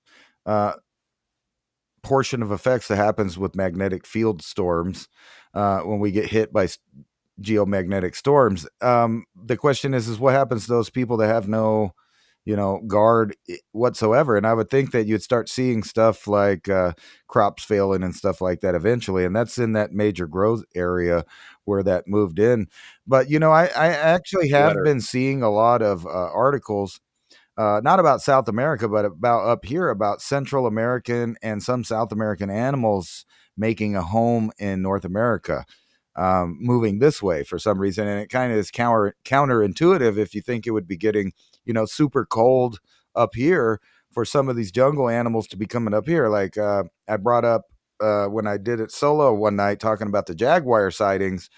portion of effects that happens with magnetic field storms when we get hit by geomagnetic storms. The question is what happens to those people that have no guard whatsoever? And I would think that you'd start seeing stuff like crops failing and stuff like that eventually, and that's in that major growth area where that moved in. But I actually have been seeing a lot of articles, not about South America, but about up here, about Central American and some South American animals making a home in North America, moving this way for some reason. And it kind of is counterintuitive if you think it would be getting super cold up here for some of these jungle animals to be coming up here. Like I brought up when I did it solo one night talking about the jaguar sightings,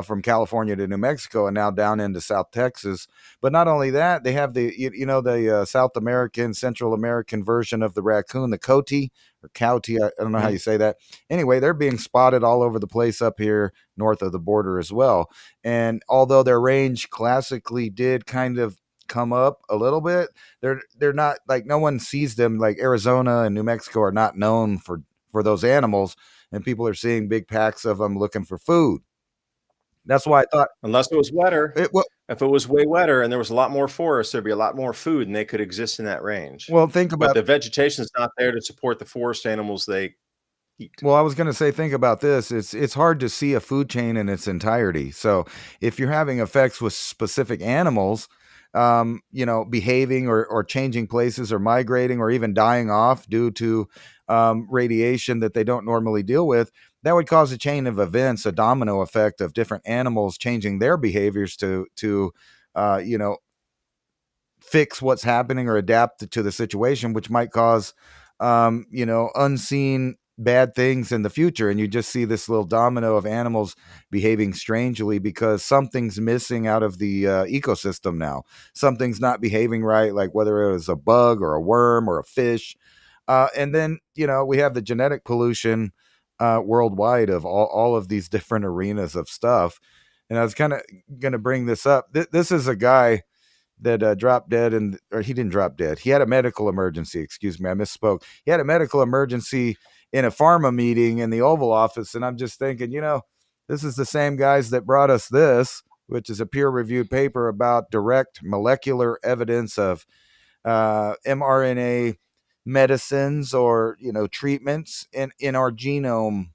from California to New Mexico and now down into South Texas. But not only that, they have the South American, Central American version of the raccoon, the coati or coyote. I don't know how you say that. Anyway, they're being spotted all over the place up here north of the border as well. And although their range classically did kind of come up a little bit, they're not, like, no one sees them. Like Arizona and New Mexico are not known for those animals, and people are seeing big packs of them looking for food. That's why I thought, Unless it was wetter. well, If it was way wetter and there was a lot more forest, there'd be a lot more food and they could exist in that range. think But about. the vegetation is not there to support the forest animals they eat. Well, I was going to say, think about this. It's hard to see a food chain in its entirety. So if you're having effects with specific animals, behaving or changing places or migrating or even dying off due to radiation that they don't normally deal with, that would cause a chain of events, a domino effect of different animals changing their behaviors to fix what's happening or adapt to the situation, which might cause unseen bad things in the future. And you just see this little domino of animals behaving strangely because something's missing out of the ecosystem now. Something's not behaving right, like whether it was a bug or a worm or a fish. And then, we have the genetic pollution worldwide of all of these different arenas of stuff. And I was kind of going to bring this up. This is a guy that dropped dead, or he didn't drop dead. He had a medical emergency. Excuse me, I misspoke. He had a medical emergency in a pharma meeting in the Oval Office. And I'm just thinking, this is the same guys that brought us this, which is a peer-reviewed paper about direct molecular evidence of mRNA medicines or, treatments in our genome.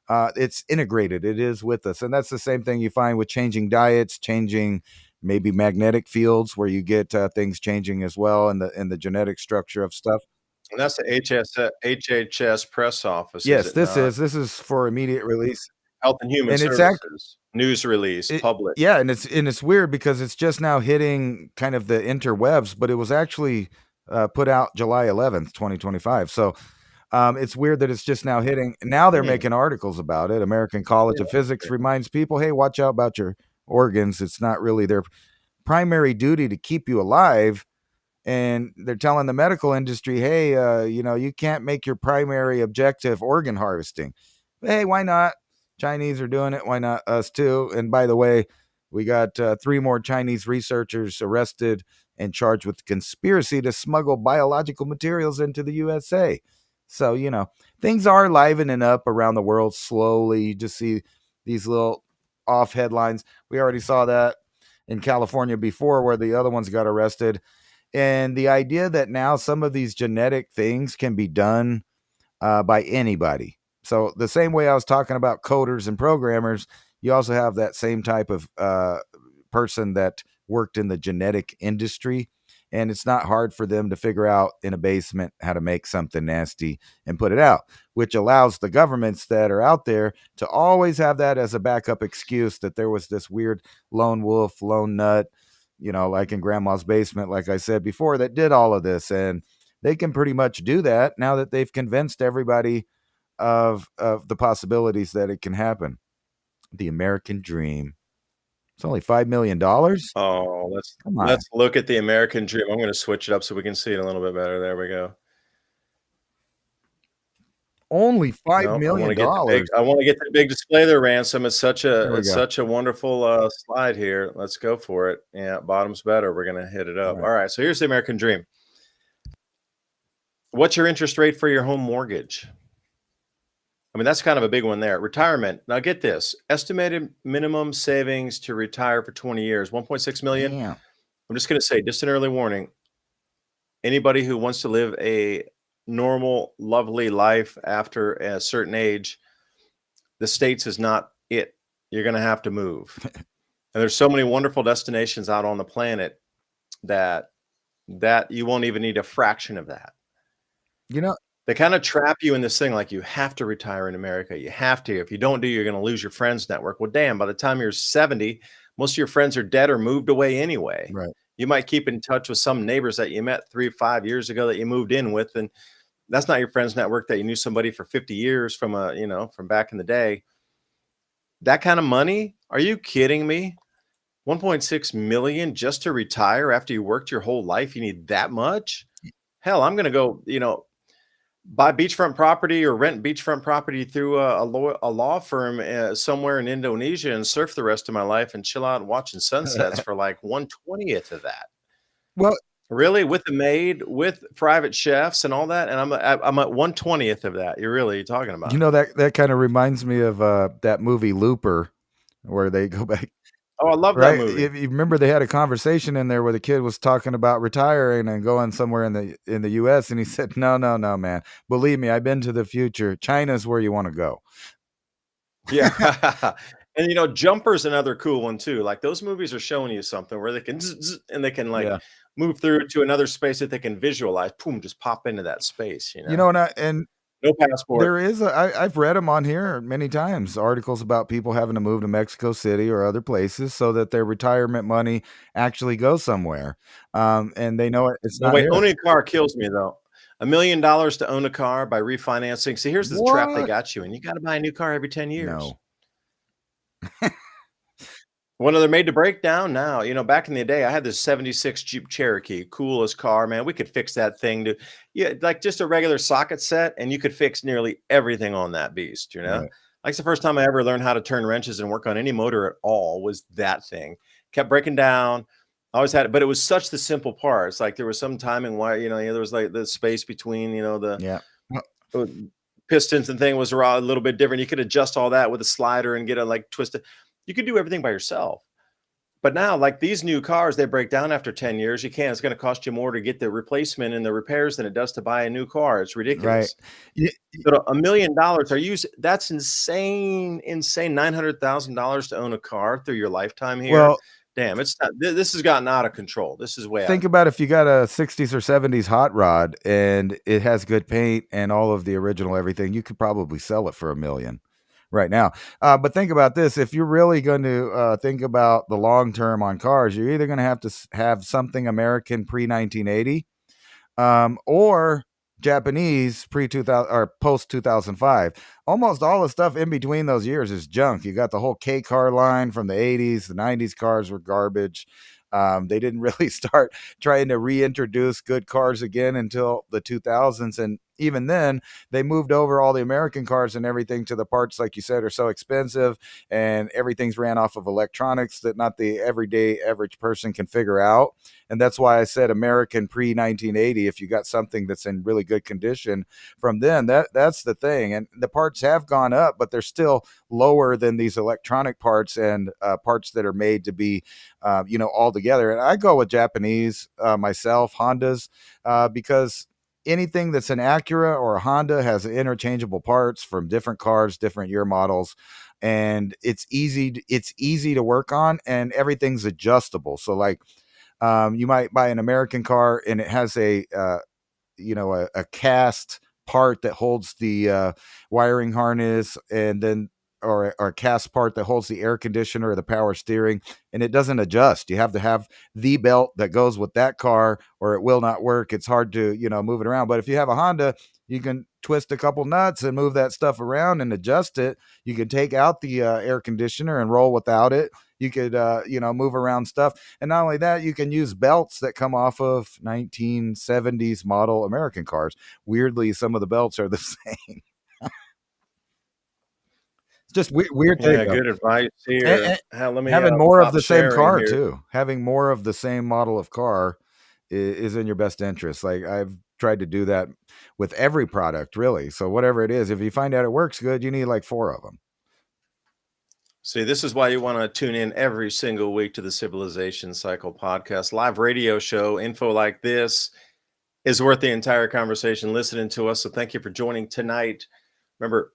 It's integrated. It is with us. And that's the same thing you find with changing diets, changing maybe magnetic fields, where you get things changing as well in the genetic structure of stuff. And that's the HHS press office. Yes, is it this not? is for immediate release. Health and Human And it's Services. News release, public. Yeah, and it's weird because it's just now hitting kind of the interwebs, but it was actually put out July 11th, 2025. So it's weird that it's just now hitting. Now they're making articles about it. American College of Physics reminds people, hey, watch out about your organs. It's not really their primary duty to keep you alive. And they're telling the medical industry, hey, you can't make your primary objective organ harvesting. But hey, why not? Chinese are doing it. Why not us too? And by the way, we got 3 more Chinese researchers arrested and charged with conspiracy to smuggle biological materials into the USA. So, things are livening up around the world slowly. You just see these little off headlines. We already saw that in California before, where the other ones got arrested. And the idea that now some of these genetic things can be done by anybody. So the same way I was talking about coders and programmers, you also have that same type of person that worked in the genetic industry. And it's not hard for them to figure out in a basement how to make something nasty and put it out, which allows the governments that are out there to always have that as a backup excuse that there was this weird lone wolf, lone nut, like in grandma's basement, like I said before, that did all of this. And they can pretty much do that now that they've convinced everybody of the possibilities that it can happen. The American dream. It's only $5 million. Oh, Come on. let's look at the American dream. I'm going to switch it up so we can see it a little bit better. There we go. Only $5 No, million. I want to get the big display of the ransom. It's such a wonderful slide here. Let's go for it. Yeah, bottom's better. We're going to hit it up. All right. So here's the American dream. What's your interest rate for your home mortgage? I mean, that's kind of a big one there. Retirement. Now get this. Estimated minimum savings to retire for 20 years, 1.6 million. Damn. I'm just going to say, just an early warning. Anybody who wants to live a normal, lovely life after a certain age, the States is not it. You're going to have to move. And there's so many wonderful destinations out on the planet that you won't even need a fraction of that. They kind of trap you in this thing like you have to retire in America. You have to. If you don't do, you're going to lose your friends network. Well, damn, by the time you're 70, most of your friends are dead or moved away anyway. Right. You might keep in touch with some neighbors that you met 3 or 5 years ago that you moved in with. And that's not your friends network that you knew somebody for 50 years from from back in the day. That kind of money? Are you kidding me? 1.6 million just to retire after you worked your whole life? You need that much? Hell, I'm going to go, buy beachfront property or rent beachfront property through a law firm somewhere in Indonesia and surf the rest of my life and chill out watching sunsets for like 1/20th of that. Well, Really, with the maid, with private chefs and all that, and I'm at 1/20th of that. You're really talking about? that kind of reminds me of that movie Looper, where they go back. Oh, I love that Right? movie. If you remember, they had a conversation in there where the kid was talking about retiring and going somewhere in the US, and he said, "No, no, no, man. Believe me, I've been to the future. China's where you wanna go." Yeah. And, Jumper's another cool one too. Like, those movies are showing you something where they can and they can, like, Yeah. move through to another space that they can visualize. Boom, just pop into that space, You know, and No passport. there is I've read them on here many times, articles about people having to move to Mexico City or other places so that their retirement money actually goes somewhere, and they know it's No, not wait, here. owning a car kills me, though. $1 million to own a car by refinancing. See, here's the trap they What? got you in. You gotta buy a new car every 10 years. No. Well, no, they're made to break down now. Back in the day, I had this 76 Jeep Cherokee, coolest car, man. We could fix that thing to, yeah, like just a regular socket set, and you could fix nearly everything on that beast. Right. Like it's the first time I ever learned how to turn wrenches and work on any motor at all was that thing. Kept breaking down. I always had it, but it was such the simple parts. Like there was some timing why, there was like the space between, Yeah. Well, uh, pistons and thing was a little bit different. You could adjust all that with a slider and get it like twisted. You could do everything by yourself. But now, like these new cars, they break down after 10 years. You can't. It's going to cost you more to get the replacement and the repairs than it does to buy a new car. It's right. ridiculous. Ye But $1 million, that's insane, insane. $900,000 to own a car through your lifetime here. Well, Damn, it's not, this has gotten out of control. This is way out. think about if you got a 60s or 70s hot rod and it has good paint and all of the original everything, you could probably sell it for $1 million right now. But think about this: if you're really going to think about the long term on cars, you're either going to have to have something American pre 1980, or Japanese pre 2000 or post 2005. Almost all the stuff in between those years is junk. You got the whole K car line from the 80s. The 90s cars were garbage. They didn't really start trying to reintroduce good cars again until the 2000s. And even then, they moved over all the American cars and everything to the parts, like you said, are so expensive, and everything's ran off of electronics that not the everyday average person can figure out. And that's why I said American pre 1980. If you got something that's in really good condition from then, that's the thing. And the parts have gone up, but they're still lower than these electronic parts and parts that are made to be, all together. And I go with Japanese myself, Hondas, because anything that's an Acura or a Honda has interchangeable parts from different cars, different year models, and it's easy to work on, and everything's adjustable. So like, you might buy an American car and it has a cast part that holds the wiring harness, and then or a cast part that holds the air conditioner or the power steering, and it doesn't adjust. You have to have the belt that goes with that car or it will not work. It's hard to move it around. But if you have a Honda, you can twist a couple nuts and move that stuff around and adjust it. You can take out the air conditioner and roll without it. You could move around stuff. And not only that, you can use belts that come off of 1970s model American cars. Weirdly, some of the belts are the same. It's just weird thing. Yeah, good advice here. And Let me having more of stop the same sharing car here. too. Having more of the same model of car is in your best interest. Like I've tried to do that with every product, really. So whatever it is, if you find out it works good, you need like 4 of them. See, this is why you want to tune in every single week to the Civilization Cycle podcast, live radio show. Info like this is worth the entire conversation listening to us. So thank you for joining tonight. Remember,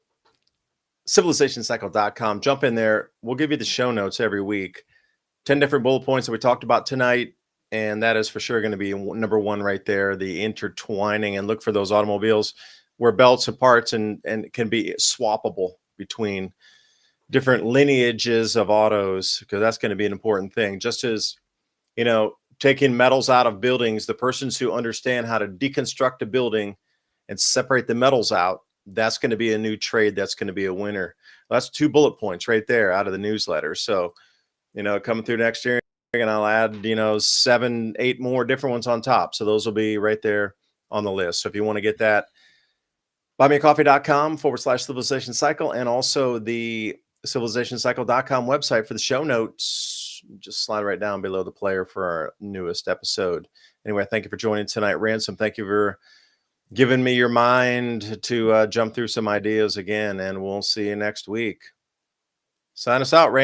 civilizationcycle.com. Jump in there. We'll give you the show notes every week. 10 different bullet points that we talked about tonight. And that is for sure going to be number 1 right there, the intertwining, and look for those automobiles where belts and parts and can be swappable between different lineages of autos, because that's going to be an important thing. Just as, taking metals out of buildings, the persons who understand how to deconstruct a building and separate the metals out, that's going to be a new trade. That's going to be a winner. That's 2 bullet points right there out of the newsletter. So, coming through next year, and I'll add, 7, 8 more different ones on top. So those will be right there on the list. So if you want to get that, buymeacoffee.com/civilization cycle, and also the civilizationcycle.com website for the show notes. Just slide right down below the player for our newest episode. Anyway, thank you for joining tonight, Ransom. Thank you for giving me your mind to jump through some ideas again, and we'll see you next week. Sign us out, Ransom.